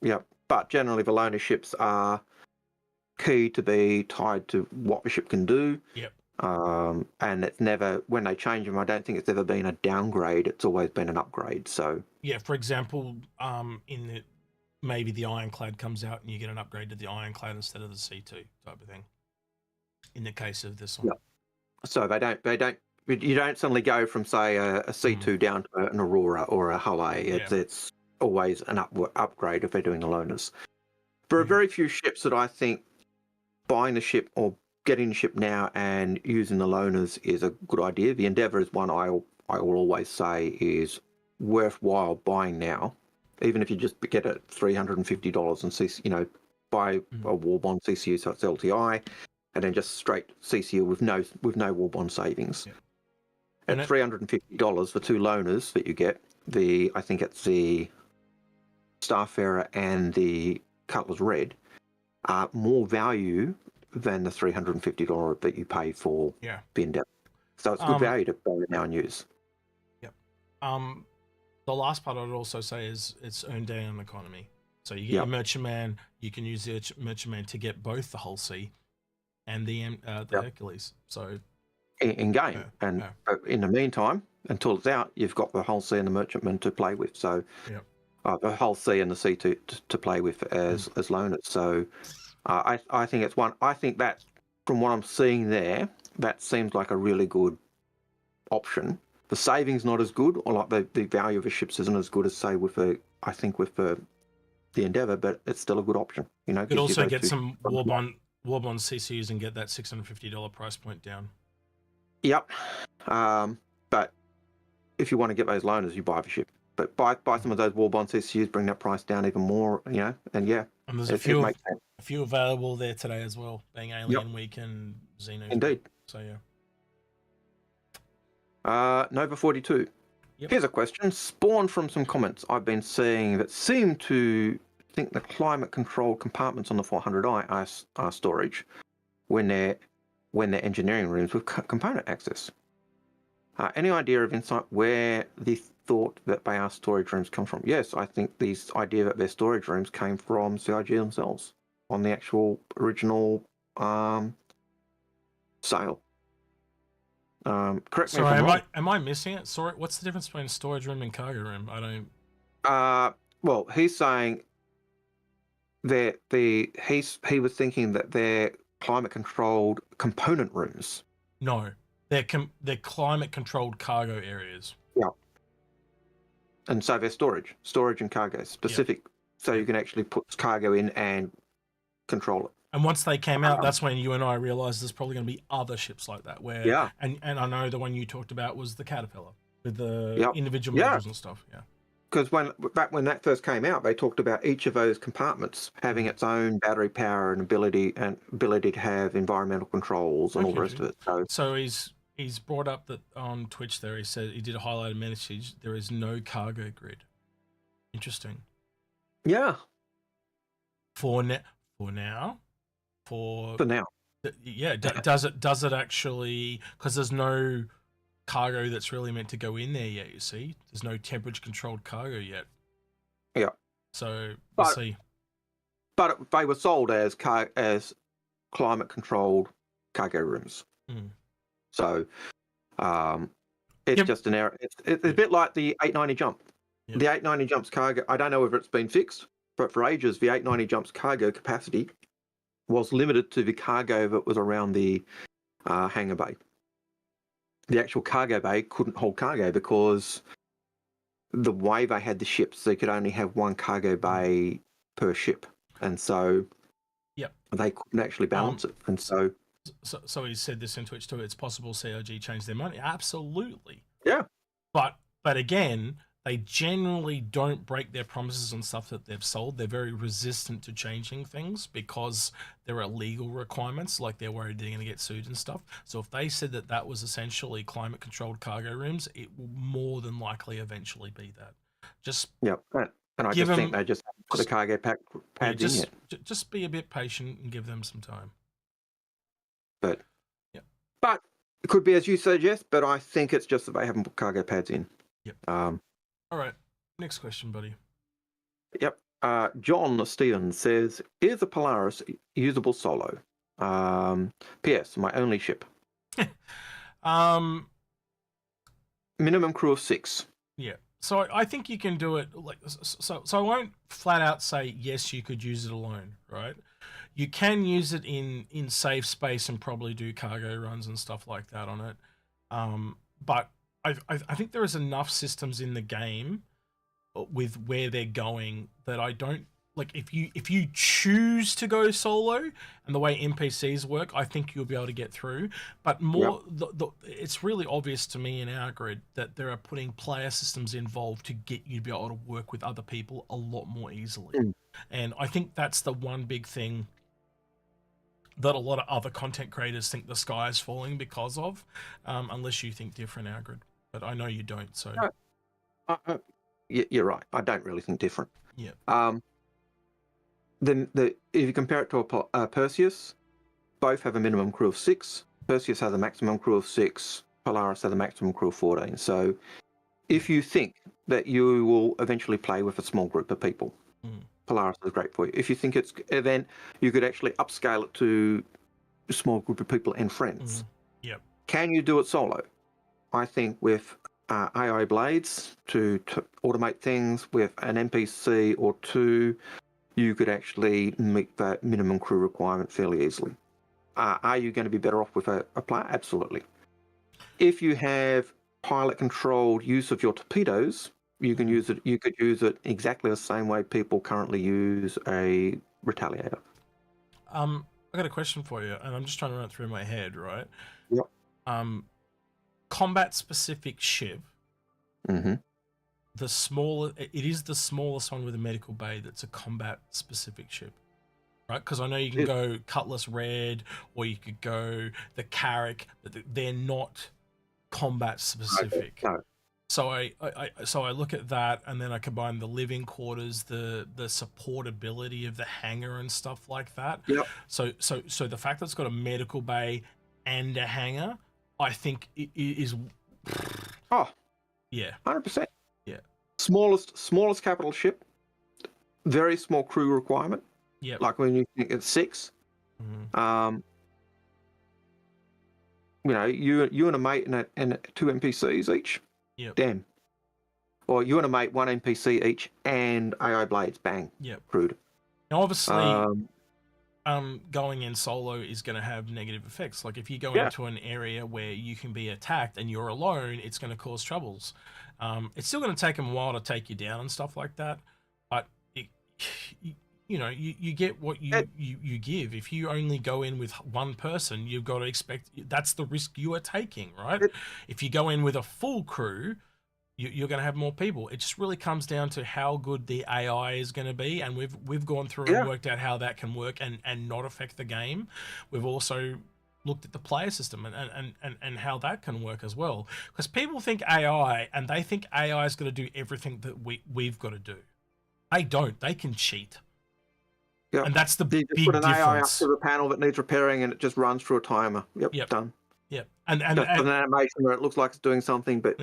Yeah, but generally the loaner ships are key to be tied to what the ship can do. Yep. And it's never, when they change them, I don't think it's ever been a downgrade. It's always been an upgrade. So yeah, for example, maybe the Ironclad comes out and you get an upgrade to the Ironclad instead of the C2 type of thing. In the case of this one. Yep. So you don't suddenly go from, say, a C2 down to an Aurora or a Hull A. It's always an upgrade if they're doing the loaners. For a very few ships that I think buying the ship or getting the ship now and using the loaners is a good idea. The Endeavour is one I will always say is worthwhile buying now, even if you just get it $350 and buy a war bond CCU, so it's LTI, and then just straight CCU with no war bond savings. Yeah. At $350 for 2 loaners that you get, I think it's the Starfarer and the Cutlass Red, are more value than the $350 that you pay for the Endeavour. So it's good value to buy now and use. Yep. The last part I'd also say is it's earned down economy. So you get your Merchantman, you can use the Merchantman to get both the Hull C and the Hercules. So in game, but in the meantime, until it's out, you've got the Hull C and the Merchantman to play with. So the Hull C and the C to play with as loaners. So I think it's one. I think that from what I'm seeing there, that seems like a really good option. The saving's not as good, or like the value of the ships isn't as good as say with the Endeavour, but it's still a good option. You know, you could also get some Warbond CCUs and get that $650 price point down. Yep, but if you want to get those loaners, you buy the ship. But buy some of those Warbond CCUs, bring that price down even more. You know, and there's a few available there today as well, being Alien Week and Xeno. Indeed. So Nova 42. Here's a question spawned from some comments I've been seeing that seem to think the climate-controlled compartments on the 400i are storage when they're engineering rooms with component access. Any idea of insight where the thought that they are storage rooms come from? Yes, I think this idea that they're storage rooms came from CIG themselves on the actual original sale. Correct me if I'm wrong. Am I missing it? Sorry, what's the difference between storage room and cargo room? I don't. Well, he's saying that he was thinking that they're climate controlled component rooms. No, they're climate controlled cargo areas. Yeah. And so they're storage and cargo specific, so you can actually put cargo in and control it. And once they came out, that's when you and I realized there's probably going to be other ships like that. Where and I know the one you talked about was the Caterpillar with the individual modules and stuff. Yeah. Because back when that first came out, they talked about each of those compartments having its own battery power and ability to have environmental controls and all the rest of it. So he's brought up that on Twitch there. He said he did a highlighted message. There is no cargo grid. Interesting. Yeah. For now. Yeah. Does it actually? Because there's no cargo that's really meant to go in there yet. You see, there's no temperature controlled cargo yet. Yeah. So we'll see. But they were sold as climate controlled cargo rooms. So it's just an error. It's a bit like the 890 jump. The 890 jumps cargo. I don't know whether it's been fixed, but for ages the 890 jumps cargo capacity was limited to the cargo that was around the hangar bay. The actual cargo bay couldn't hold cargo because the way they had the ships, they could only have one cargo bay per ship, and so they couldn't actually balance it. And so he said this in Twitch too. It's possible CIG changed their money. Absolutely. Yeah. But again, they generally don't break their promises on stuff that they've sold. They're very resistant to changing things because there are legal requirements, like they're worried they're going to get sued and stuff. So if they said that was essentially climate-controlled cargo rooms, it will more than likely eventually be that. And I just think they just put the cargo pads in yet. Just be a bit patient and give them some time. But it could be as you suggest, but I think it's just that they haven't put cargo pads in. Yep. All right, next question, buddy. Yep. John Stevens says, is the Polaris usable solo? P.S. My only ship. Minimum crew of 6. Yeah. So I think you can do it like so I won't flat out say yes you could use it alone, right? You can use it in safe space and probably do cargo runs and stuff like that on it. But I think there is enough systems in the game with where they're going that I don't like. If you choose to go solo and the way NPCs work, I think you'll be able to get through. But more, it's really obvious to me in our grid that there are putting player systems involved to get you to be able to work with other people a lot more easily. And I think that's the one big thing that a lot of other content creators think the sky is falling because of, unless you think different, Algared. But I know you don't. So You're right. I don't really think different. Yeah. Then if you compare it to a Perseus, both have a minimum crew of 6. Perseus has a maximum crew of 6. Polaris has a maximum crew of 14. So if you think that you will eventually play with a small group of people, Polaris is great for you. If you think then you could actually upscale it to a small group of people and friends. Yep. Can you do it solo? I think with AI blades to automate things, with an NPC or 2, you could actually meet that minimum crew requirement fairly easily. Are you going to be better off with a player? Absolutely. If you have pilot-controlled use of your torpedoes, you can use it. You could use it exactly the same way people currently use a retaliator. I got a question for you, and I'm just trying to run it through my head, right? Yep. Combat-specific ship. Mm-hmm. It is the smallest one with a medical bay that's a combat-specific ship, right? Because I know you can go Cutlass Red, or you could go the Carrack, but they're not combat-specific. No. So I look at that, and then I combine the living quarters, the supportability of the hangar and stuff like that. Yep. So the fact that it's got a medical bay and a hangar, I think it is. Oh. Yeah. 100%. Yeah. Smallest capital ship, very small crew requirement. Yeah. Like when you think it's 6. You know, you and a mate and 2 NPCs each. Yep. Damn. Or you and a mate, 1 NPC each, and AI blades. Bang. Yep. Crewed. Now, obviously, going in solo is going to have negative effects. Like if you go into an area where you can be attacked and you're alone, it's going to cause troubles. It's still going to take them a while to take you down and stuff like that. But you get what you give. If you only go in with 1 person, you've got to expect that's the risk you are taking, right? If you go in with a full crew, you're going to have more people. It just really comes down to how good the AI is going to be, and we've gone through and worked out how that can work and not affect the game. We've also looked at the player system and how that can work as well, because people think AI and they think AI is going to do everything that we've got to do. They don't. They can cheat. Yep. And that's the big difference. Put an AI up to the panel that needs repairing, and it just runs through a timer. Yep. Done. Yep. And an animation where it looks like it's doing something, but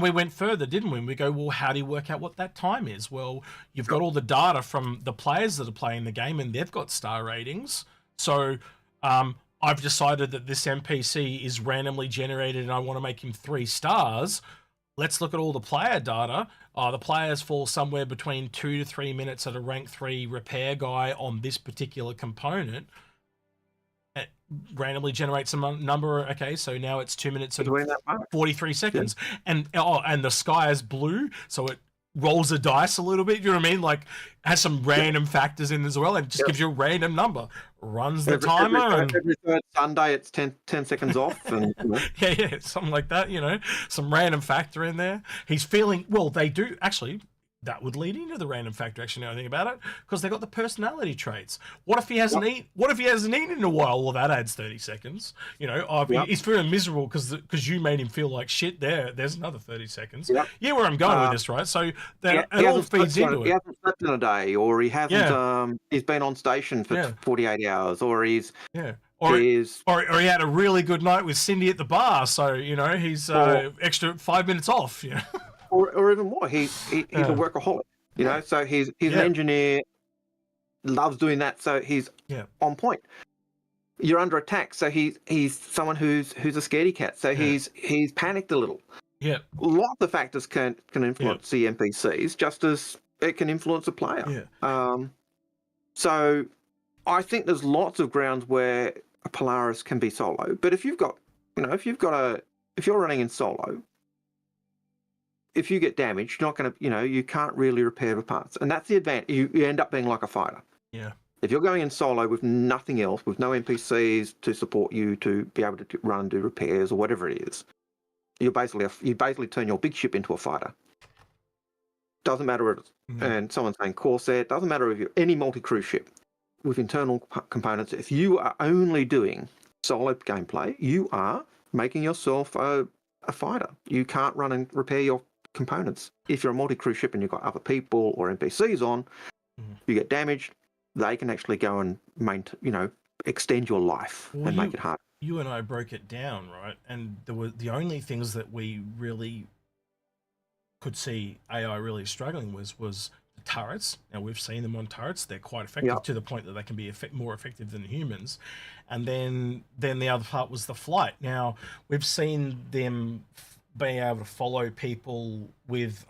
we went further, didn't we? We go, well, how do you work out what that time is? Well, you've got all the data from the players that are playing the game, and they've got star ratings. So I've decided that this NPC is randomly generated, and I want to make him 3 stars. Let's look at all the player data. The players fall somewhere between 2 to 3 minutes at a rank 3 repair guy on this particular component. It randomly generates some number. Okay, so now it's 2 minutes and 43 seconds. Yeah. And the sky is blue, so it rolls a dice a little bit. You know what I mean? Like has some random factors in as well, and just gives you a random number. Runs the timer. Every third Sunday, it's 10 seconds off. And, yeah, something like that. You know, some random factor in there. He's feeling well. They do actually. That would lead into the random factor. Actually, now I think about it, because they got the personality traits. What if he hasn't eaten? What if he hasn't eaten in a while? Well, that adds 30 seconds. You know, he's feeling miserable because you made him feel like shit. There's another 30 seconds. Yeah, where I'm going with this, right? So that it all feeds into it. He hasn't slept in a day, or he hasn't. He's been on station for 48 hours, or he's Or he had a really good night with Cindy at the bar, so you know he's extra 5 minutes off. You know. Or even more, he's a workaholic, you know. So he's an engineer, loves doing that. So he's on point. You're under attack, so he's someone who's a scaredy cat. So he's panicked a little. Yeah, lots of factors can influence the NPCs, just as it can influence a player. So I think there's lots of grounds where a Polaris can be solo. But if you're running in solo. If you get damaged, you're not going to, you can't really repair the parts. And that's the advantage. You end up being like a fighter. Yeah. If you're going in solo with nothing else, with no NPCs to support you to be able to run and do repairs or whatever it is, you basically turn your big ship into a fighter. Doesn't matter if and someone's saying Corsair, doesn't matter if you're any multi-crew ship with internal components. If you are only doing solo gameplay, you are making yourself a fighter. You can't run and repair your components. If you're a multi-crew ship and you've got other people or NPCs on, you get damaged, they can actually go and extend your life and make it hard. You and I broke it down, right? And there were the only things that we really could see AI really struggling was the turrets. Now we've seen them on turrets; they're quite effective to the point that they can be more effective than humans. And then the other part was the flight. Now we've seen them being able to follow people with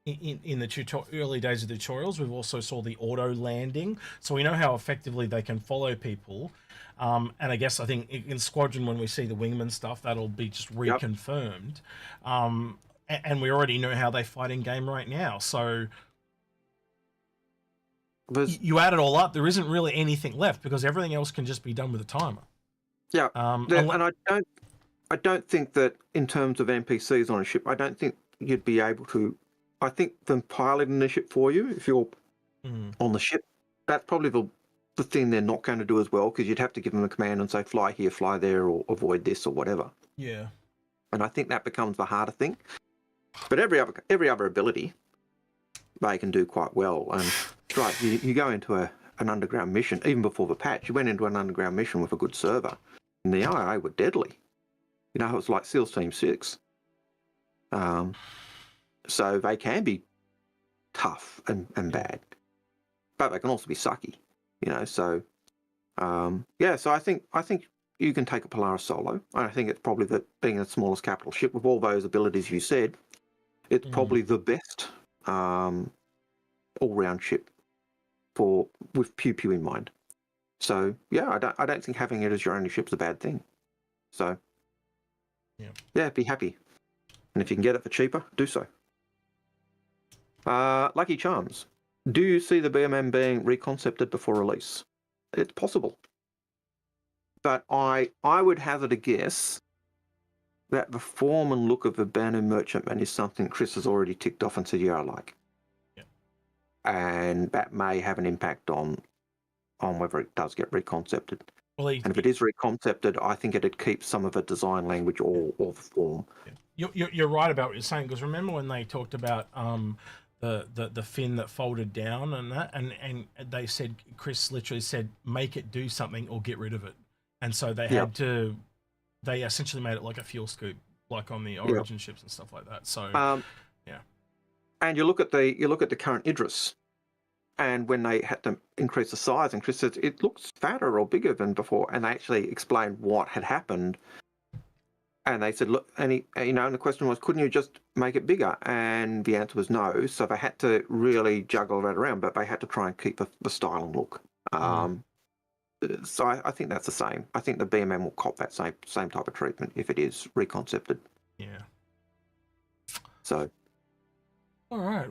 in the early days of the tutorials. We've also saw the auto landing, so we know how effectively they can follow people. And I think in Squadron, when we see the wingman stuff, that'll be just reconfirmed. And we already know how they fight in game right now. So you add it all up, there isn't really anything left because everything else can just be done with a timer. Yeah, and I don't think that in terms of NPCs on a ship, I don't think you'd be able to. I think them piloting the ship for you, if you're on the ship, that's probably the thing they're not going to do as well, because you'd have to give them a command and say, fly here, fly there, or avoid this, or whatever. Yeah. And I think that becomes the harder thing. But every other ability, they can do quite well. And right, you go into an underground mission, even before the patch, you went into an underground mission with a good server, and the IA were deadly. It was like SEALs Team 6. So they can be tough and bad, but they can also be sucky, So, so I think you can take a Polaris solo. I think it's probably being the smallest capital ship with all those abilities you said, it's probably the best all-round ship with pew pew in mind. So yeah, I don't think having it as your only ship's a bad thing. So yeah, be happy, and if you can get it for cheaper, do so. Lucky Charms. Do you see the BMM being reconcepted before release? It's possible. But I would hazard a guess that the form and look of the Banu Merchantman is something Chris has already ticked off and said, yeah, I like. Yeah. And that may have an impact on whether it does get reconcepted. Well, and if it is reconcepted, I think it'd keep some of the design language or the form. Yeah. You're right about what you're saying, because remember when they talked about the fin that folded down and that, and they said, Chris literally said, make it do something or get rid of it. And so they had to, they essentially made it like a fuel scoop, like on the Origin ships and stuff like that. So yeah. And you look at the current Idris, and when they had to increase the size, and Chris said it looks fatter or bigger than before, and they actually explained what had happened. And they said, look, and and the question was, couldn't you just make it bigger? And the answer was no. So they had to really juggle that around, but they had to try and keep the style and look. So I think that's the same. I think the BMM will cop that same type of treatment if it is reconcepted. Yeah. So. All right.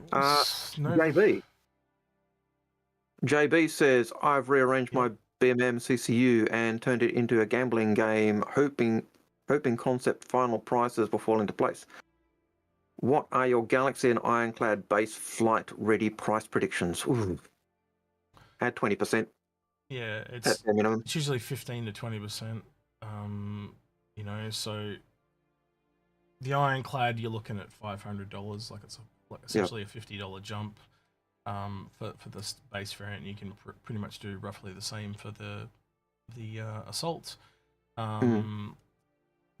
JB says, I've rearranged my BMM CCU and turned it into a gambling game, hoping concept final prices will fall into place. What are your Galaxy and Ironclad base flight ready price predictions? Ooh. Add 20%. Yeah, it's usually 15 to 20%. So the Ironclad, you're looking at $500, like it's essentially a $50 jump for this base variant. You can pretty much do roughly the same for the assault.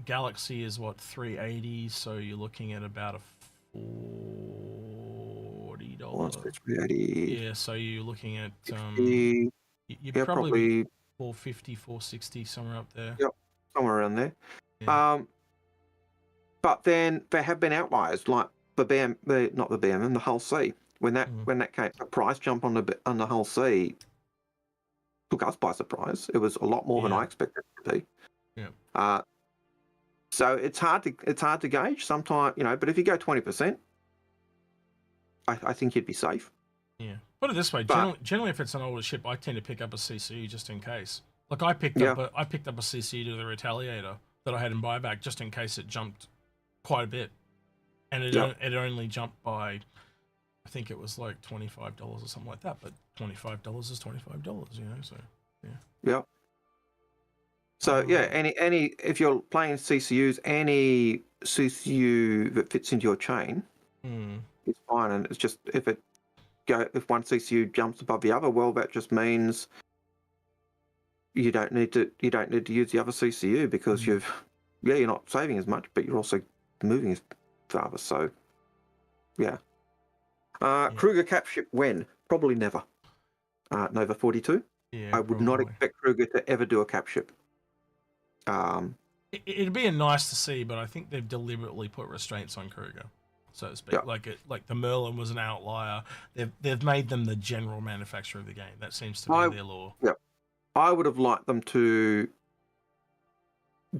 Galaxy is what, 380, so you're looking at about a $40. Yeah, so you're looking at you're probably 450, 460, somewhere up there. Yep, somewhere around there. Yeah. But then there have been outliers, like the Hull C. When that came, a price jump on the Hull C took us by surprise. It was a lot more than I expected it to be. Yeah. So it's hard to gauge sometimes, but if you go 20%, I think you'd be safe. Yeah. Put it this way, generally if it's an older ship, I tend to pick up a CCU just in case. Like I picked up a CCU to the Retaliator that I had in buyback just in case it jumped quite a bit. And it only jumped by, I think it was like $25 or something like that, but $25 is $25, so yeah. Yeah. So any if you're playing CCUs, any CCU that fits into your chain is fine, and it's just if one CCU jumps above the other, well, that just means you don't need to use the other CCU because you're not saving as much, but you're also moving as farther. So yeah. Kruger cap ship when? Probably never. Nova 42. Yeah, I would not expect Kruger to ever do a cap ship. It'd be nice to see, but I think they've deliberately put restraints on Kruger, so to speak. Yeah. Like the Merlin was an outlier. They've made them the general manufacturer of the game. That seems to be their law. Yeah, I would have liked them to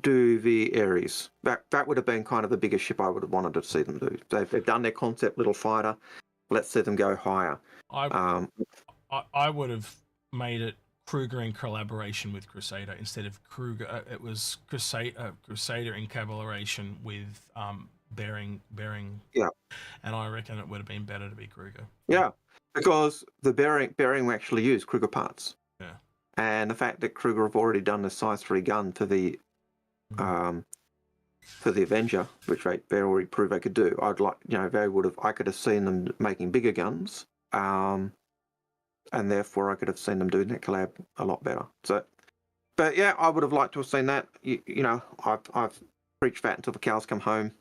do the Ares. That would have been kind of the biggest ship I would have wanted to see them do. They've done their concept little fighter. Let's see them go higher. I would have made it Kruger in collaboration with Crusader instead of Kruger. It was Crusader in collaboration with Bearing. Yeah. And I reckon it would have been better to be Kruger. Yeah, because the Bearing actually use Kruger parts. Yeah. And the fact that Kruger have already done the size 3 gun for the Avenger, which they already proved they could do. I could have seen them making bigger guns. And therefore I could have seen them doing that collab a lot better. So, but yeah, I would have liked to have seen that. I've preached that until the cows come home.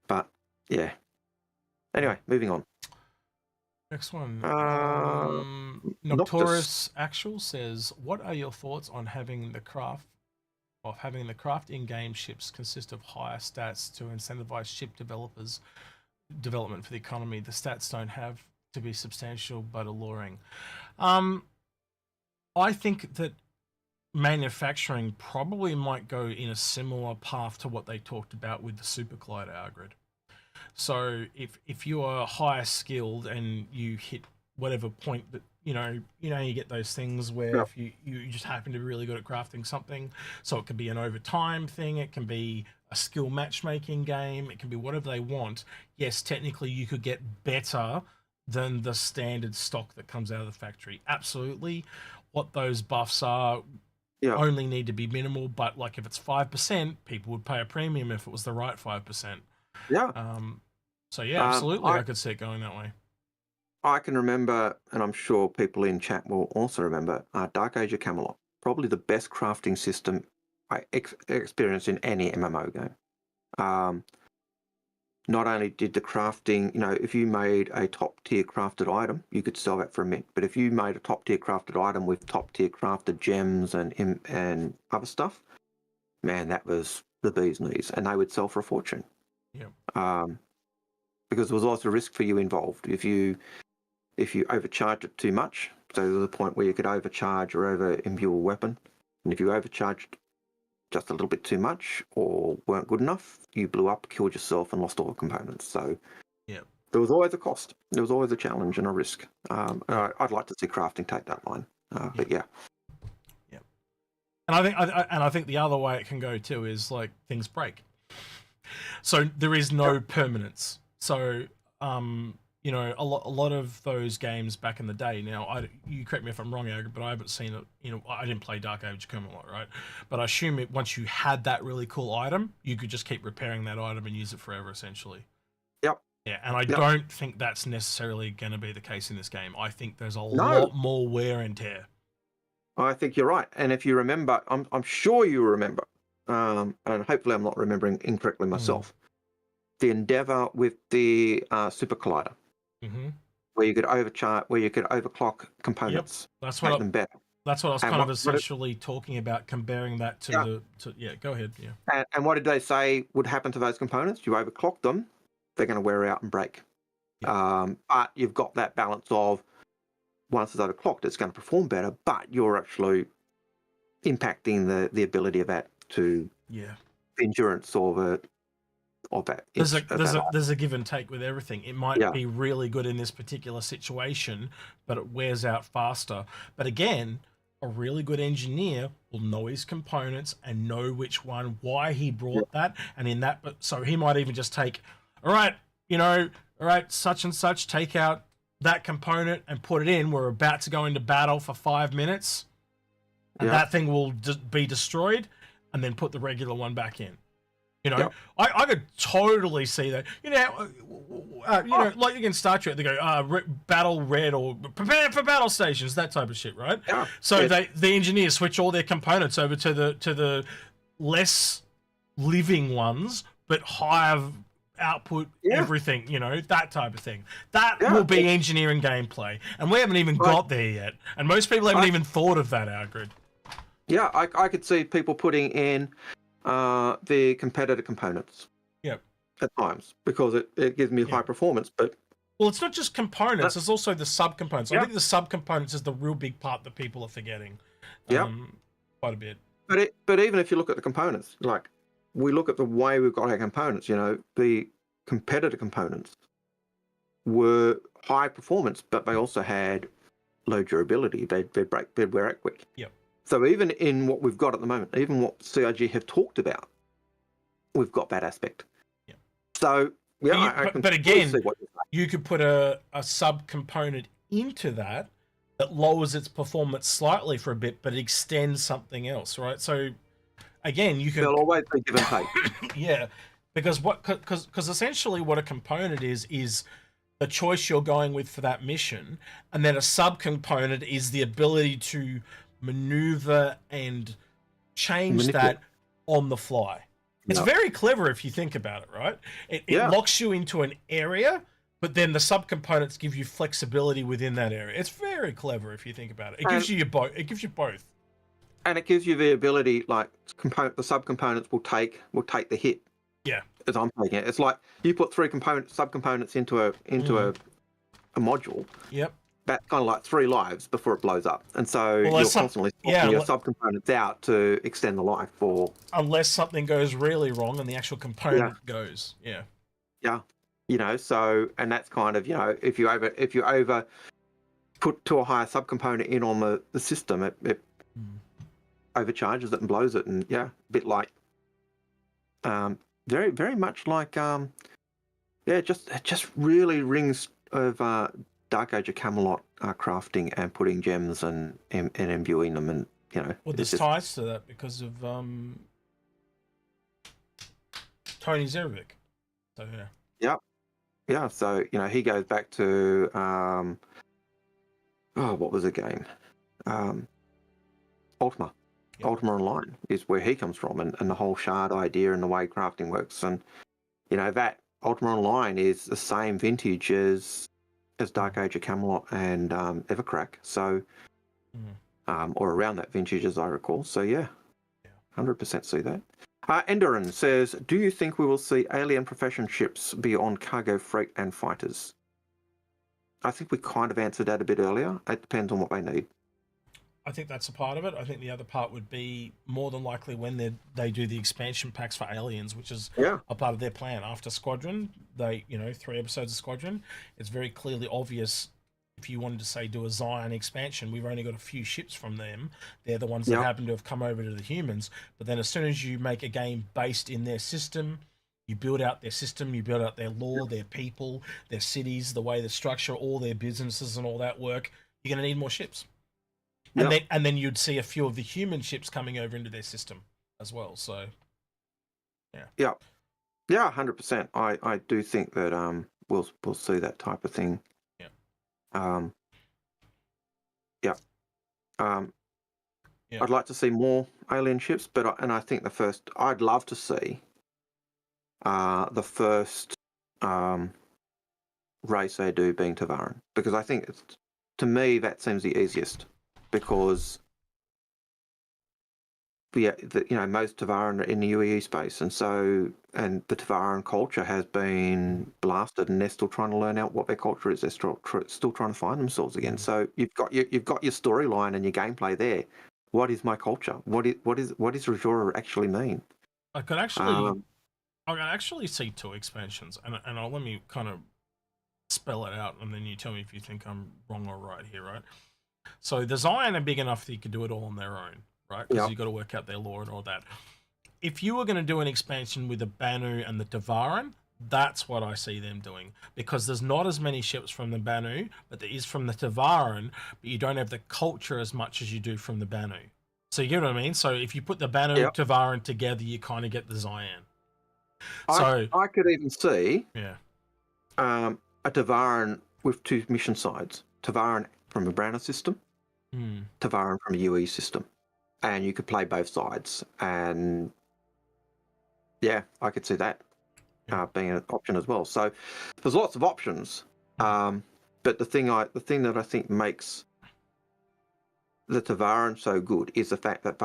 But yeah. Anyway, moving on. Next one. Noctis Nocturus Actual says, "What are your thoughts on having the craft in-game ships consist of higher stats to incentivize ship development for the economy? The stats don't have to be substantial but alluring." I think that manufacturing probably might go in a similar path to what they talked about with the Super Collider Algared. So if you are higher skilled and you hit whatever point that you get those things where if you just happen to be really good at crafting something, so it could be an overtime thing, it can be a skill matchmaking game, it can be whatever they want. Yes, technically you could get better than the standard stock that comes out of the factory. Absolutely. What those buffs are only need to be minimal, but like if it's 5%, people would pay a premium if it was the right 5%. Yeah. So yeah, absolutely, I could see it going that way. I can remember, and I'm sure people in chat will also remember, Dark Age of Camelot. Probably the best crafting system I experienced in any MMO game. Not only did the crafting, if you made a top-tier crafted item, you could sell that for a mint. But if you made a top-tier crafted item with top-tier crafted gems and other stuff, man, that was the bee's knees. And they would sell for a fortune. Yeah. Because there was also risk for you involved. If you overcharged it too much, so there was a point where you could overcharge or over-imbue a weapon. And if you overcharged just a little bit too much or weren't good enough, you blew up, killed yourself, and lost all the components. So there was always a cost. There was always a challenge and a risk. I'd like to see crafting take that line. But yeah. And I think the other way it can go too is like things break. So there is no permanence. So a lot of those games back in the day. Now, you correct me if I'm wrong, but I haven't seen it. I didn't play Dark Age of Camelot, right? But I assume once you had that really cool item, you could just keep repairing that item and use it forever, essentially. Yep. Yeah, and I don't think that's necessarily going to be the case in this game. I think there's a lot more wear and tear. I think you're right. And if you remember, I'm sure you remember, and hopefully I'm not remembering incorrectly myself, the endeavor with the Super Collider. Where you could overclock components. That's make them better. That's what I was kind of essentially talking about, comparing that to go ahead. Yeah. And what did they say would happen to those components? You overclock them, they're going to wear out and break. But you've got that balance of once it's overclocked, it's going to perform better, but you're actually impacting the ability of that to the endurance of that. There's a give and take with everything. It might be really good in this particular situation, but it wears out faster. But again, a really good engineer will know his components and know why he brought that, and in that. But so he might even just take, all right, such and such, take out that component and put it in. We're about to go into battle for 5 minutes, and that thing will be destroyed, and then put the regular one back in. You know, Yep. I could totally see that. You know, like against Star Trek, they go, battle red or prepare for battle stations, that type of shit, right? Yeah. So Yeah. the engineers switch all their components over to the less living ones, but higher output, Yeah. everything, you know, that type of thing. That Yeah. will be engineering gameplay, and we haven't even got there yet. And most people haven't even thought of that, Algared. Yeah, I could see people putting in the competitor components. Yep. At times, because it gives me high performance, but well, it's not just components; it's also the subcomponents. I Yeah. think the subcomponents is the real big part that people are forgetting. Yeah. Quite a bit. But even if you look at the components, like we look at the way we've got our components, you know, the competitor components were high performance, but they also had low durability. They'd wear out quick. Yep. So even in what we've got at the moment, even what CIG have talked about, we've got that aspect. Yep. So yeah, I can but again, see what you're saying. you could put a subcomponent into that lowers its performance slightly for a bit, but extends something else, right? So again, you can. There'll always be give and take. Yeah, because essentially what a component is the choice you're going with for that mission, and then a subcomponent is the ability to maneuver and change that on the fly. It's very clever if you think about it, right? It locks you into an area, but then the subcomponents give you flexibility within that area. It's very clever if you think about it. It gives you both. It gives you both. And it gives you the ability, like the subcomponents will take the hit. Yeah. As I'm taking it, it's like you put three subcomponents into a module. Yep. That's kind of like 3 lives before it blows up, and so you're constantly swapping your subcomponents out to extend the life for. Unless something goes really wrong and the actual component goes. Yeah. Yeah. You know, so and that's kind of, you know, if you over put to a higher subcomponent in on the system, it overcharges it and blows it, and a bit like very, very much like it just really rings of Dark Age of Camelot crafting and putting gems and imbuing them, and you know. Well, there's ties to that because of Tony Zerovic. So yeah. Yeah. Yeah, so you know he goes back to what was the game? Ultima. Yep. Ultima Online is where he comes from, and the whole shard idea and the way crafting works, and you know that Ultima Online is the same vintage as Dark Age of Camelot and Evercrack, so or around that vintage as I recall. So yeah. 100% see that. Enderin says, do you think we will see alien profession ships be on cargo freight and fighters? I think we kind of answered that a bit earlier. It depends on what they need. I think that's a part of it. I think the other part would be more than likely when they do the expansion packs for aliens, which is a part of their plan. After Squadron, 3 episodes of Squadron, it's very clearly obvious. If you wanted to say do a Zion expansion, we've only got a few ships from them. They're the ones that happen to have come over to the humans. But then as soon as you make a game based in their system, you build out their system, you build out their lore, their people, their cities, the way they structure all their businesses and all that work, you're going to need more ships. And then you'd see a few of the human ships coming over into their system as well. So, yeah, 100%. I do think that we'll see that type of thing. I'd like to see more alien ships, but I think I'd love to see the first race they do being Tavaran, because I think to me that seems the easiest, because most Tavaran are in the UEE space, and the Tavaran culture has been blasted, and they're still trying to learn out what their culture is. They're still trying to find themselves again. So you've got your storyline and your gameplay there. What is my culture? What does Rajora actually mean? I can actually see 2 expansions, and let me kind of spell it out, and then you tell me if you think I'm wrong or right here, right? So the Zion are big enough that you could do it all on their own, right? Because you've got to work out their lore and all that. If you were going to do an expansion with the Banu and the Tavaran, that's what I see them doing, because there's not as many ships from the Banu, but there is from the Tavaran, but you don't have the culture as much as you do from the Banu. So you get what I mean? So if you put the Banu Tavaran together, you kind of get the Zion. So I could even see yeah. a Tavaran with two mission sides. Tavaran from a Browner system, Tavaran from a UE system. And you could play both sides. And yeah, I could see that being an option as well. So there's lots of options. But the thing that I think makes the Tavaran so good is the fact that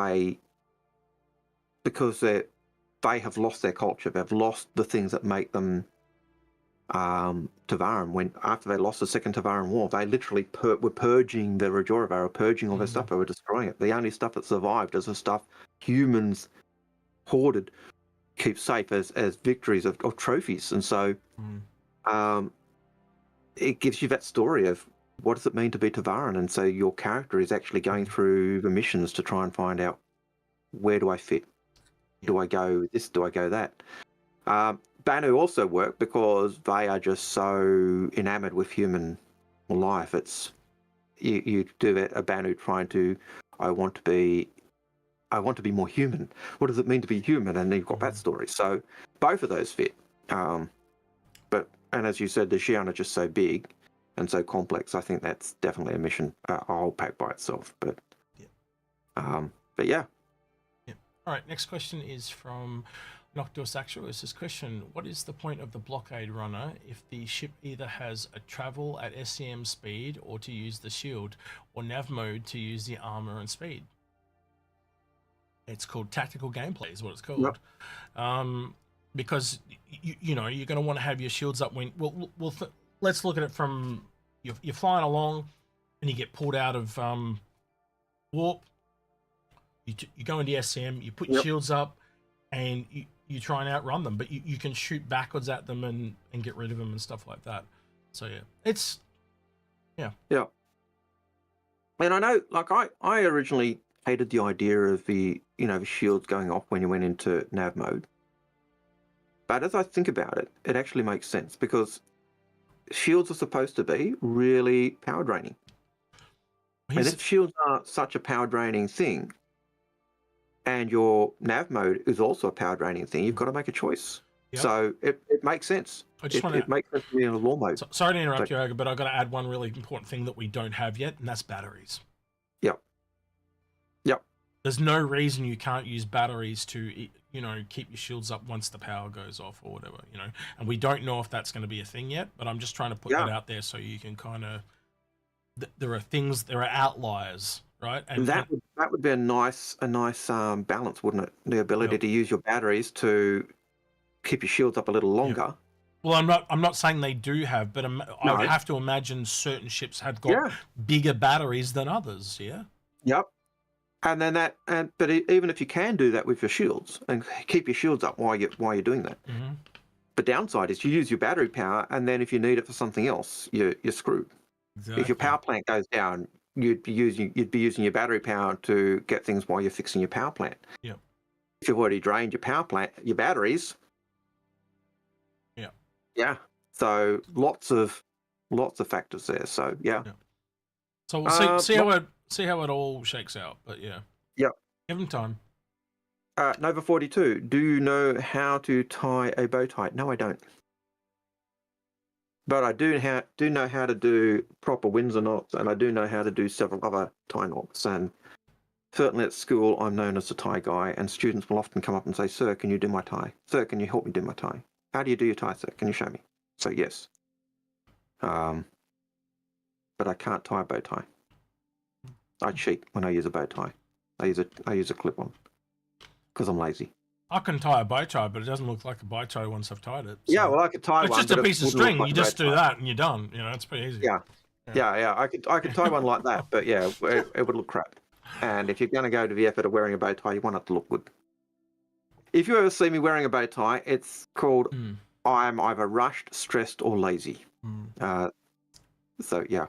because they have lost their culture, they've lost the things that make them Tavaran. When after they lost the Second Tavaran War, they literally were purging the Rajora, they were purging all their stuff, they were destroying it. The only stuff that survived is the stuff humans hoarded, keep safe as victories or trophies. And so it gives you that story of what does it mean to be Tavaran, and so your character is actually going through the missions to try and find out, where do I fit? Do I go this? Do I go that? Banu also work because they are just so enamored with human life. It's you do a Banu trying to, I want to be more human. What does it mean to be human? And you've got that story. So both of those fit. And as you said, the Xi'an are just so big and so complex. I think that's definitely a mission, a whole pack by itself. But yeah. All right, next question is from Nocturus Actual. It's this question: what is the point of the blockade runner if the ship either has a travel at SCM speed or to use the shield, or nav mode to use the armor and speed? It's called tactical gameplay is what it's called. Because you know you're going to want to have your shields up when let's look at it from you're flying along and you get pulled out of warp. You go into SCM, you put your shields up, and you try and outrun them, but you can shoot backwards at them and get rid of them and stuff like that. So yeah, it's yeah. And I know, like I originally hated the idea of the shields going off when you went into nav mode. But as I think about it, it actually makes sense because shields are supposed to be really power draining. And if shields are such a power draining thing, and your nav mode is also a power draining thing, you've got to make a choice. So it makes sense. It makes sense to be in a law mode. Sorry to interrupt you, Ogre, but I've got to add one really important thing that we don't have yet, and that's batteries. Yep. There's no reason you can't use batteries to, keep your shields up once the power goes off or whatever, And we don't know if that's going to be a thing yet, but I'm just trying to put that out there so you can kind of. There are outliers, right? And that would be a nice balance, wouldn't it? The ability to use your batteries to keep your shields up a little longer. Well, I'm not saying they do have, but I would have to imagine certain ships have got bigger batteries than others. Yeah. Yep. And then but even if you can do that with your shields and keep your shields up while you're doing that, the downside is you use your battery power, and then if you need it for something else, you're screwed. Exactly. If your power plant goes down, you'd be using your battery power to get things while you're fixing your power plant. Yeah. If you've already drained your power plant, your batteries. Yeah. Yeah. So lots of factors there. So yeah. So we'll see how it all shakes out. But yeah. Yep. Give them time. Nova 42. Do you know how to tie a bow tie? No, I don't. But I do know how to do proper Windsor knots, and I do know how to do several other tie knots. And certainly at school, I'm known as the tie guy, and students will often come up and say, "Sir, can you do my tie? Sir, can you help me do my tie? How do you do your tie, sir? Can you show me?" So yes. But I can't tie a bow tie. I cheat when I use a bow tie. I use a clip-on because I'm lazy. I can tie a bow tie, but it doesn't look like a bow tie once I've tied it. So. Yeah, well, I could tie one. It's just a piece of string. You just do that and you're done. It's pretty easy. Yeah. I could tie one like that, but yeah, it would look crap. And if you're going to go to the effort of wearing a bow tie, you want it to look good. If you ever see me wearing a bow tie, it's called I'm either rushed, stressed, or lazy. So yeah.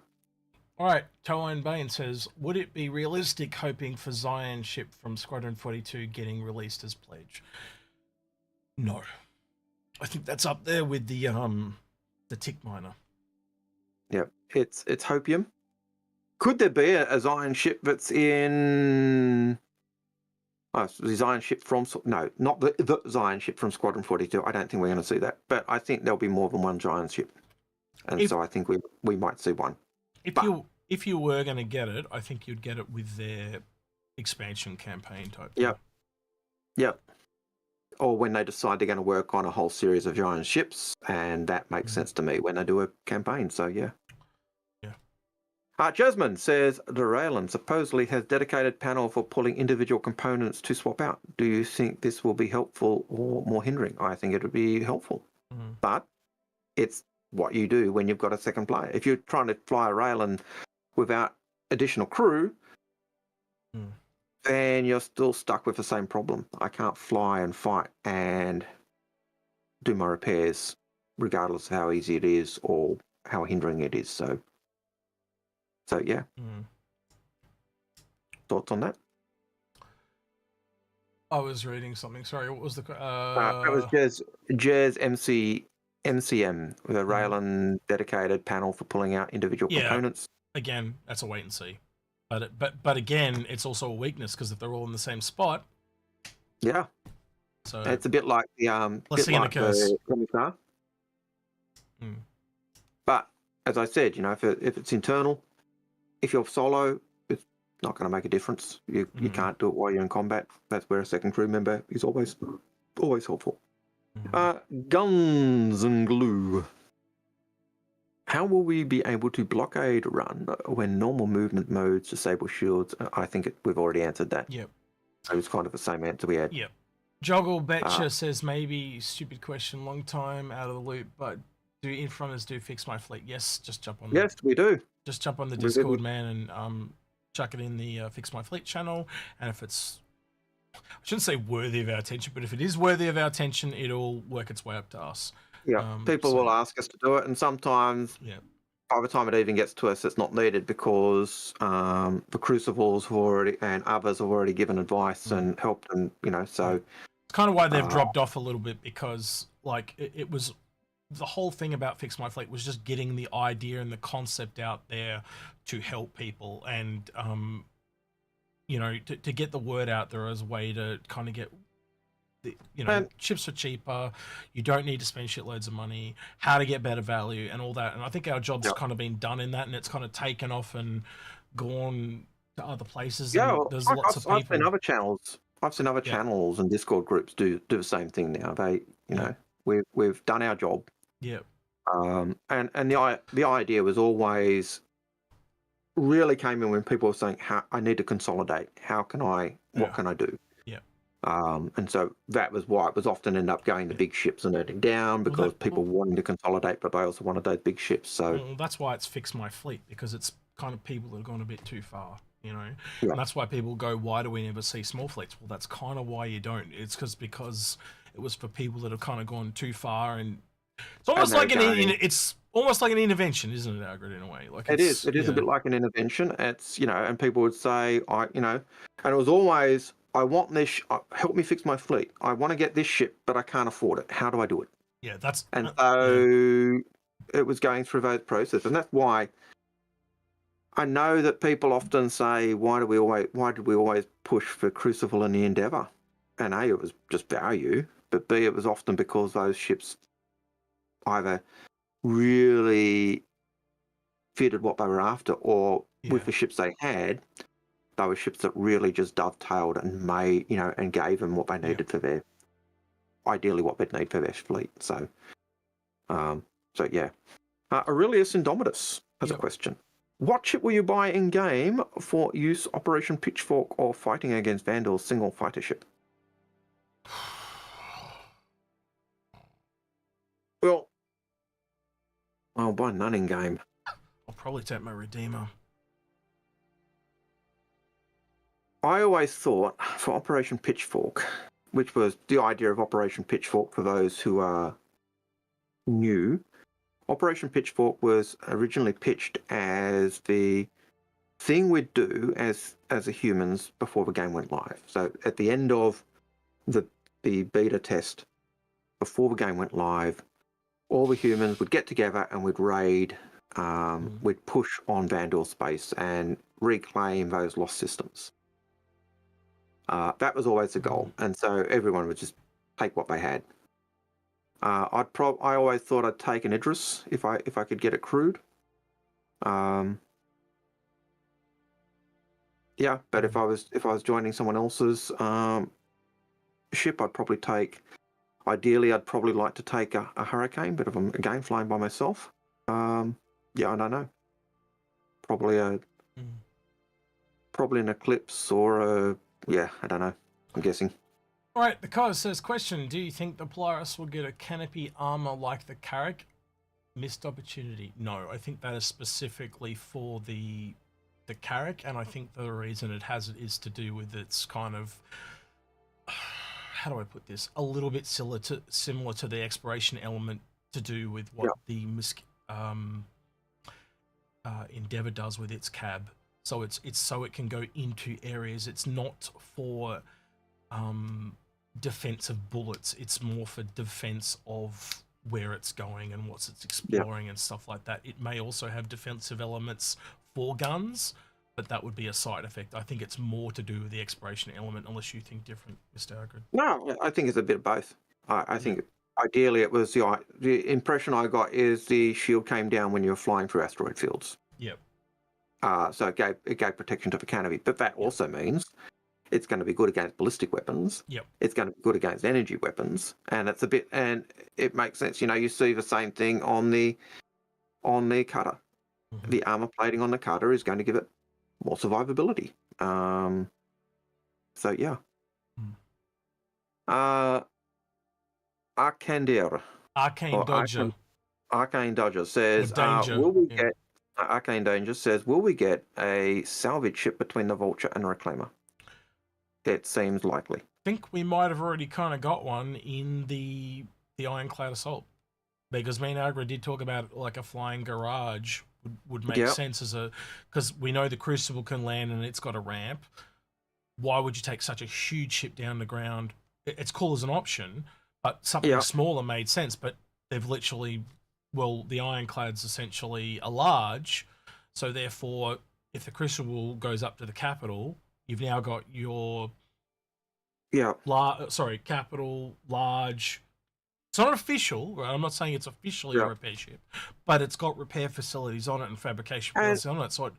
All right, Talon Bane says, would it be realistic hoping for Zion ship from Squadron 42 getting released as pledge? No. I think that's up there with the tick miner. Yeah, it's hopium. Could there be a Zion ship that's in The Zion ship from... No, not the Zion ship from Squadron 42. I don't think we're going to see that. But I think there'll be more than one Zion ship. And so I think we might see one. If you were going to get it, I think you'd get it with their expansion campaign type thing. Yep. Or when they decide they're going to work on a whole series of giant ships, and that makes sense to me when they do a campaign. So yeah. Jasmine says the Railen supposedly has dedicated panel for pulling individual components to swap out. Do you think this will be helpful or more hindering? I think it would be helpful, but it's what you do when you've got a second player. If you're trying to fly a Railen without additional crew, then you're still stuck with the same problem. I can't fly and fight and do my repairs, regardless of how easy it is or how hindering it is. So yeah. Thoughts on that? I was reading something. Sorry, what was the... That was Jez MCM with a Railen dedicated panel for pulling out individual components. Again, that's a wait and see. But again, it's also a weakness because if they're all in the same spot. Yeah. So it's a bit like the blessing and a curse. But as I said, if it's internal, if you're solo, it's not going to make a difference. You can't do it while you're in combat. That's where a second crew member is always helpful. Guns and glue. How will we be able to blockade run when normal movement modes disable shields? I think we've already answered that. Yep. So it's kind of the same answer we had. Yep. Joggle Betcha says, maybe stupid question, long time out of the loop, but do Inforunners do fix my fleet? Yes, just jump on. Yes, we do. Just jump on the Discord, man, and chuck it in the Fix My Fleet channel. And if it's, I shouldn't say worthy of our attention, but if it is worthy of our attention, it'll work its way up to us. Yeah, people will ask us to do it, and sometimes by the time it even gets to us, it's not needed because the Crucibles have already and others have already given advice and helped, and so it's kind of why they've dropped off a little bit because like it was. The whole thing about Fix My Fleet was just getting the idea and the concept out there to help people and, to get the word out there as a way to kind of get, chips are cheaper. You don't need to spend shitloads of money, how to get better value and all that. And I think our job's kind of been done in that, and it's kind of taken off and gone to other places. Yeah, and there's lots of people. I've seen other channels and Discord groups do the same thing now. They, we've done our job. Yeah. And the idea was always really came in when people were saying, I need to consolidate. What can I do? Yeah. And so that was why it was often end up going to big ships and ending down because people wanting to consolidate, but they also wanted those big ships. So that's why it's Fix My Fleet, because it's kind of people that have gone a bit too far, and that's why people go, why do we never see small fleets? Well, that's kind of why you don't. It's because it was for people that have kind of gone too far, and it's almost like an intervention, isn't it, Algared, in a way? Like it is a bit like an intervention. It's and people would say, and it was always, I want this. Help me fix my fleet. I want to get this ship, but I can't afford it. How do I do it? Yeah, it was going through those processes, and that's why I know that people often say, why did we always push for Crucible and the Endeavour? And A, it was just value, but B, it was often because those ships either really fitted what they were after, or with the ships they had, they were ships that really just dovetailed and made, and gave them what they needed for their, ideally what they'd need for their fleet. So, Aurelius Indomitus has a question. What ship will you buy in game for use Operation Pitchfork or fighting against Vandals single fighter ship? Well, I'll buy none in game. I'll probably take my Redeemer. I always thought for Operation Pitchfork, which was the idea of Operation Pitchfork for those who are new, Operation Pitchfork was originally pitched as the thing we'd do as a humans before the game went live. So at the end of the beta test, before the game went live, all the humans would get together and we'd raid, we'd push on Vandal space and reclaim those lost systems. That was always the goal, and so everyone would just take what they had. I always thought I'd take an Idris if I could get it crewed. Yeah, but if I was joining someone else's ship, I'd probably take. Ideally, I'd probably like to take a Hurricane, but if I'm again flying by myself, yeah, I don't know. Probably an Eclipse or a I don't know. I'm guessing. All right, the Kaz says, question, do you think the Polaris will get a canopy armor like the Carrack? Missed opportunity. No, I think that is specifically for the Carrack, and I think the reason it has it is to do with its kind of, how do I put this? A little bit similar to the exploration element to do with what the Endeavour does with its cab. So it's so it can go into areas. It's not for defense of bullets. It's more for defense of where it's going and what it's exploring and stuff like that. It may also have defensive elements for guns, but that would be a side effect. I think it's more to do with the exploration element, unless you think different, Mr. Algared. No, I think it's a bit of both. I think ideally it was the impression I got is the shield came down when you were flying through asteroid fields. Yep. So it gave protection to the canopy, but that also means it's going to be good against ballistic weapons. Yep. It's going to be good against energy weapons, and it makes sense. You see the same thing on the cutter. Mm-hmm. The armor plating on the cutter is going to give it more survivability. So yeah. Arcane Dodger. Arcane Dodger says, will we get Arcane Danger says, will we get a salvage ship between the Vulture and Reclaimer? It seems likely. I think we might have already kind of got one in the Ironclad Assault, because me and Agra did talk about like a flying garage would make sense because we know the Crucible can land and it's got a ramp. Why would you take such a huge ship down the ground? It's cool as an option, but something smaller made sense. But they've literally, the Ironclad's essentially a large, so therefore, if the Crucible goes up to the capital, you've now got your capital large. It's not official, right? I'm not saying it's officially a repair ship, but it's got repair facilities on it and fabrication facilities on it. So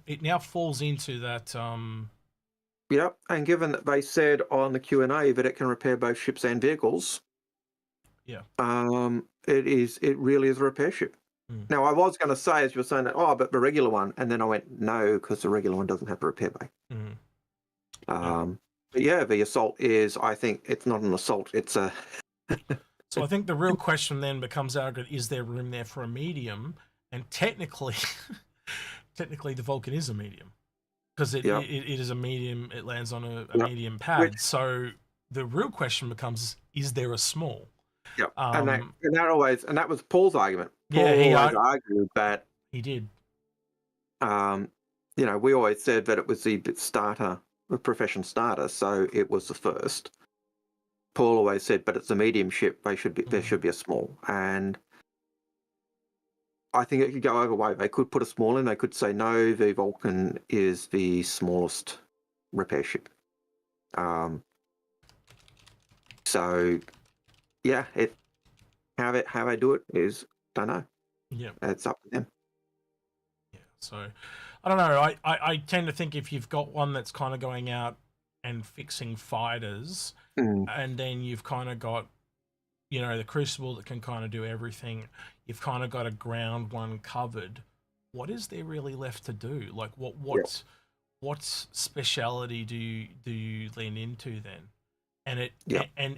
it now falls into that. Yeah, and given that they said on the Q&A that it can repair both ships and vehicles, it really is a repair ship. Now, I was going to say, as you were saying that, but the regular one, and then I went, no, because the regular one doesn't have a repair bay. But yeah, the Assault is, I think, it's not an Assault, it's a... So I think the real question then becomes, is there room there for a medium? And technically, the Vulcan is a medium. Because it is a medium, it lands on a medium pad. So the real question becomes, is there a small? Yeah, and that was Paul's argument. Paul always argued that he did. We always said that it was the profession starter, so it was the first. Paul always said, but it's a medium ship. There should be a small, and I think it could go either way. They could put a small in. They could say no, the Vulcan is the smallest repair ship. So, yeah, how they do it is don't know. Yeah, it's up to them. Yeah, so I don't know. I tend to think if you've got one that's kind of going out and fixing fighters, and then you've kind of got, the Crucible that can kind of do everything. You've kind of got a ground one covered. What is there really left to do? Like what speciality do you lean into then? And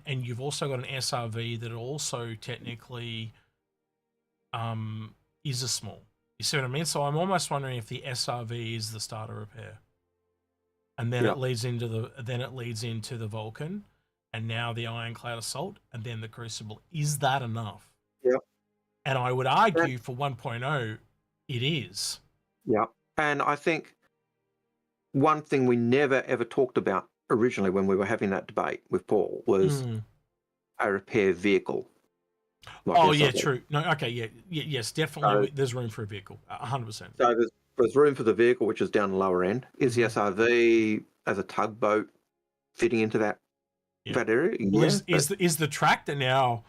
and you've also got an SRV that also technically is a small. You see what I mean? So I'm almost wondering if the SRV is the starter repair, and then it leads into the Vulcan, and now the Ironclad Assault, and then the Crucible. Is that enough? Yeah. And I would argue for 1.0, it is. Yeah. And I think one thing we never ever talked about originally when we were having that debate with Paul was a repair vehicle. True. No, okay, yes, definitely. There's room for a vehicle, 100%. So there's room for the vehicle, which is down the lower end. Is the SRV as a tugboat fitting into that area. Well, Yeah, is the tractor now?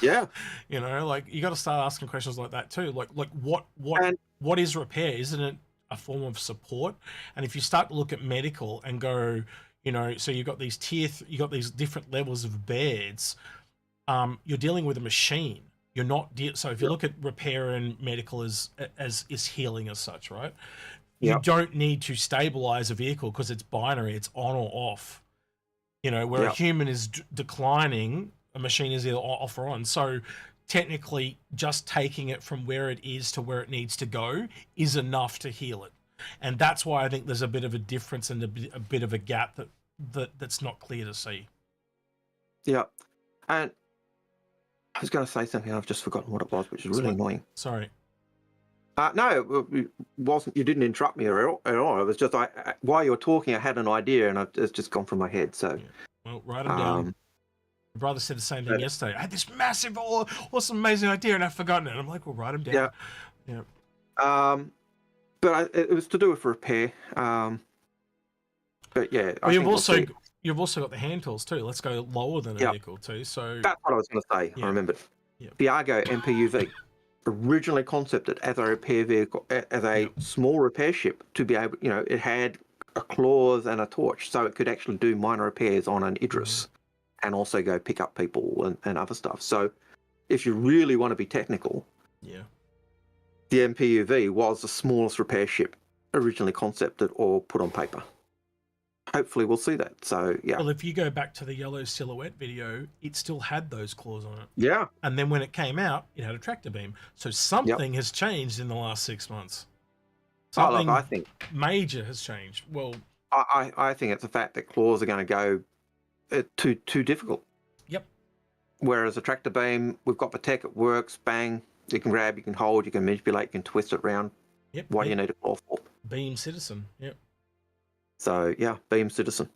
yeah. You know, like you got to start asking questions like that too. Like what is repair? Isn't it a form of support? And if you start to look at medical and go, you know, so you've got these you got these different levels of beds. You're dealing with a machine. You're not so if you look at repair and medical as is healing as such, right? You don't need to stabilize a vehicle because it's binary. It's on or off. You know, where a human is declining, a machine is either off or on. So technically, just taking it from where it is to where it needs to go is enough to heal it. And that's why I think there's a bit of a difference and a bit of a gap that's not clear to see. Yeah. And I was going to say something, I've just forgotten what it was, which is really annoying. Sorry. No, it wasn't. You didn't interrupt me at all. It was just while you were talking, I had an idea, and it's just gone from my head. So, well, write them down. My brother said the same thing yesterday. I had this massive, awesome, amazing idea, and I've forgotten it. I'm like, well, write them down. Yeah. But it was to do with repair. But yeah, well, you've also got the hand tools too. Let's go lower than a vehicle too. So that's what I was going to say. I remembered. The Argo MPUV. Originally concepted as a repair vehicle, as a small repair ship, to be able, you know, it had a claws and a torch, so it could actually do minor repairs on an Idris and also go pick up people and other stuff. So if you really want to be technical, the MPUV was the smallest repair ship originally concepted or put on paper. Hopefully we'll see that. So yeah. Well, if you go back to the yellow silhouette video, it still had those claws on it. Yeah. And then when it came out, it had a tractor beam. So something has changed in the last 6 months. Something I think major has changed. Well, I think it's the fact that claws are going to go too difficult. Yep. Whereas a tractor beam, we've got the tech, it works, bang, you can grab, you can hold, you can manipulate, you can twist it around. Yep. What do you need a claw for? Beam citizen. Yep. So yeah, beam citizen.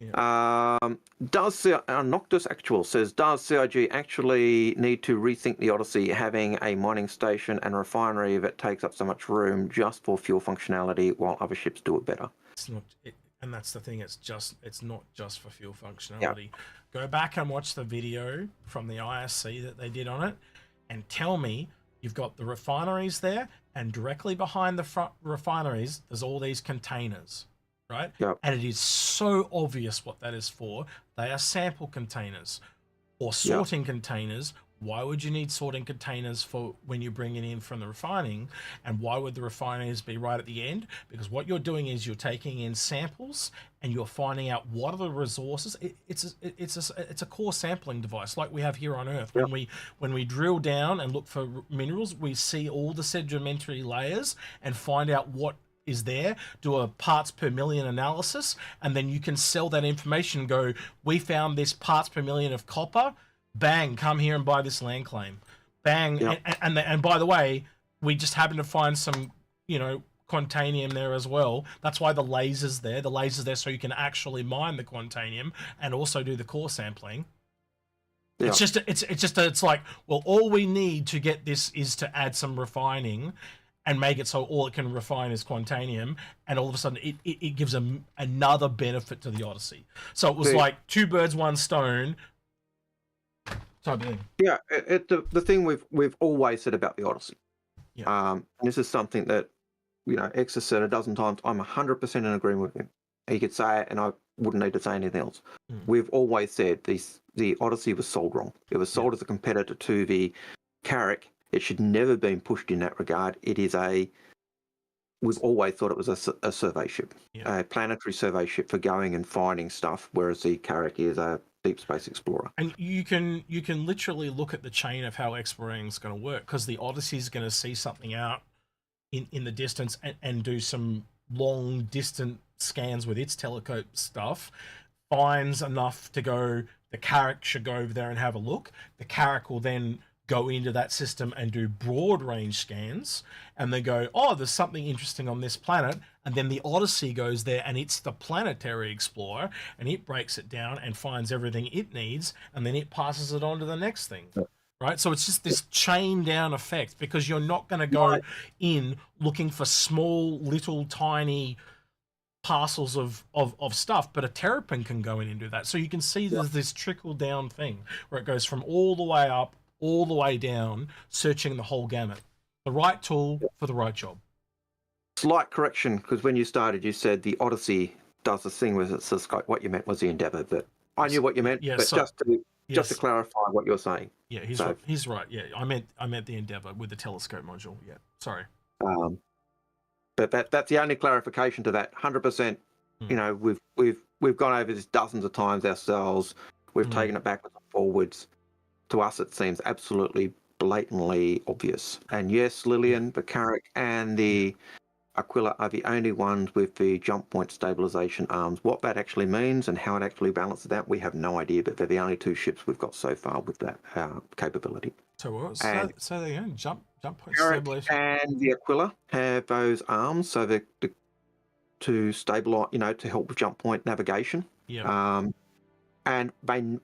Yeah. Noctis Actual says, does CIG actually need to rethink the Odyssey having a mining station and refinery that takes up so much room just for fuel functionality while other ships do it better? It's not, and that's the thing. It's not just for fuel functionality. Go back and watch the video from the ISC that they did on it, and tell me you've got the refineries there, and directly behind the front refineries, there's all these containers. Right? Yep. And it is so obvious what that is for. They are sample containers or sorting containers. Why would you need sorting containers for when you bring it in from the refining? And why would the refineries be right at the end? Because what you're doing is you're taking in samples and you're finding out what are the resources. It's a core sampling device like we have here on Earth. Yep. When we drill down and look for minerals, we see all the sedimentary layers and find out what is there, do a parts per million analysis, and then you can sell that information and go, we found this parts per million of copper, bang, come here and buy this land claim, bang. And by the way, we just happen to find some, you know, quantanium there as well. That's why the laser's there so you can actually mine the quantanium and also do the core sampling. It's like, well, all we need to get this is to add some refining and make it so all it can refine is quantanium, and all of a sudden it gives another benefit to the Odyssey. So it was like two birds, one stone type of thing. Yeah, the thing we've always said about the Odyssey. Yeah. This is something that, you know, X has said a dozen times. I'm 100% in agreement with him. He could say it, and I wouldn't need to say anything else. We've always said the Odyssey was sold wrong. It was sold as a competitor to the Carrack. It should never have been pushed in that regard. We've always thought it was a survey ship, a planetary survey ship for going and finding stuff, whereas the Carrack is a deep space explorer. And you can literally look at the chain of how exploring is going to work, because the Odyssey is going to see something out in the distance and do some long distant scans with its telescope stuff, finds enough to go, the Carrack should go over there and have a look. The Carrack will then go into that system and do broad range scans, and they go, oh, there's something interesting on this planet, and then the Odyssey goes there and it's the planetary explorer, and it breaks it down and finds everything it needs, and then it passes it on to the next thing. Right? So it's just this chain down effect, because you're not going to go in looking for small little tiny parcels of stuff, but a terrapin can go in and do that. So you can see there's this trickle down thing where it goes from all the way up, all the way down, searching the whole gamut. The right tool for the right job. Slight correction, because when you started, you said the Odyssey does this thing with it says what you meant was the Endeavour, but I knew what you meant. Yeah, but so, just to clarify what you're saying. Yeah, he's right. Yeah, I meant the Endeavour with the telescope module. Yeah, sorry. But that's the only clarification to that. 100%. You know, we've gone over this dozens of times ourselves. We've taken it backwards and forwards. To us, it seems absolutely blatantly obvious. And yes, Lillian, the Carrack, and the Aquila are the only ones with the jump point stabilization arms. What that actually means and how it actually balances that, we have no idea. But they're the only two ships we've got so far with that capability. So what? So they jump point Carrack stabilization. and the Aquila have those arms, so to stabilize, to help with jump point navigation. Yeah. And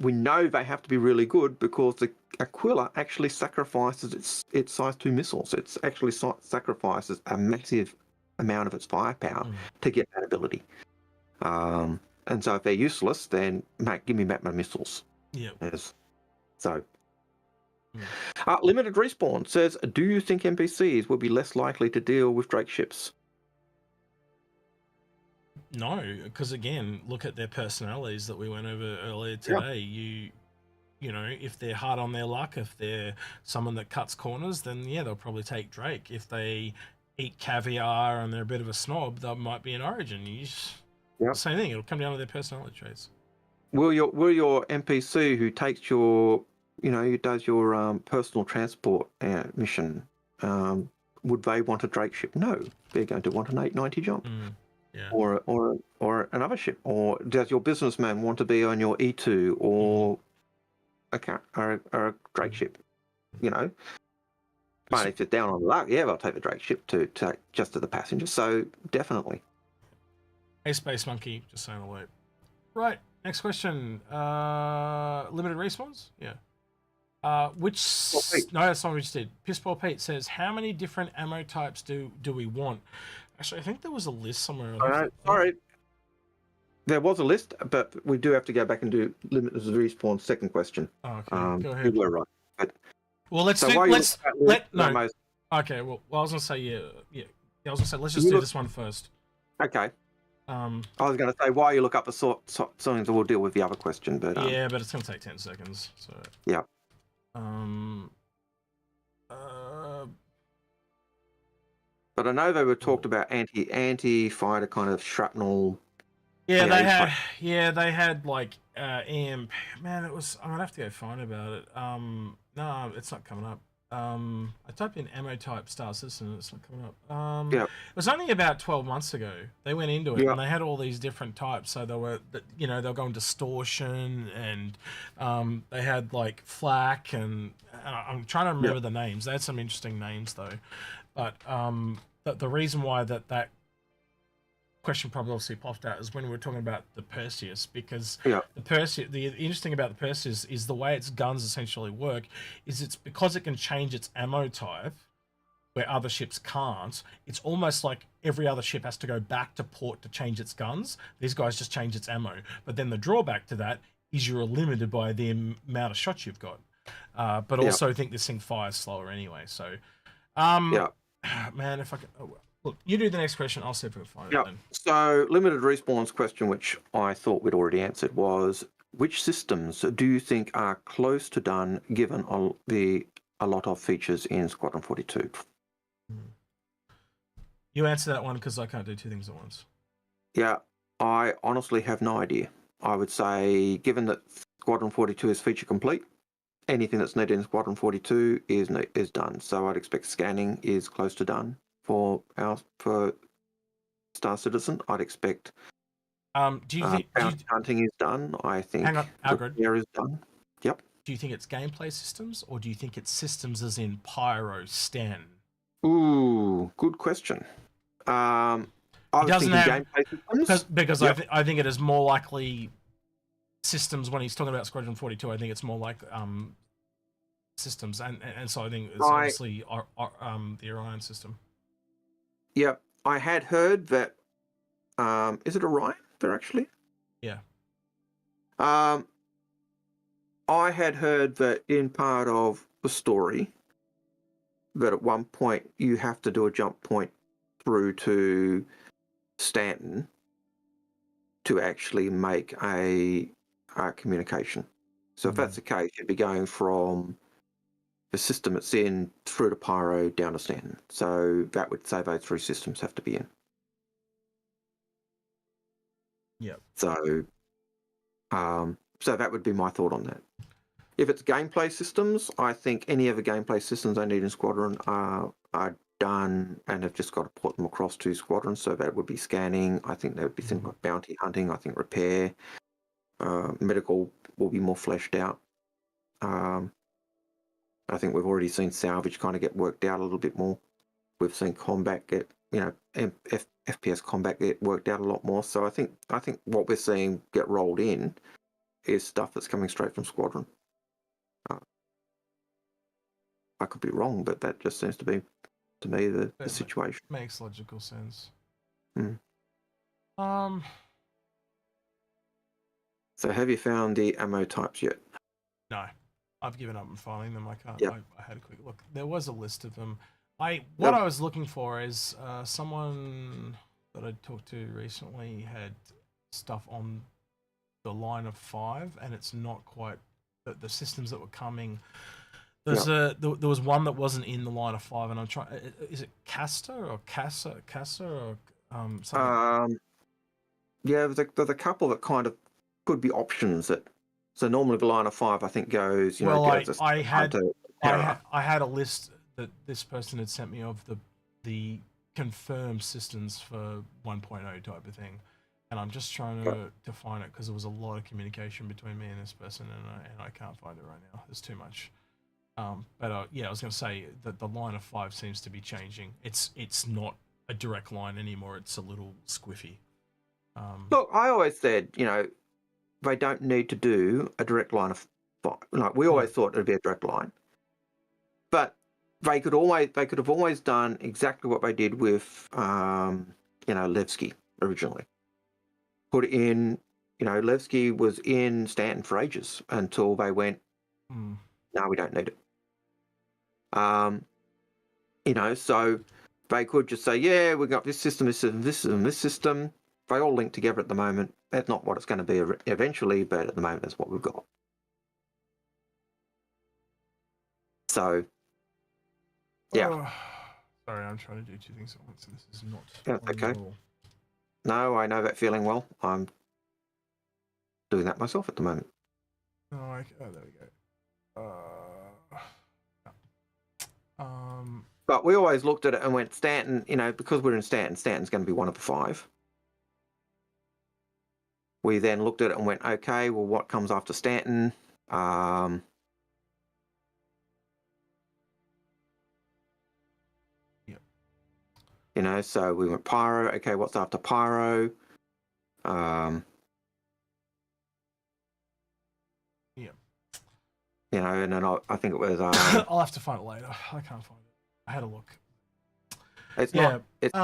we know they have to be really good because the Aquila actually sacrifices its size 2 missiles. It's actually sacrifices a massive amount of its firepower to get that ability. And so if they're useless, then give me back my missiles. Yeah. Yes. So. Limited Respawn says, do you think NPCs will be less likely to deal with Drake ships? No, because again, look at their personalities that we went over earlier today. You know, if they're hard on their luck, if they're someone that cuts corners, then yeah, they'll probably take Drake. If they eat caviar and they're a bit of a snob, they might be an Origin. Same thing. It'll come down to their personality traits. Will your NPC who takes your, who does your personal transport mission, would they want a Drake ship? No, they're going to want an 890 jump. Yeah. Or another ship. Or does your businessman want to be on your E2 or a Drake ship? But if it's down on luck, yeah, I'll take the Drake ship to just to the passengers. So definitely. Hey, Space Monkey, just saying hello. Right, next question. Limited respawns? Yeah. No, that's not what we just did. Pissball Pete says, how many different ammo types do we want? Actually, I think there was a list somewhere. Sorry. There was a list, but we do have to go back and do limited respawn second question. Oh, okay. Go ahead. You were right. But, well, Okay, well, I was gonna say I was gonna say let's just do this one first. Okay. I was going to say while you look up the something that we'll deal with the other question, but yeah, but it's gonna take 10 seconds. So yeah. But I know they were talked about anti-fighter kind of shrapnel. Yeah, they had like EMP. Man, it was. I'm gonna have to go find about it. No, it's not coming up. I typed in ammo type Star Citizen and it's not coming up. It was only about 12 months ago. They went into it and they had all these different types. So they were, they'll go into distortion and they had like flak and I'm trying to remember the names. They had some interesting names though. But the reason why that question probably obviously popped out is when we were talking about the Perseus, because the interesting about the Perseus is the way its guns essentially work is it's because it can change its ammo type where other ships can't. It's almost like every other ship has to go back to port to change its guns. These guys just change its ammo. But then the drawback to that is you're limited by the amount of shots you've got. But also I think this thing fires slower anyway. So man, if I can look, you do the next question. I'll see if I can find it then. So, limited respawns question, which I thought we'd already answered, was which systems do you think are close to done given a lot of features in Squadron 42? You answer that one because I can't do two things at once. Yeah, I honestly have no idea. I would say, given that Squadron 42 is feature complete, anything that's needed in Squadron 42 is done. So I'd expect scanning is close to done. For Star Citizen, I'd expect. Do you think hunting is done? I think. Hang on, Algared. Repair is done. Yep. Do you think it's gameplay systems, or do you think it's systems as in Pyro, Stan? Ooh, good question. I was thinking gameplay systems because I think it is more likely systems when he's talking about Squadron 42. I think it's more like systems, and so I think it's obviously the Orion system. Yep, I had heard that Is it Orion? They're actually. Yeah. I had heard that in part of the story that at one point you have to do a jump point through to Stanton to actually make a communication. So if that's the case, you'd be going from the system it's in through to Pyro down to Stanton. So that would say those 3 systems have to be in. Yeah. So, so that would be my thought on that. If it's gameplay systems, I think any of the gameplay systems I need in Squadron are done and have just got to put them across to Squadron. So that would be scanning. I think there would be things like bounty hunting. I think repair, medical will be more fleshed out. I think we've already seen salvage kind of get worked out a little bit more. We've seen combat get, FPS combat get worked out a lot more. So I think what we're seeing get rolled in is stuff that's coming straight from Squadron. I could be wrong, but that just seems to be, to me, the situation. Makes logical sense. So have you found the ammo types yet? No, I've given up on finding them. I can't. Yep. I had a quick look. There was a list of them. What I was looking for is someone that I talked to recently had stuff on the line of 5, and it's not quite the systems that were coming. There was one that wasn't in the line of 5, and I'm trying. Is it Castor or Casa or something? Yeah, there's a couple that kind of could be options that. So normally the line of 5, I think, goes. I had a list that this person had sent me of the confirmed systems for 1.0 type of thing, and I'm just trying to find it because there was a lot of communication between me and this person, and I can't find it right now. There's too much. But yeah, I was going to say that the line of 5 seems to be changing. It's not a direct line anymore. It's a little squiffy. Look, I always said, they don't need to do a direct line of 5. Like we always thought it'd be a direct line, but they could have always done exactly what they did with, Levski originally. Put it in, Levski was in Stanton for ages until they went, no, we don't need it. So they could just say, yeah, we've got this system, this system, this system, this system. They all link together at the moment. That's not what it's going to be eventually, but at the moment, that's what we've got. So, yeah. Sorry, I'm trying to do 2 things at once, and this is not. Yeah, okay. No, I know that feeling well. I'm doing that myself at the moment. Oh, there we go. But we always looked at it and went, Stanton, because we're in Stanton, Stanton's going to be one of the 5. We then looked at it and went, okay, well, what comes after Stanton? So we went Pyro. Okay, what's after Pyro? And then I think it was. I'll have to find it later. I can't find it. I had a look. It's not. It's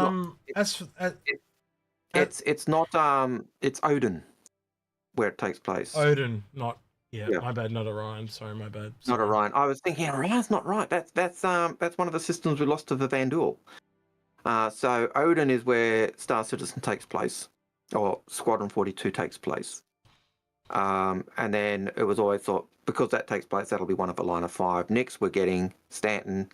not. It's Odin, where it takes place. Odin, not. Yeah, my bad. Not Orion. Sorry, my bad. Not Orion. I was thinking Orion's not right. That's one of the systems we lost to the Vandal. So Odin is where Star Citizen takes place, or Squadron 42 takes place. And then it was always thought, because that takes place, that'll be one of the line of 5. Next, we're getting Stanton,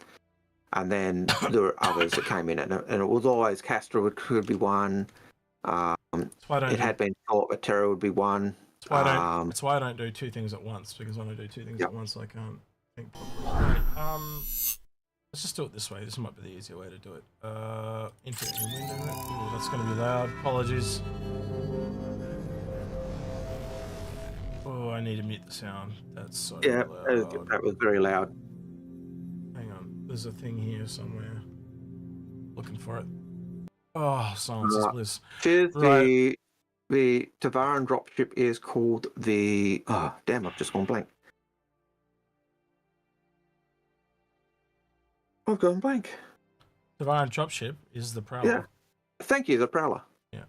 and then there were others that came in, and it was always Castor could be one. It had been thought that Terra would be one. That's why I don't do 2 things at once, because when I do 2 things at once, I can't think properly. Right, let's just do it this way. This might be the easier way to do it. Internet window. Ooh, that's going to be loud. Apologies. Oh, I need to mute the sound. That's so loud. That was very loud. Hang on. There's a thing here somewhere. Looking for it. Oh, silence is bliss. Right. The Tavaran dropship is called the... Oh, damn, I've just gone blank. I've gone blank. Tavaran dropship is the Prowler. Yeah. Thank you, the Prowler. Yeah.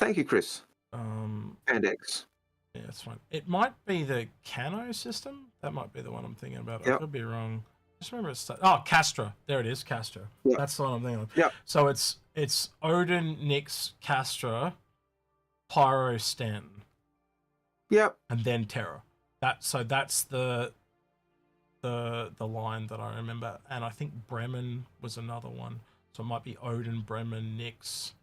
Thank you, Chris. Um, And X. yeah, that's fine. It might be the Cano system. That might be the one I'm thinking about. I Yep. could be wrong. Just remember it's Castra. There it is, Castra. Yep. That's the one I'm thinking of. Yep. So it's Odin, Nyx, Castra, Pyro, Stanton. Yep. And then Terra. That's the line that I remember. And I think Bremen was another one. So it might be Odin, Bremen, Nyx,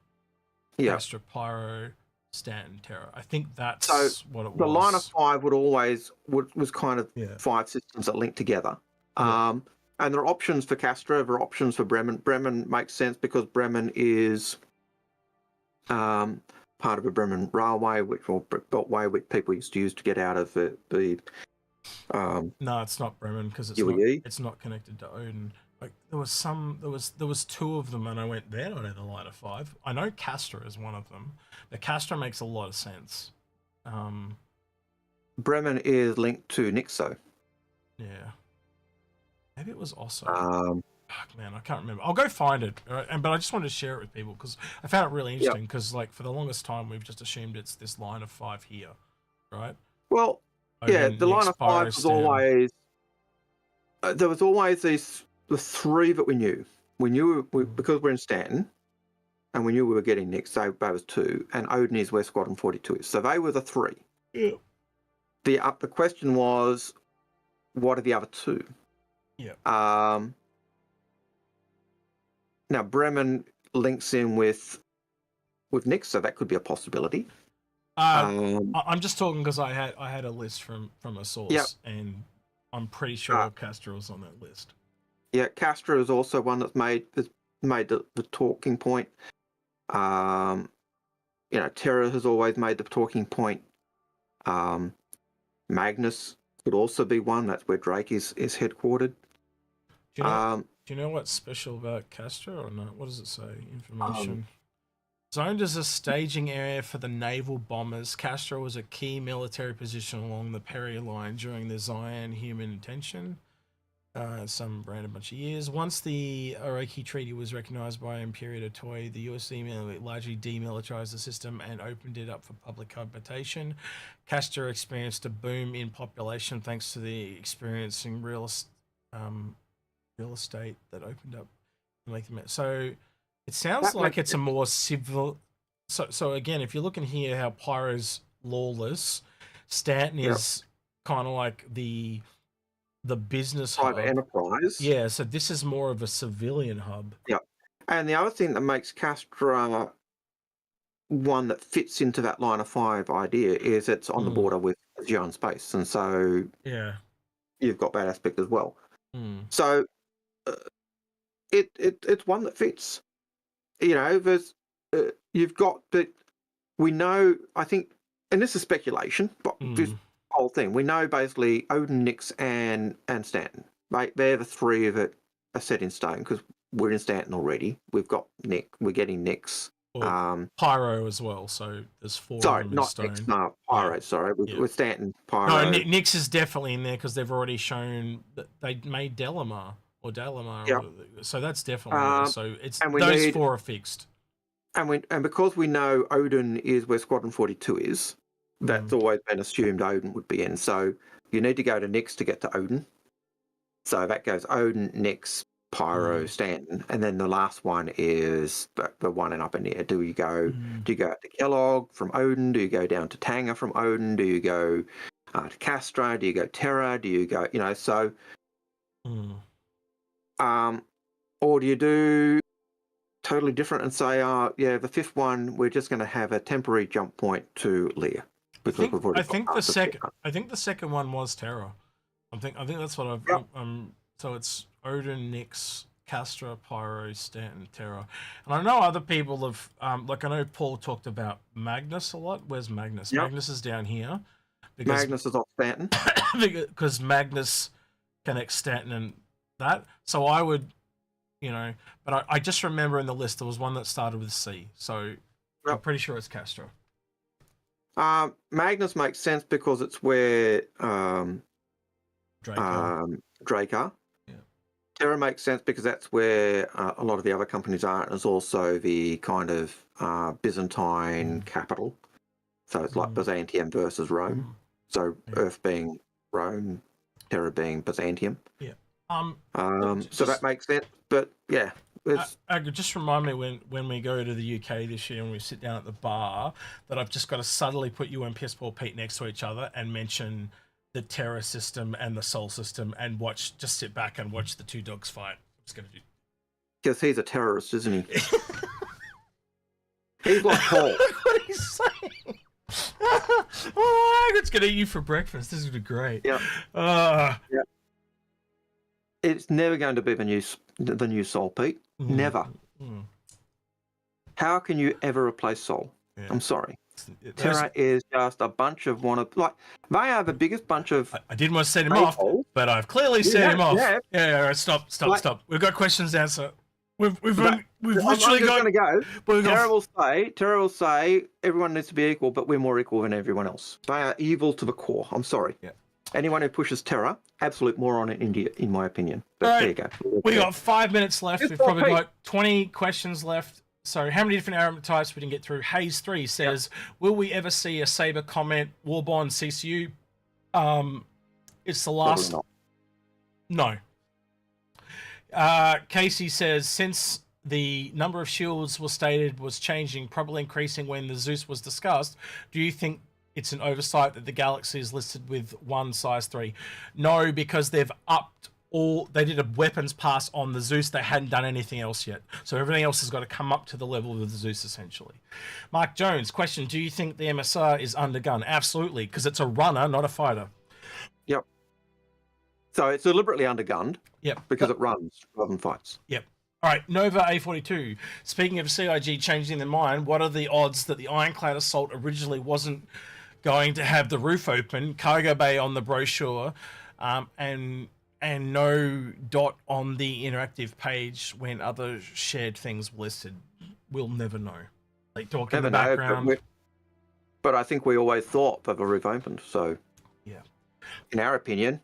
Castra, Pyro, Stanton, Terra. I think that's what it was. The line of 5 was kind of 5 systems that link together. And there are options for Castra, there are options for Bremen. Bremen makes sense because Bremen is part of a Bremen railway, or beltway, which people used to use to get out of the no, it's not Bremen because it's not connected to Odin. Like there was 2 of them, and I went, they're not in the line of 5. I know Castra is one of them. The Castra makes a lot of sense. Bremen is linked to Nyx, though. Yeah. Maybe it was also. Fuck, man, I can't remember. I'll go find it. But I just wanted to share it with people because I found it really interesting. Because like for the longest time, we've just assumed it's this line of 5 here, right? Well, the line of 5 was always. There was always the 3 that we knew. We knew because we're in Stanton, and we knew we were getting Nyx. So that was 2, and Odin is where Squadron 42 is. So they were the 3. Yeah. The question was, what are the other 2? Yeah. Now Bremen links in with Nyx, so that could be a possibility. I'm just talking because I had a list from a source, and I'm pretty sure Castra was on that list. Yeah, Castra is also one that's made the talking point. Terra has always made the talking point. Magnus could also be one. That's where Drake is headquartered. Do you know what's special about Castra or not? What does it say? Information. Zoned as a staging area for the naval bombers, Castra was a key military position along the Peri Line during the Zion human tension. Some random bunch of years. Once the Oroki Treaty was recognized by Imperial Toy, the USC largely demilitarized the system and opened it up for public habitation. Castra experienced a boom in population thanks to the experiencing real estate that opened up. So it sounds like it's a more civil. So again, if you're looking here, how Pyro's lawless, Stanton is kind of like the business private hub. Enterprise. Yeah, so this is more of a civilian hub. Yeah, and the other thing that makes Castra one that fits into that line of 5 idea is it's on the border with Zion space, and so you've got that aspect as well. So it's one that fits. There's you've got, but we know. I think, and this is speculation, but this whole thing we know basically Odin, Nyx, and Stanton. Right, they're the 3 that are set in stone because we're in Stanton already. We've got Nyx. We're getting Nyx. Pyro as well. So there's 4 sorry, of them not in stone. Nyx, no, Pyro. Yeah. Sorry, with Stanton, Pyro. No, Nyx is definitely in there because they've already shown that they made Delamar. So that's definitely there. So it's those 4 are fixed. And because we know Odin is where Squadron 42 is, that's always been assumed Odin would be in. So you need to go to Nyx to get to Odin. So that goes Odin, Nyx, Pyro, Stanton, and then the last one is the one in up in there. Do you go out to Kellogg from Odin? Do you go down to Tanger from Odin? Do you go to Castra? Do you go Terra? Do you go so? Or do you do totally different and say, the 5th one, we're just going to have a temporary jump point to Lear. I think the second one was Terra. I think that's what I've. So it's Odin, Nyx, Castra, Pyro, Stanton, Terra, and I know other people have. I know Paul talked about Magnus a lot. Where's Magnus? Magnus is down here. Magnus is off Stanton. Because Magnus connects Stanton and that. So I would. But I just remember in the list there was one that started with C, so I'm pretty sure it's Castra. Magnus makes sense because it's where Drake are. Yeah. Terra makes sense because that's where a lot of the other companies are, and it's also the kind of Byzantine capital. So it's like Byzantium versus Rome. So Earth being Rome, Terra being Byzantium. Yeah. So that makes sense. But yeah. Just remind me when we go to the UK this year and we sit down at the bar that I've just got to subtly put you and Piss Poor Pete next to each other and mention the Terra system and the Sol system and just sit back and watch the two dogs fight. I'm just going to do. Because he's a terrorist, isn't he? He's like Paul. What he's saying. Oh, it's going to eat you for breakfast. This is going to be great. Yeah. Yeah. It's never going to be the new Sol, Pete. Never. How can you ever replace Sol? Yeah. I'm sorry. Terra is just a bunch of they are the biggest bunch of. I didn't want to set him off, but I've clearly set him off. Yeah. Stop. We've got questions to answer. We've literally got. Terra will say everyone needs to be equal, but we're more equal than everyone else. They are evil to the core. I'm sorry. Yeah. Anyone who pushes Terra, absolute moron in India, in my opinion. But right. There you go. We got 5 minutes left. We've probably got 20 questions left. So how many different armament types we didn't get through? Hayes 3 says, will we ever see a Saber comment Warborn CCU? It's the last. No. Casey says, since the number of shields was stated was changing, probably increasing when the Zeus was discussed, do you think it's an oversight that the Galaxy is listed with one size 3? No, because they've upped they did a weapons pass on the Zeus. They hadn't done anything else yet. So everything else has got to come up to the level of the Zeus, essentially. Mark Jones, question, do you think the MSR is undergunned? Absolutely, because it's a runner, not a fighter. Yep. So it's deliberately undergunned. Yep. Because it runs rather than fights. Yep. All right, Nova A42. Speaking of CIG changing their mind, what are the odds that the Ironclad assault originally wasn't going to have the roof open, cargo bay on the brochure, and no dot on the interactive page when other shared things were listed? We'll never know. They talk in the background. But I think we always thought that the roof opened. So, yeah, in our opinion,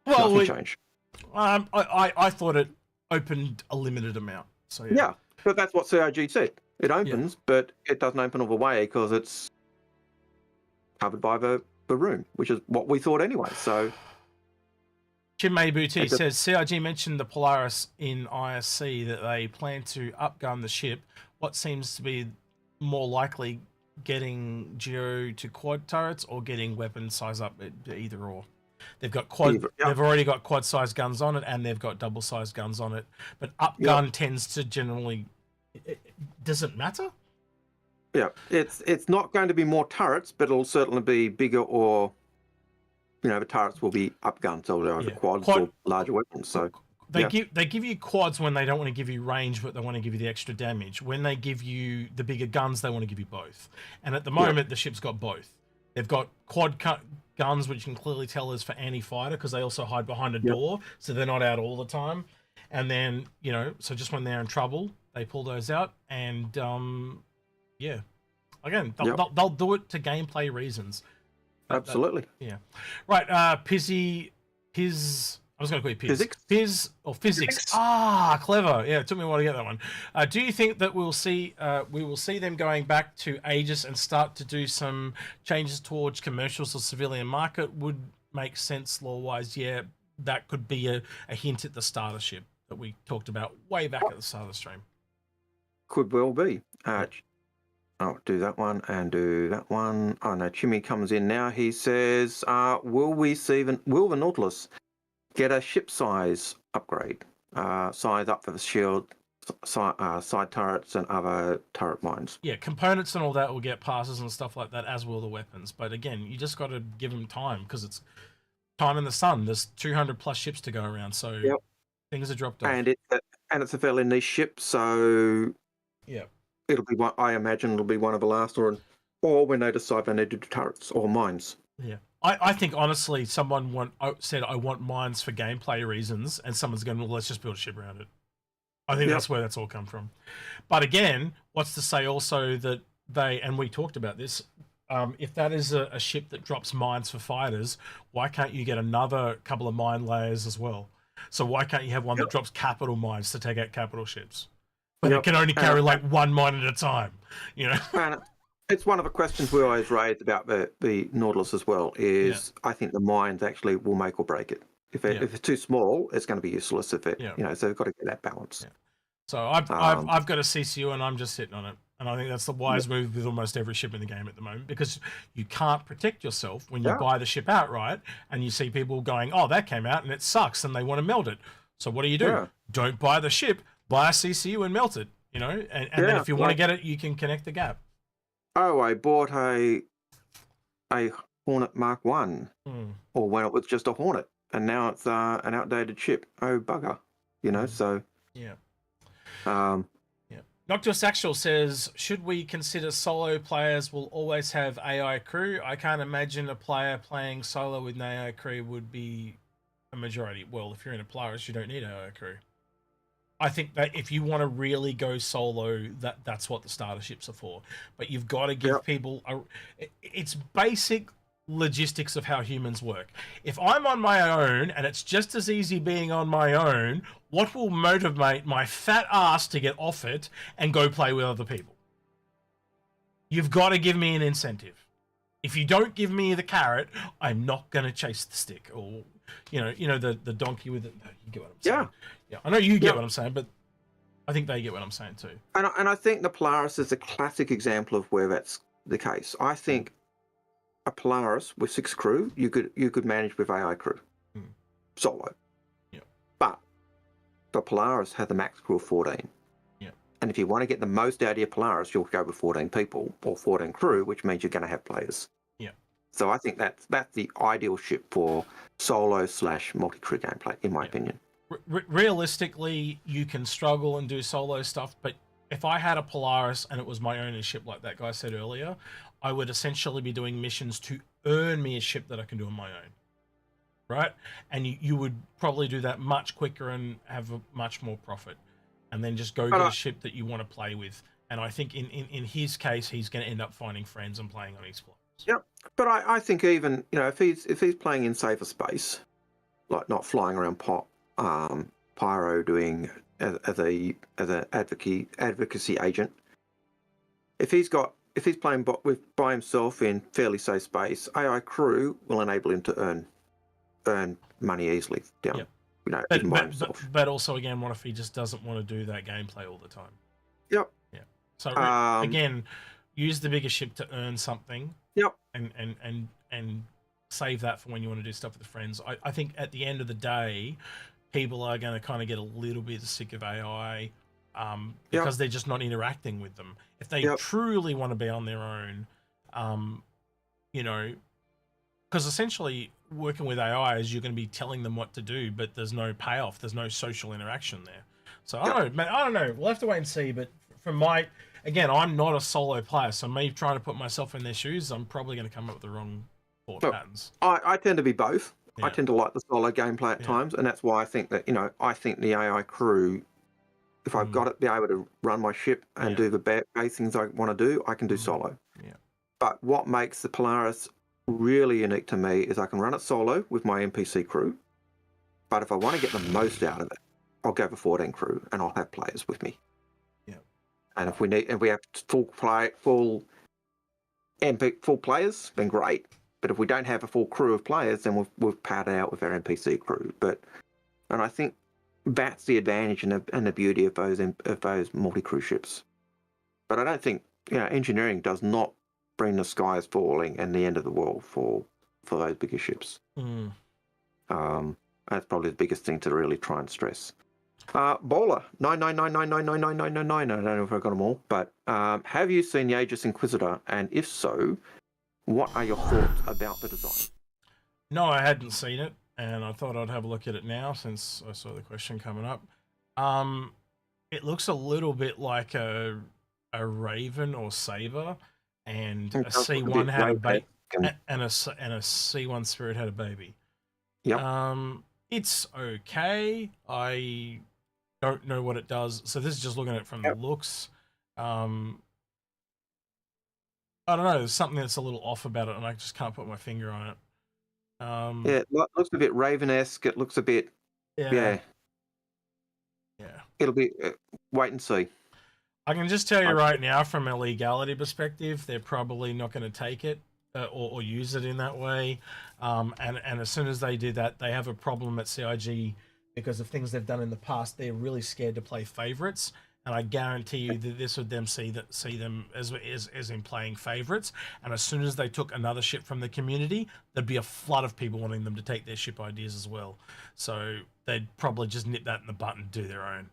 nothing changed. I thought it opened a limited amount. So yeah, but that's what CIG said. It opens, but it doesn't open all the way because it's covered by the room, which is what we thought anyway. So. Chinmay Booty says, CIG mentioned the Polaris in ISC that they plan to upgun the ship. What seems to be more likely, getting Geo to quad turrets or getting weapon size up? Either or. They've got They've already got quad size guns on it, and they've got double size guns on it. But upgun tends to generally. Does it matter? Yeah, it's not going to be more turrets, but it'll certainly be bigger or. The turrets will be upgunned, so they're either quads or larger weapons. So they give you quads when they don't want to give you range, but they want to give you the extra damage. When they give you the bigger guns, they want to give you both. And at the moment, the ship's got both. They've got quad guns, which you can clearly tell is for anti-fighter because they also hide behind a door, so they're not out all the time. And then so just when they're in trouble, they pull those out. And again, they'll do it to gameplay reasons. Absolutely. Right. Pizzy. I was going to call you Piz. Physics. Ah, clever. Yeah, it took me a while to get that one. Do you think that we will see them going back to Aegis and start to do some changes towards commercials or civilian market? Would make sense law-wise. Yeah, that could be a hint at the starter ship that we talked about way back at the start of the stream. Could well be. I'll do that one and do that one. Oh no, Chimmy comes in now. He says, will the Nautilus get a ship size upgrade? Size up for the shield, side turrets and other turret mines. Yeah, components and all that will get passes and stuff like that, as will the weapons. But again, you just got to give them time because it's time in the sun. There's 200 plus ships to go around, so things are dropped off. And it's a fairly niche ship, so it'll be one. I imagine it'll be one of the last, or when they decide they need to do turrets or mines. Yeah, I think honestly, someone said I want mines for gameplay reasons, and someone's going, well, let's just build a ship around it. I think that's where that's all come from. But again, what's to say also that and we talked about this, if that is a ship that drops mines for fighters, why can't you get another couple of mine layers as well? So why can't you have one that drops capital mines to take out capital ships? but it can only carry like one mine at a time. You know. And it's one of the questions we always raise about the Nautilus as well. Is I think the mines actually will make or break it. If it's too small, it's going to be useless. If it, so they've got to get that balance. Yeah. So I've got a CCU and I'm just sitting on it, and I think that's the wise move with almost every ship in the game at the moment, because you can't protect yourself when you buy the ship outright, and you see people going, "Oh, that came out and it sucks," and they want to melt it. So what do? Don't buy the ship, buy a CCU and melt it. You know, and then if you want to get it, you can connect the gap. Oh, I bought a Hornet Mark 1, or when it was just a Hornet, and now it's an outdated ship. Oh, bugger. You know, so... Yeah. Noctis Actual says, should we consider solo players will always have AI crew? I can't imagine a player playing solo with an AI crew would be a majority. Well, if you're in a Polaris, you don't need AI crew. I think that if you want to really go solo, that's what the starter ships are for. But you've got to give people it's basic logistics of how humans work. If I'm on my own and it's just as easy being on my own, what will motivate my fat ass to get off it and go play with other people? You've got to give me an incentive. If you don't give me the carrot, I'm not going to chase the stick. Or you know the donkey with it. You get what I'm saying? Yeah. I know you get what I'm saying, but I think they get what I'm saying too. And I think the Polaris is a classic example of where that's the case. I think a Polaris with 6 crew, you could manage with AI crew, solo. Yeah. But the Polaris had the max crew of 14. Yeah. And if you want to get the most out of your Polaris, you'll go with 14 people or 14 crew, which means you're going to have players. Yeah. So I think that's the ideal ship for solo / multi-crew gameplay, in my opinion. Realistically, you can struggle and do solo stuff, but if I had a Polaris and it was my own ship, like that guy said earlier, I would essentially be doing missions to earn me a ship that I can do on my own, right? And you would probably do that much quicker and have a much more profit, and then just go get a ship that you want to play with. And I think in his case, he's going to end up finding friends and playing on his Polaris. Yep, but I think even if he's playing in safer space, like not flying around Pyro doing as an advocacy agent, if he's playing by himself in fairly safe space, AI crew will enable him to earn money easily down. Yep. Even by himself. But also, again, what if he just doesn't want to do that gameplay all the time? Yep. Yeah. So again, use the bigger ship to earn something. Yep. And save that for when you want to do stuff with friends. I think at the end of the day, people are going to kind of get a little bit sick of AI because they're just not interacting with them. If they truly want to be on their own, because essentially working with AI is you're going to be telling them what to do, but there's no payoff. There's no social interaction there. So I don't know, man. I don't know. We'll have to wait and see. But from again, I'm not a solo player, so me trying to put myself in their shoes, I'm probably going to come up with the wrong thought patterns. I tend to be both. Yeah. I tend to like the solo gameplay at times, and that's why I think that I think the AI crew, if I've got to be able to run my ship and do the base things I want to do, I can do solo. Yeah. But what makes the Polaris really unique to me is I can run it solo with my NPC crew, but if I want to get the most out of it, I'll go for 14 crew and I'll have players with me. Yeah. And if we have full players, then great. But if we don't have a full crew of players, then we've padded out with our NPC crew. And I think that's the advantage and the beauty of those multi-crew ships. But I don't think engineering does not bring the skies falling and the end of the world for those bigger ships. That's probably the biggest thing to really try and stress. Bowler 999999999. I don't know if I got them all, but have you seen the Aegis Inquisitor? And if so, what are your thoughts about the design? No, I hadn't seen it, and I thought I'd have a look at it now since I saw the question coming up. It looks a little bit like a Raven or Saber, and a C1 had a baby, and a C1 Spirit had a baby. Yep. It's okay. I don't know what it does. So this is just looking at it from the looks. I don't know. There's something that's a little off about it, and I just can't put my finger on it. It looks a bit Raven-esque. It looks a bit. Yeah. It'll be wait and see. I can just tell you right now, from a legality perspective, they're probably not going to take it or use it in that way. And as soon as they do that, they have a problem at CIG because of things they've done in the past. They're really scared to play favorites, and I guarantee you that this would them see them as in playing favorites. And as soon as they took another ship from the community, there'd be a flood of people wanting them to take their ship ideas as well. So they'd probably just nip that in the butt and do their own.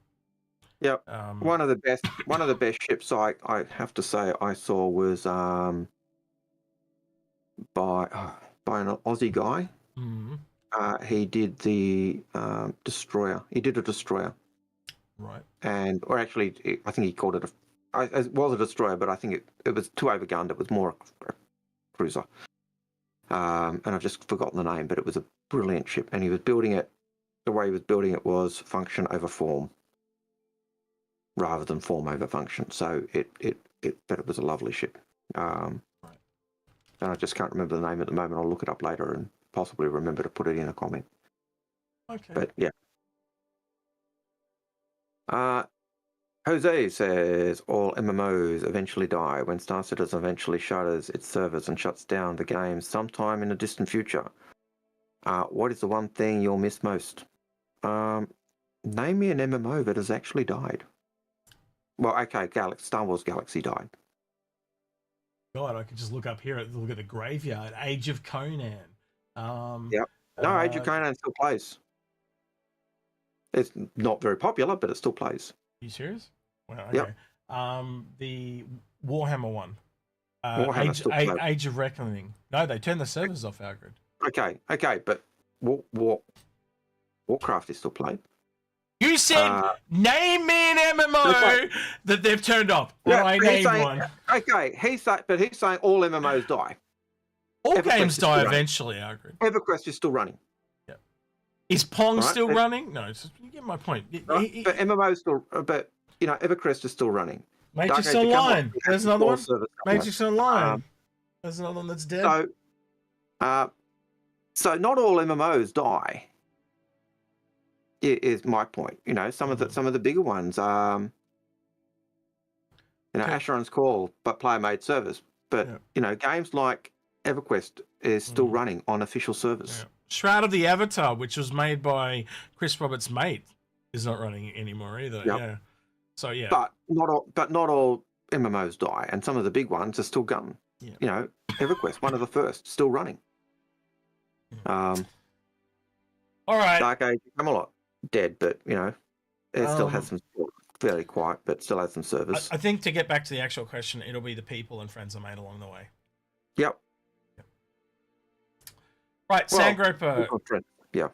Yep. One of the best ships I have to say I saw was by an Aussie guy. Mm-hmm. He did the destroyer. He did a destroyer. Right. Or actually, I think he called it it was a destroyer, but I think it was too overgunned. It was more a cruiser. And I've just forgotten the name, but it was a brilliant ship. And he was building it. The way he was building it was function over form, rather than form over function. So but it was a lovely ship. Right. And I just can't remember the name at the moment. I'll look it up later and possibly remember to put it in a comment. Okay. But yeah. Jose says all MMOs eventually die when Star Citizen eventually shutters its servers and shuts down the game sometime in the distant future. What is the one thing you'll miss most? Name me an MMO that has actually died. Well, okay, Star Wars Galaxy died. God, I could just look up here and look at the graveyard. Age of Conan. Yep. No, Age of Conan still plays. It's not very popular, but it still plays. Are you serious? Well, okay. Yep. The Warhammer one. Age of Reckoning. No, they turned the servers off, Algared. Okay, but Warcraft is still played. You said name me an MMO that they've turned off. Yeah, I named one. Okay, he's saying all MMOs die. All games die eventually, Algared. EverQuest is still running. Yeah. Is Pong still running? No, you get my point. Right? But MMO's still, but EverQuest is still running. Matrix Online. There's another one. Matrix Online. There's another one that's dead. So not all MMOs die. Is my point. Some of the bigger ones. Asheron's Call, but player-made servers. But games like EverQuest is still running on official servers. Yeah. Shroud of the Avatar, which was made by Chris Roberts' mate, is not running anymore either. Yep. Yeah. So yeah. But not all MMOs die, and some of the big ones are still going. Yeah. EverQuest, one of the first, still running. All right. Dark Age of Camelot, dead, but it still has some fairly quiet, but still has some service. I think to get back to the actual question, it'll be the people and friends I made along the way. Yep. Right, Sandgroper. Yeah.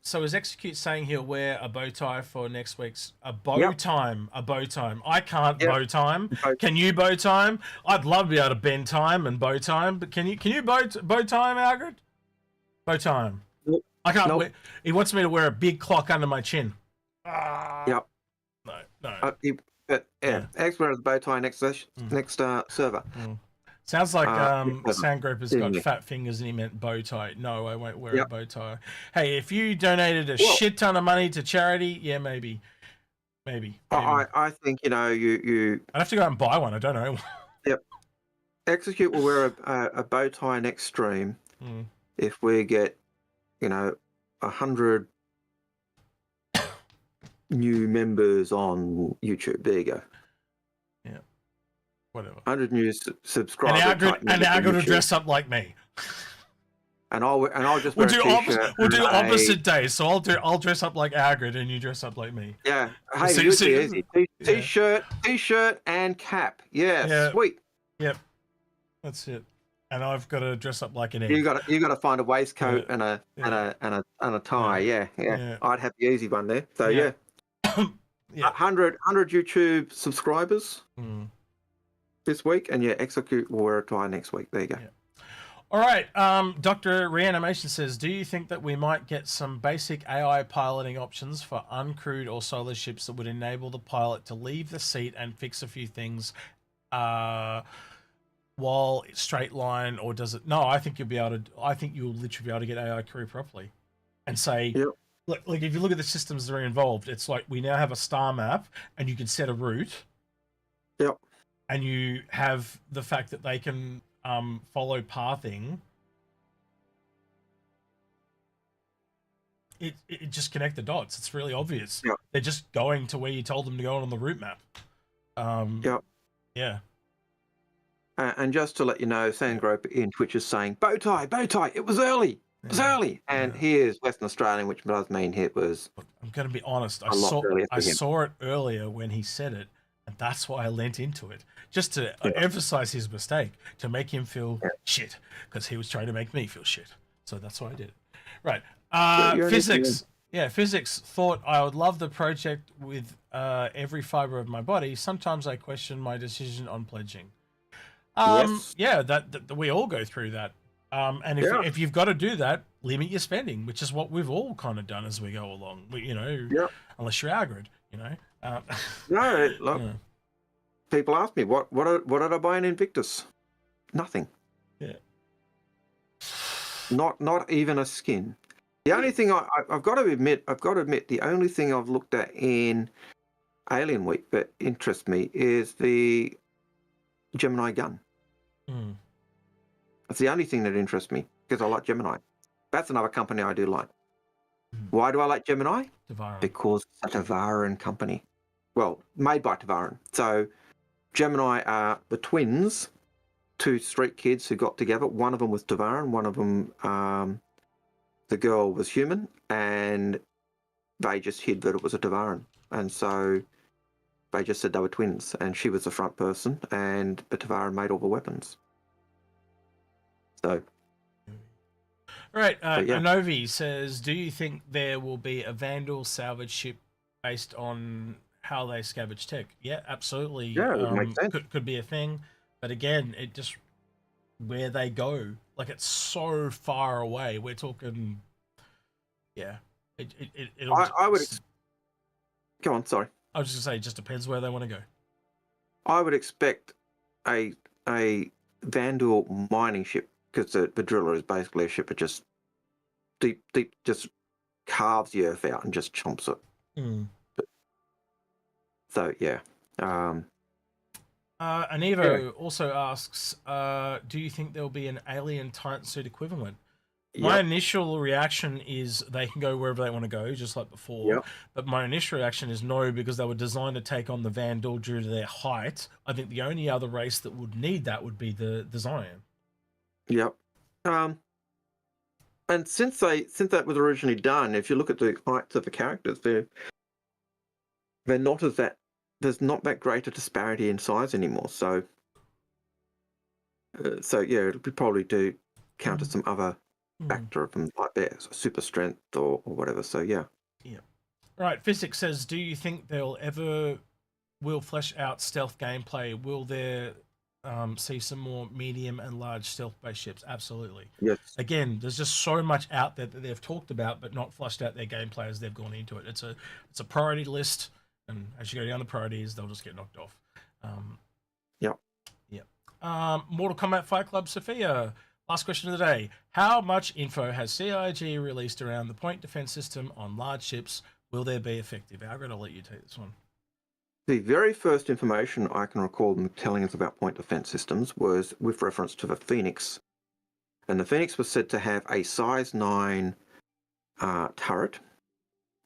So is Execute saying he'll wear a bow tie for next week's a bow time? I can't bow time. Can you bow time? I'd love to be able to bend time and bow time, but can you bow time, Algared? Bow time. Nope. I can't. He wants me to wear a big clock under my chin. Yep. No. Expert of the bow tie next server. Sounds like Sandgroper's got fat fingers and he meant bow tie. No, I won't wear a bow tie. Hey, if you donated a shit ton of money to charity, yeah, maybe. I think you. I'd have to go out and buy one. I don't know. Yep. Execute will wear a bow tie next stream if we get 100 new members on YouTube. There you go. Yeah. Whatever. 100 new subscribers. And Algared will dress up like me. And I'll just we'll do opposite days. So I'll dress up like Algared and you dress up like me. Yeah. Hey, easy. T-shirt and cap. Yeah. Sweet. Yep. That's it. And I've got to dress up like an egg. You got to find a waistcoat and a tie. Yeah. I'd have the easy one there. So yeah. 100 YouTube subscribers this week, and Execute will wear a tie next week. There you go. Yeah. All right. Dr. Reanimation says, do you think that we might get some basic AI piloting options for uncrewed or solo ships that would enable the pilot to leave the seat and fix a few things while straight line, or does it? No, I think you'll literally be able to get AI crew properly and say, like if you look at the systems that are involved, it's like we now have a star map, and you can set a route. Yep. And you have the fact that they can follow pathing. It just connect the dots. It's really obvious. Yep. They're just going to where you told them to go on the route map. Yep. Yeah. And just to let you know, Sangrope in Twitch is saying, bow tie, it was early. It was early. And here's Western Australian, which does mean it was. Look, I'm going to be honest. I him. saw it earlier when he said it, and that's why I lent into it. Just to emphasize his mistake, to make him feel shit, because he was trying to make me feel shit. So that's why I did it. Right. Physics. Yeah, physics thought I would love the project with every fiber of my body. Sometimes I question my decision on pledging. Yeah, that we all go through that. And if you've got to do that, limit your spending, which is what we've all kind of done as we go along. Unless you're Algared, No, look. People ask me what did I buy in Invictus? Nothing. Yeah. Not even a skin. The only thing I've got to admit, the only thing I've looked at in Alien Week that interests me is the Gemini gun. That's the only thing that interests me because I like Gemini. That's another company I do like. Why do I like Gemini? Tavaran. Because it's a Tavaran company. Well, made by Tavaran. So Gemini are the twins, two street kids who got together. One of them was Tavaran, one of them, the girl was human, and they just hid that it was a Tavaran. And so they just said they were twins, and she was the front person, and the Tavaran made all the weapons. So... All right, Anovi says, do you think there will be a Vandal salvage ship based on how they scavenge tech? Yeah, absolutely. Yeah, it would make sense. Could be a thing. But again, it just, where they go, like it's so far away. We're talking, I would... Go on, sorry. I was just going to say, it just depends where they want to go. I would expect a Vandal mining ship, because the driller is basically a ship that just deep just carves the earth out and just chomps it. So yeah. Anivo also asks, do you think there'll be an alien Titan suit equivalent? My initial reaction is they can go wherever they want to go, just like before. But my initial reaction is no, because they were designed to take on the Vandal due to their height. I think the only other race that would need that would be the Zion. Yep. And since that was originally done, if you look at the heights of the characters, they're not as that. There's not that great a disparity in size anymore. So it'll probably do counter some other factor of them, like their super strength or whatever. So yeah. Yeah. Right. Physics says, do you think they'll flesh out stealth gameplay? Will there see some more medium and large stealth-based ships? Absolutely. Yes. Again, there's just so much out there that they've talked about, but not flushed out their gameplay as they've gone into it. It's a priority list, and as you go down the priorities, they'll just get knocked off. Mortal Kombat Fight Club Sophia. Last question of the day. How much info has CIG released around the point defense system on large ships? Will there be effective? Algared, I'll let you take this one. The very first information I can recall them telling us about point defense systems was with reference to the Phoenix. And the Phoenix was said to have a size 9 turret.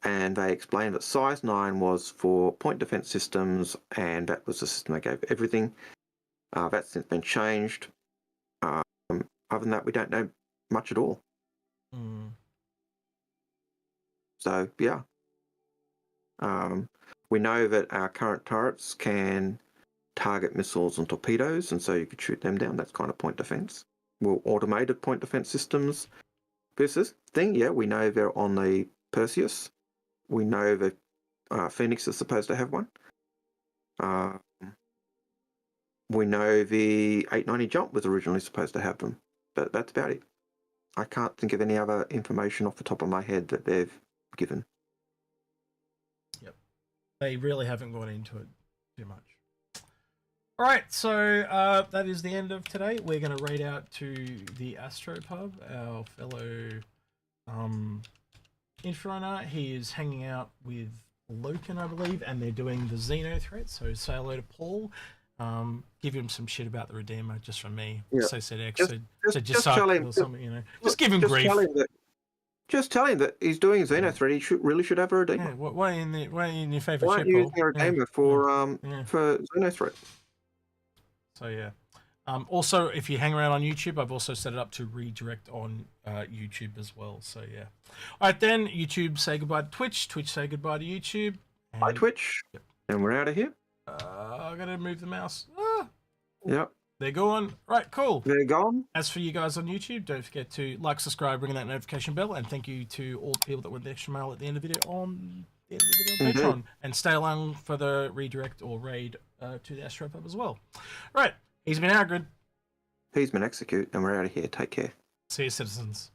And they explained that size 9 was for point defense systems, and that was the system they gave everything. That's since been changed. Other than that, we don't know much at all. So, yeah. We know that our current turrets can target missiles and torpedoes, and so you could shoot them down. That's kind of point defense. Well, automated point defense systems. This thing, we know they're on the Perseus. We know that Phoenix is supposed to have one. We know the 890 jump was originally supposed to have them, but that's about it. I can't think of any other information off the top of my head that they've given. They really haven't gone into it too much. All right, so that is the end of today. We're going to raid out to the Astropub, our fellow Inforunner. He is hanging out with Loken, I believe, and they're doing the Xeno threat. So say hello to Paul. Give him some shit about the Redeemer just from me. Yeah. So said X. Just tell him, or something, you know. Just give him grief. Just tell him that he's doing a Xeno threat. He really should have a Redeemer. Yeah, why in your favourite ship? Why aren't you using a Redeemer for Xeno threat? So yeah. Also, if you hang around on YouTube, I've also set it up to redirect on YouTube as well. So yeah. All right, then YouTube say goodbye to Twitch. Twitch say goodbye to YouTube. Bye Twitch. Yep. And we're out of here. I gotta move the mouse. Yep. They're gone. Right, cool. They're gone. As for you guys on YouTube, don't forget to like, subscribe, ring that notification bell, and thank you to all the people that went the extra mile at the end of the video on Patreon. And stay along for the redirect or raid to the Astro Pub as well. Right. He's been Algared. He's been Execute, and we're out of here. Take care. See you, citizens.